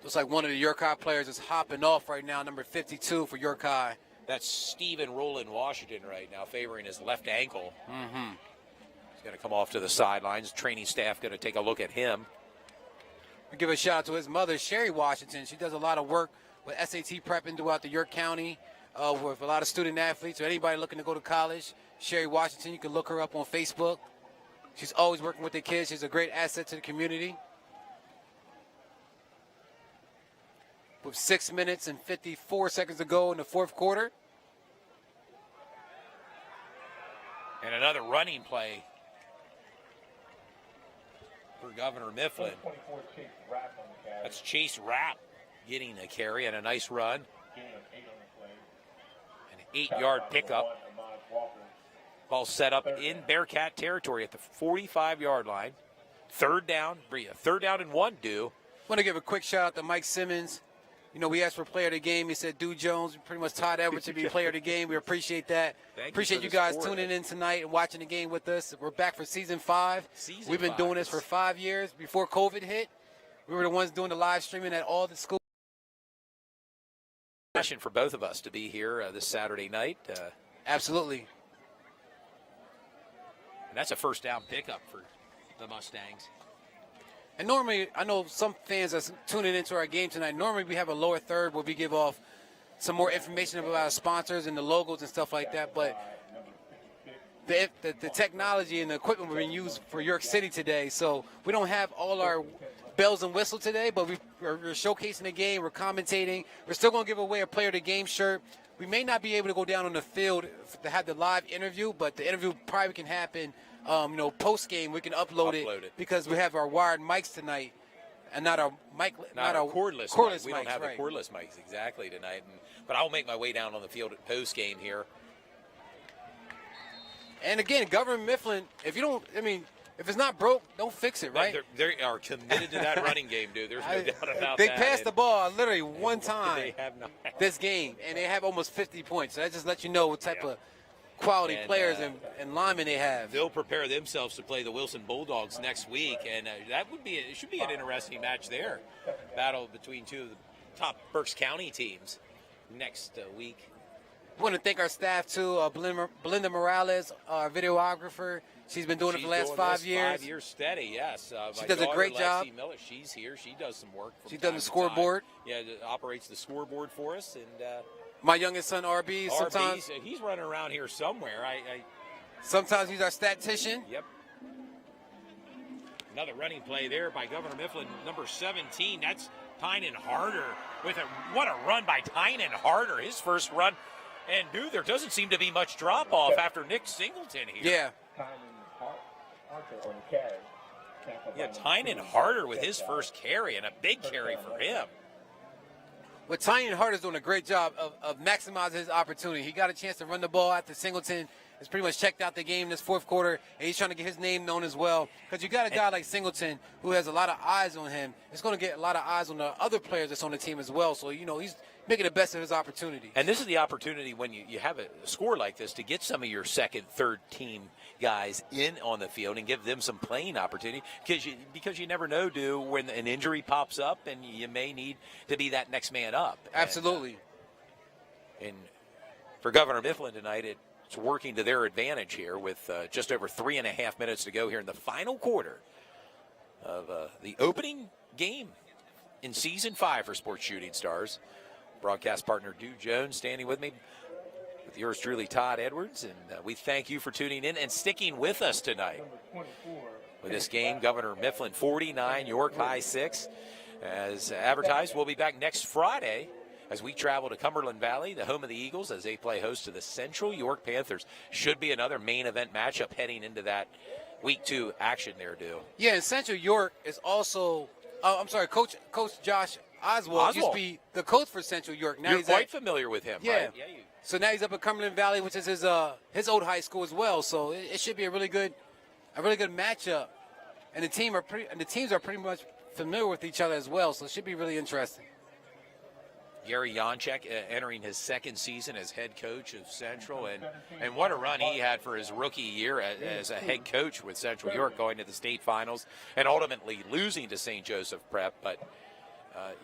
Looks like one of the York High players is hopping off right now, number 52 for York High. That's Stephen Roland Washington right now, favoring his left ankle. Mm-hmm. He's going to come off to the sidelines. Training staff going to take a look at him. We give a shout out to his mother, Sherry Washington. She does a lot of work with SAT prepping throughout the York County with a lot of student athletes or anybody looking to go to college. Sherry Washington, you can look her up on Facebook. She's always working with the kids. She's a great asset to the community. With 6 minutes and 54 seconds to go in the fourth quarter. And another running play for Governor Mifflin. That's Chase Rapp getting a carry and a nice run. An 8-yard pickup. Ball set up in Bearcat territory at the 45-yard line. Third down and 1 due. Want to give a quick shout out to Mike Simmons. We asked for player of the game. He said Dude Jones, pretty much Todd Edwards to be player of the game. We appreciate that. Appreciate you guys tuning in tonight and watching the game with us. We're back for season 5. We've been doing this for 5 years. Before COVID hit, we were the ones doing the live streaming at all the schools. For both of us to be here this Saturday night. Absolutely. And that's a first down pickup for the Mustangs. And normally, I know some fans are tuning into our game tonight. Normally, we have a lower third where we give off some more information about our sponsors and the logos and stuff like that. But the technology and the equipment we're being used for York City today, so we don't have all our bells and whistles today, but we're showcasing the game. We're commentating. We're still going to give away a player of the game shirt. We may not be able to go down on the field to have the live interview, but the interview probably can happen. Post game we can upload it because we have our wired mics tonight, and not our cordless mics. We don't have the cordless mics exactly tonight. But I'll make my way down on the field at post game here. And again, Governor Mifflin, if it's not broke, don't fix it, right? They are committed to that running game, dude. There's no doubt about they that. They passed the ball literally one time they have not. This game, and they have almost 50 points. So that just lets you know what type of quality players and linemen they have. They'll prepare themselves to play the Wilson Bulldogs next week, and it should be an interesting match there. Battle between two of the top Berks County teams next week. I want to thank our staff too. Belinda Morales, our videographer. She's been doing it for the last 5 years. 5 years steady, yes. She does a great job. Miller, she's here. She does some work. She does the scoreboard. Yeah, operates the scoreboard for us. And my youngest son, RB, sometimes he's running around here somewhere. Sometimes he's our statistician. Yep. Another running play there by Governor Mifflin, number 17. That's Tynan Harder what a run by Tynan Harder. His first run. And, dude, there doesn't seem to be much drop-off after Nick Singleton here. Yeah. Yeah, Tynan Harder with his first carry, and a big carry for him. But Tynan Hart is doing a great job of maximizing his opportunity. He got a chance to run the ball after Singleton has pretty much checked out the game this fourth quarter, and he's trying to get his name known as well. Because you got a guy like Singleton who has a lot of eyes on him. It's going to get a lot of eyes on the other players that's on the team as well. So, he's making the best of his opportunity. And this is the opportunity when you have a score like this to get some of your second, third team guys in on the field and give them some playing opportunity because you never know, when an injury pops up and you may need to be that next man up. Absolutely. And for Governor Mifflin tonight, it's working to their advantage here with just over 3.5 minutes to go here in the final quarter of the opening game in Season 5 for Sports Shooting Stars. Broadcast partner Dew Jones standing with me, with yours truly, Todd Edwards, and we thank you for tuning in and sticking with us tonight. With this game, Governor Mifflin 49, York High 6. As advertised, we'll be back next Friday as we travel to Cumberland Valley, the home of the Eagles, as they play host to the Central York Panthers. Should be another main event matchup heading into that Week 2 action there, Dew. Yeah, and Central York is also, Coach Josh Oswald used to be the coach for Central York. Now You're quite familiar with him, yeah. right? So now he's up at Cumberland Valley, which is his old high school as well. So it should be a really good matchup. And the teams are pretty much familiar with each other as well. So it should be really interesting. Gary Janchek entering his second season as head coach of Central, and what a run he had for his rookie year as a head coach with Central York, going to the state finals and ultimately losing to St. Joseph Prep. But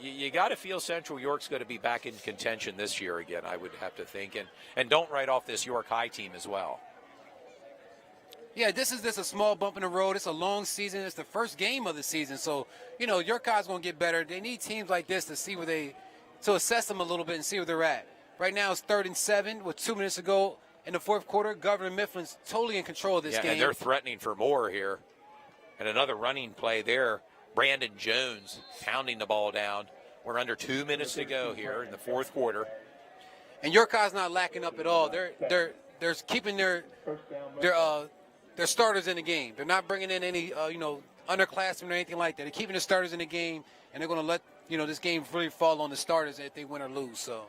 you got to feel Central York's going to be back in contention this year again, I would have to think. And don't write off this York High team as well. Yeah, this is just a small bump in the road. It's a long season. It's the first game of the season. So, York High's going to get better. They need teams like this to assess them a little bit and see where they're at. Right now it's 3rd and 7 with 2 minutes to go in the fourth quarter. Governor Mifflin's totally in control of this game. And they're threatening for more here. And another running play there. Brandon Jones pounding the ball down. We're under 2 minutes to go here in the fourth quarter. And York High's not lacking up at all. They're keeping their starters in the game. They're not bringing in any underclassmen or anything like that. They're keeping the starters in the game, and they're going to let this game really fall on the starters if they win or lose. So.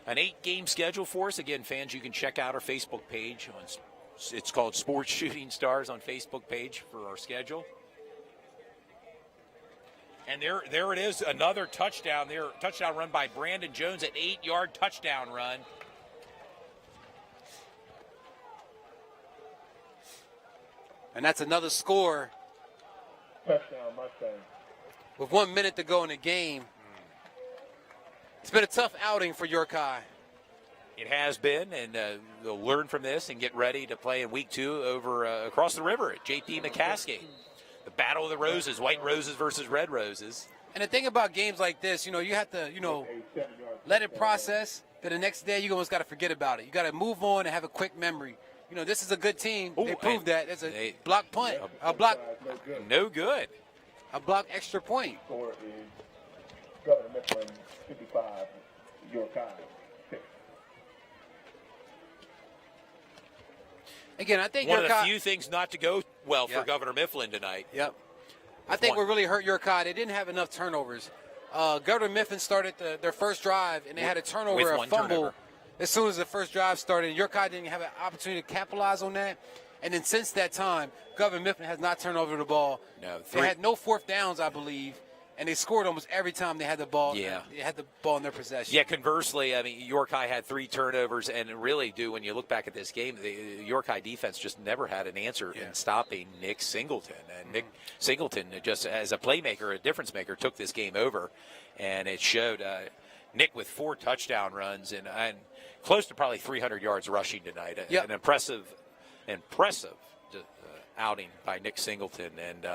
An 8-game schedule for us. Again, fans, you can check out our Facebook page. It's called Sports Shooting Stars on Facebook page for our schedule. And there it is, another touchdown there. Touchdown run by Brandon Jones, an 8-yard touchdown run. And that's another score. Touchdown, Mustang. With 1 minute to go in the game. It's been a tough outing for York High. It has been, and they'll learn from this and get ready to play in Week 2 over across the river at J.P. McCaskey. The Battle of the Roses, White Roses versus Red Roses. And the thing about games like this, you have to, let it process. Then the next day, you almost got to forget about it. You got to move on and have a quick memory. This is a good team. They proved that. It's a block punt, a block. No good. A block extra point. Score is Governor Mifflin 55, York High 6. Again, I think one York of the High, few things not to go well for Governor Mifflin tonight. Yep. I think what really hurt York High, they didn't have enough turnovers. Governor Mifflin started their first drive, and they had a turnover, a fumble, turnover. As soon as the first drive started. York High didn't have an opportunity to capitalize on that. And then since that time, Governor Mifflin has not turned over the ball. No, they had no fourth downs, I believe, and they scored almost every time they had the ball. Yeah. They had the ball in their possession. Yeah, conversely, York High had 3 turnovers, and really, when you look back at this game, the York High defense just never had an answer in stopping Nick Singleton. And Nick Singleton, just as a playmaker, a difference maker, took this game over, and it showed Nick with 4 touchdown runs and close to probably 300 yards rushing tonight. An impressive outing by Nick Singleton, and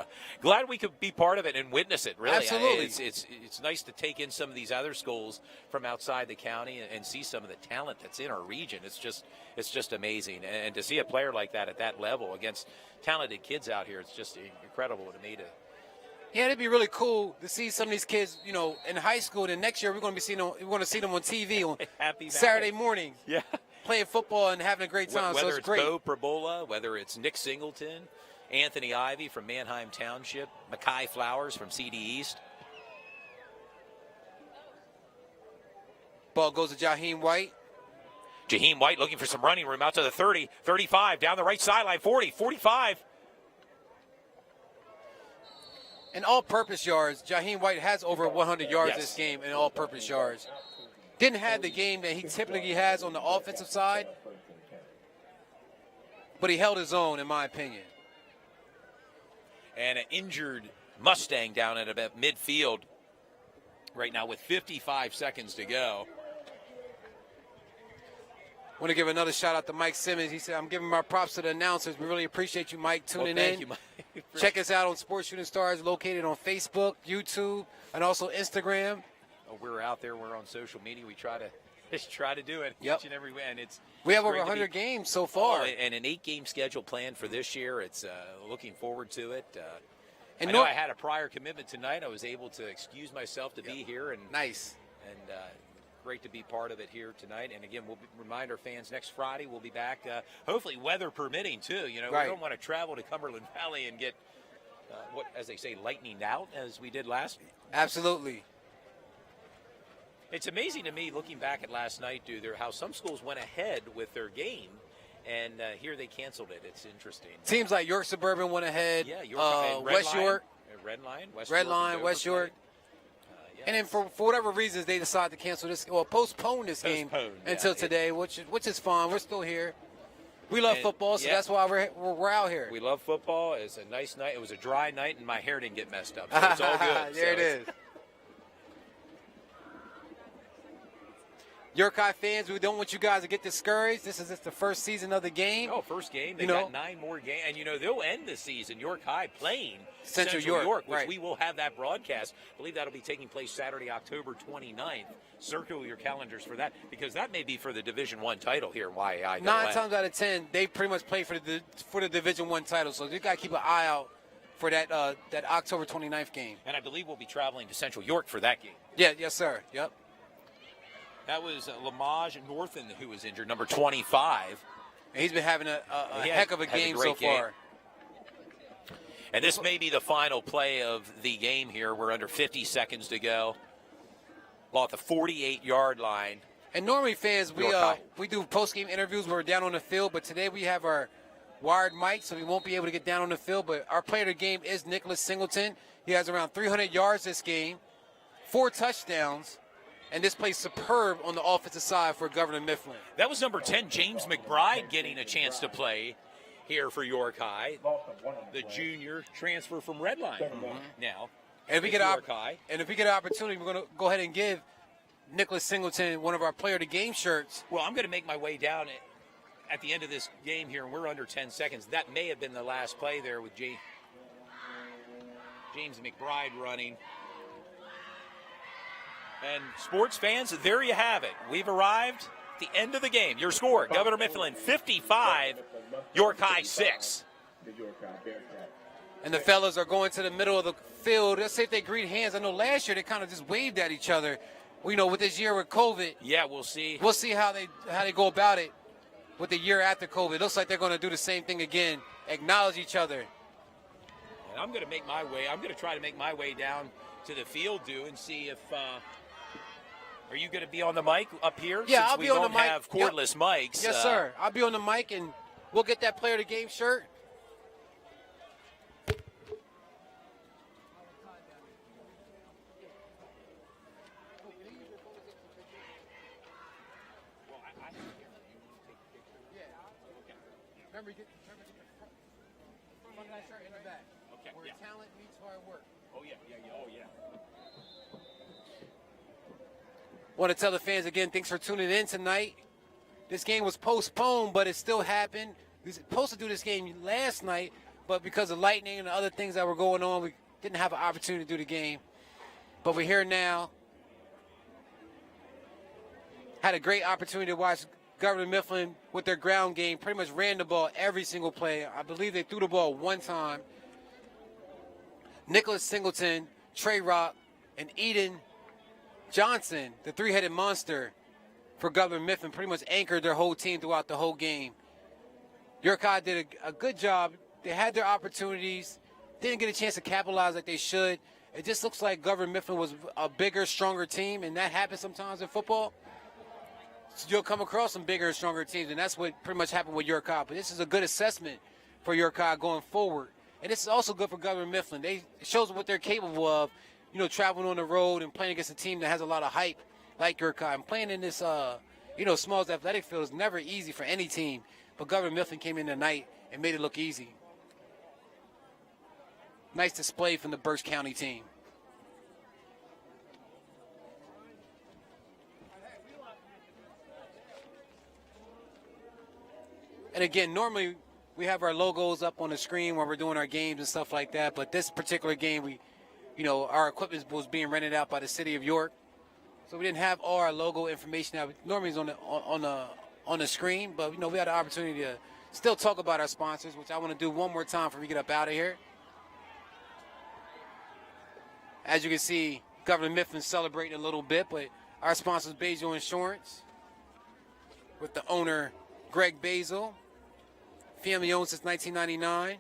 glad we could be part of it and witness it. Really, absolutely, it's nice to take in some of these other schools from outside the county and see some of the talent that's in our region. It's just amazing, and to see a player like that at that level against talented kids out here, it's just incredible to me. Yeah, it'd be really cool to see some of these kids, in high school. Then next year we're going to see them on TV on Saturday morning. Yeah. Playing football and having a great time. Whether so it's great. Bo Prabola, whether it's Nick Singleton, Anthony Ivy from Manheim Township, Mackay Flowers from CD East. Ball goes to Jaheim White. Jaheim White looking for some running room out to the 30, 35, down the right sideline, 40, 45. In all-purpose yards, Jaheim White has over 100 yards this game in all-purpose yards. Didn't have the game that he typically has on the offensive side, but he held his own, in my opinion. And an injured Mustang down at about midfield right now with 55 seconds to go. Want to give another shout out to Mike Simmons. He said, I'm giving my props to the announcers. We really appreciate you, Mike, tuning thank in. you, Mike. Check us out on Sports Shooting Stars, located on Facebook, YouTube, and also Instagram. Oh, we're out there. We're on social media. We try to do it Yep. each and every way. And We have it's over great to 100 be- games so far. Oh, and an 8-game schedule planned for this year. It's looking forward to it. And I know I had a prior commitment tonight. I was able to excuse myself to be here. And Nice. And great to be part of it here tonight. And again, we'll remind our fans next Friday we'll be back, hopefully weather permitting too. You know, Right. we don't want to travel to Cumberland Valley and get, what, as they say, lightning out as we did last. Absolutely. It's amazing to me looking back at last night, dude, how some schools went ahead with their game, and here they canceled it. It's interesting. Teams like York Suburban went ahead. Yeah, York, and West York. Red Line, West Red York, Line, and West Dover York. played. Yeah. And then for whatever reasons, they decided to cancel this, or postpone this game until today, which is fine. We're still here. We love football, so that's why we're out here. We love football. It's a nice night. It was a dry night, and my hair didn't get messed up, so it's all good. There it is. York High fans, we don't want you guys to get discouraged. This is just the first season of the game. Oh, first game. They got 9 more games. And, they'll end the season, York High playing Central York, which right. we will have that broadcast. I believe that'll be taking place Saturday, October 29th. Circle your calendars for that, because that may be for the Division I title here. Why 9 times out of 10, they pretty much play for the Division I title. So you got to keep an eye out for that October 29th game. And I believe we'll be traveling to Central York for that game. Yeah, yes, sir. Yep. That was Lamage Northen who was injured, number 25. And he's been having a heck of a game so far. And this may be the final play of the game here. We're under 50 seconds to go. Ball at the 48-yard line. And normally, fans, we do post-game interviews when we're down on the field, but today we have our wired mic, so we won't be able to get down on the field. But our player of the game is Nicholas Singleton. He has around 300 yards this game, 4 touchdowns. And this plays superb on the offensive side for Governor Mifflin. That was number 10, James McBride, getting a chance to play here for York High. The junior transfer from Redline now. And if we get an opportunity, we're going to go ahead and give Nicholas Singleton one of our player of the game shirts. Well, I'm going to make my way down at the end of this game here, and we're under 10 seconds. That may have been the last play there with James McBride running. And sports fans, there you have it. We've arrived at the end of the game. Your score, Governor Mifflin 55, York High 6. And the fellas are going to the middle of the field. Let's see if they greet hands. I know last year they kind of just waved at each other. With this year with COVID. Yeah, we'll see. We'll see how they go about it with the year after COVID. It looks like they're going to do the same thing again. Acknowledge each other. And I'm going to try to make my way down to the field, and see if are you going to be on the mic up here? Yeah, Since I'll be on the mic. We don't have cordless mics. Yes, sir. I'll be on the mic, and we'll get that player of the game shirt. Remember, get the front of that shirt in the back. Okay. Where talent meets hard work. Oh, yeah. Want to tell the fans again, thanks for tuning in tonight. This game was postponed, but it still happened. We were supposed to do this game last night, but because of lightning and other things that were going on, we didn't have an opportunity to do the game. But we're here now. Had a great opportunity to watch Governor Mifflin with their ground game. Pretty much ran the ball every single play. I believe they threw the ball one time. Nicholas Singleton, Trey Rock, and Eden Johnson, the three-headed monster for Governor Mifflin, pretty much anchored their whole team throughout the whole game. York High did a good job They had their opportunities, didn't get a chance to capitalize like they should. It just looks like Governor Mifflin was a bigger, stronger team, and that happens sometimes in football. So you'll come across some bigger and stronger teams, and that's what pretty much happened with York High. But this is a good assessment for York High going forward. And this is also good for Governor Mifflin. It shows what they're capable of, traveling on the road and playing against a team that has a lot of hype like York High. And playing in this, Smalls Athletic Field is never easy for any team. But Governor Mifflin came in tonight and made it look easy. Nice display from the Berks County team. And again, normally we have our logos up on the screen when we're doing our games and stuff like that. But this particular game, our equipment was being rented out by the city of York, so we didn't have all our logo information that normally is on the screen. But we had the opportunity to still talk about our sponsors, which I want to do one more time before we get up out of here. As you can see, Governor Mifflin celebrating a little bit, but our sponsors, Basil Insurance, with the owner, Greg Basil, family owned since 1999,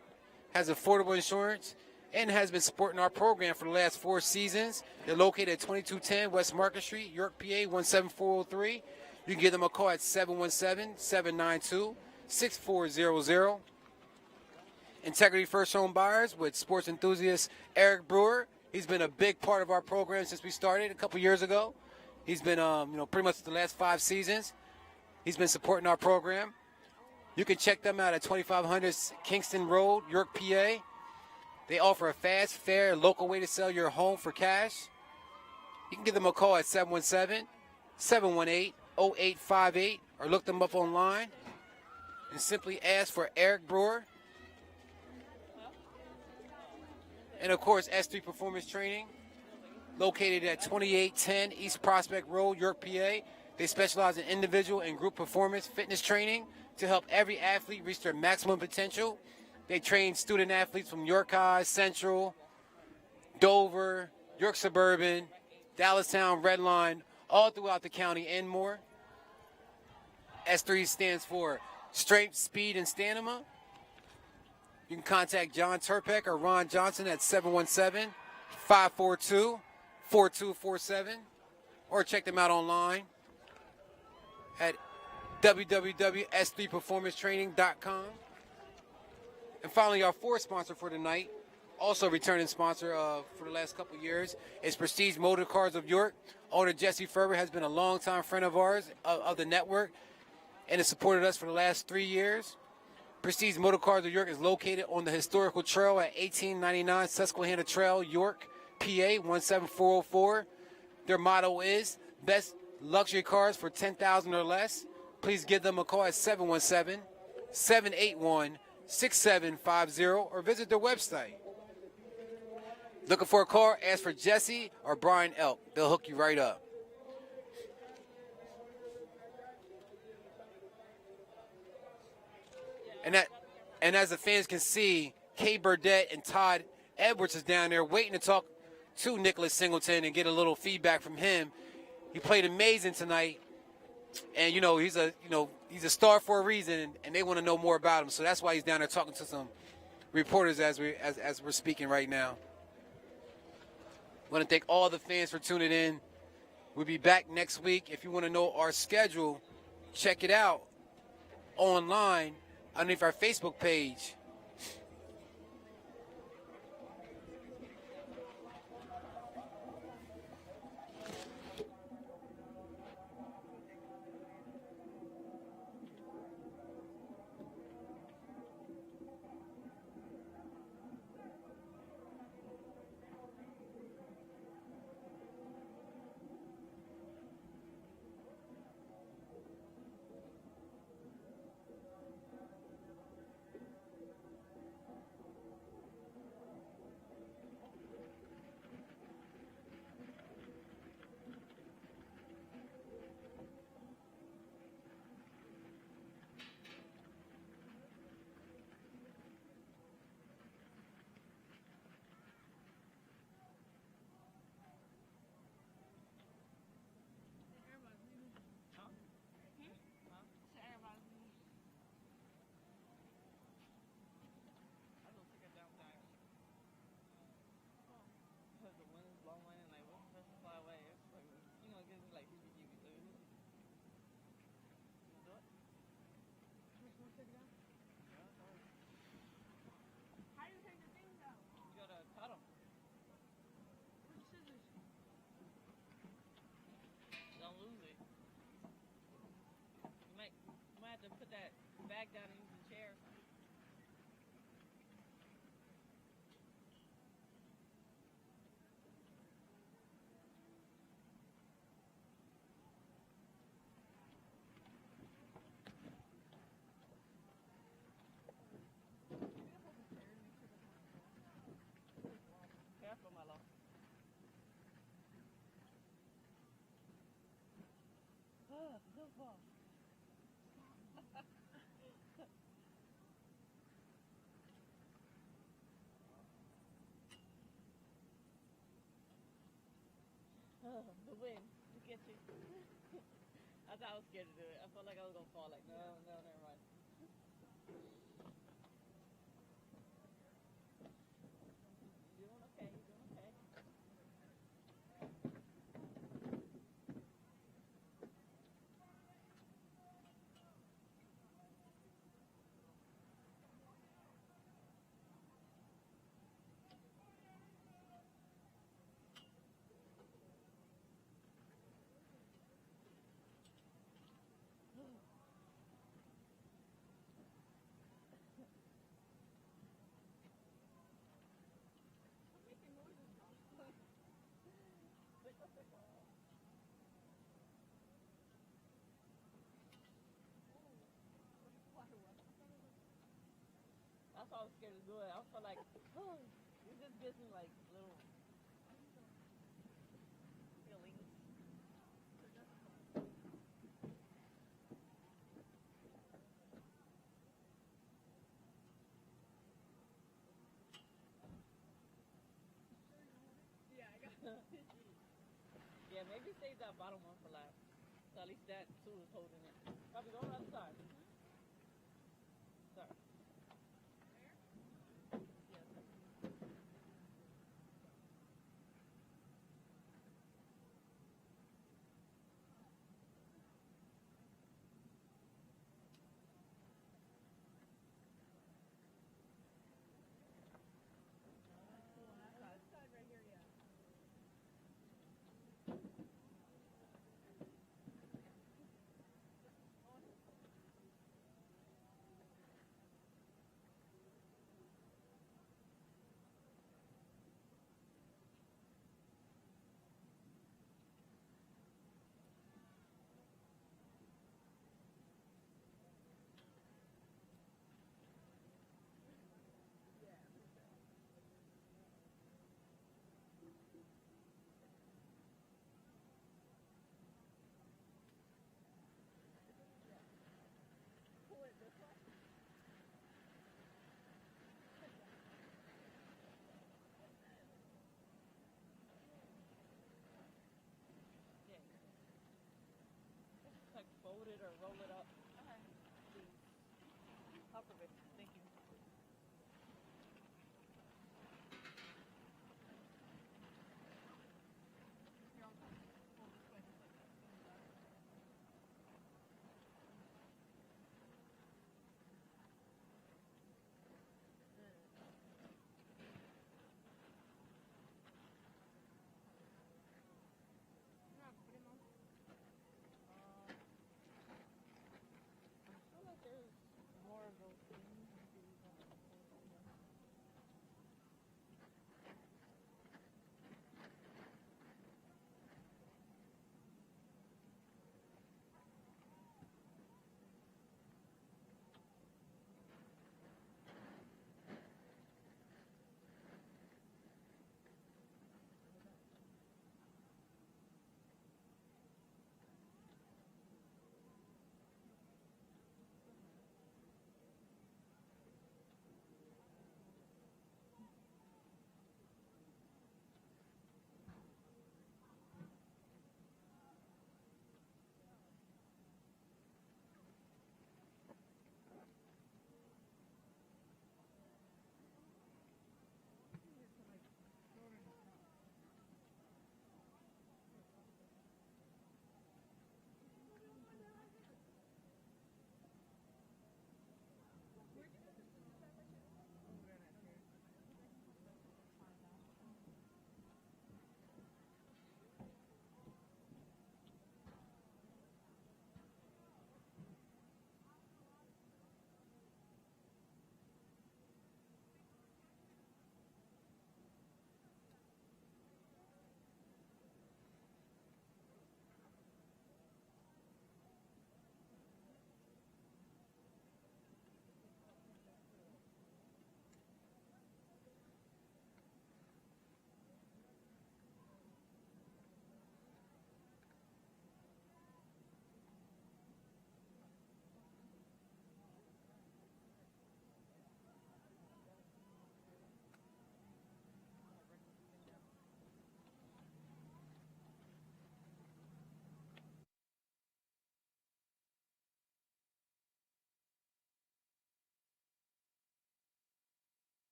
has affordable insurance, and has been supporting our program for the last 4 seasons. They're located at 2210 West Market Street, York, PA, 17403. You can give them a call at 717-792-6400. Integrity First Home Buyers with sports enthusiast Eric Brewer. He's been a big part of our program since we started a couple years ago. He's been, pretty much the last 5 seasons. He's been supporting our program. You can check them out at 2500 Kingston Road, York, PA. They offer a fast, fair, local way to sell your home for cash. You can give them a call at 717-718-0858 or look them up online and simply ask for Eric Brewer. And, of course, S3 Performance Training, located at 2810 East Prospect Road, York, PA. They specialize in individual and group performance fitness training to help every athlete reach their maximum potential. They train student athletes from York High, Central, Dover, York Suburban, Dallastown, Redline, all throughout the county and more. S3 stands for Strength, Speed, and Stamina. You can contact John Turpek or Ron Johnson at 717-542-4247 or check them out online at www.s3performancetraining.com. And finally, our 4th sponsor for tonight, also returning sponsor for the last couple of years, is Prestige Motor Cars of York. Owner Jesse Ferber has been a longtime friend of ours, of the network, and has supported us for the last 3 years. Prestige Motor Cars of York is located on the historical trail at 1899 Susquehanna Trail, York, PA, 17404. Their motto is best luxury cars for $10,000 or less. Please give them a call at 717-781-6750 or visit their website. Looking for a car? Ask for Jesse or Brian Elk. They'll hook you right up. And as the fans can see, Kay Burdett and Todd Edwards is down there waiting to talk to Nicholas Singleton and get a little feedback from him. He played amazing tonight, and he's a star for a reason, and they want to know more about him. So that's why he's down there talking to some reporters as we're speaking right now. I want to thank all the fans for tuning in. We'll be back next week. If you want to know our schedule, check it out online underneath our Facebook page. The wind to get you. I thought I was scared to do it. I felt like I was gonna fall. Like, no, never mind. You're doing okay. You're doing okay. That's why I was scared to do it. I felt like, oh, it just gives me like little feelings. Yeah, I got Yeah, maybe save that bottom one for last. So at least that too is holding it. Probably go right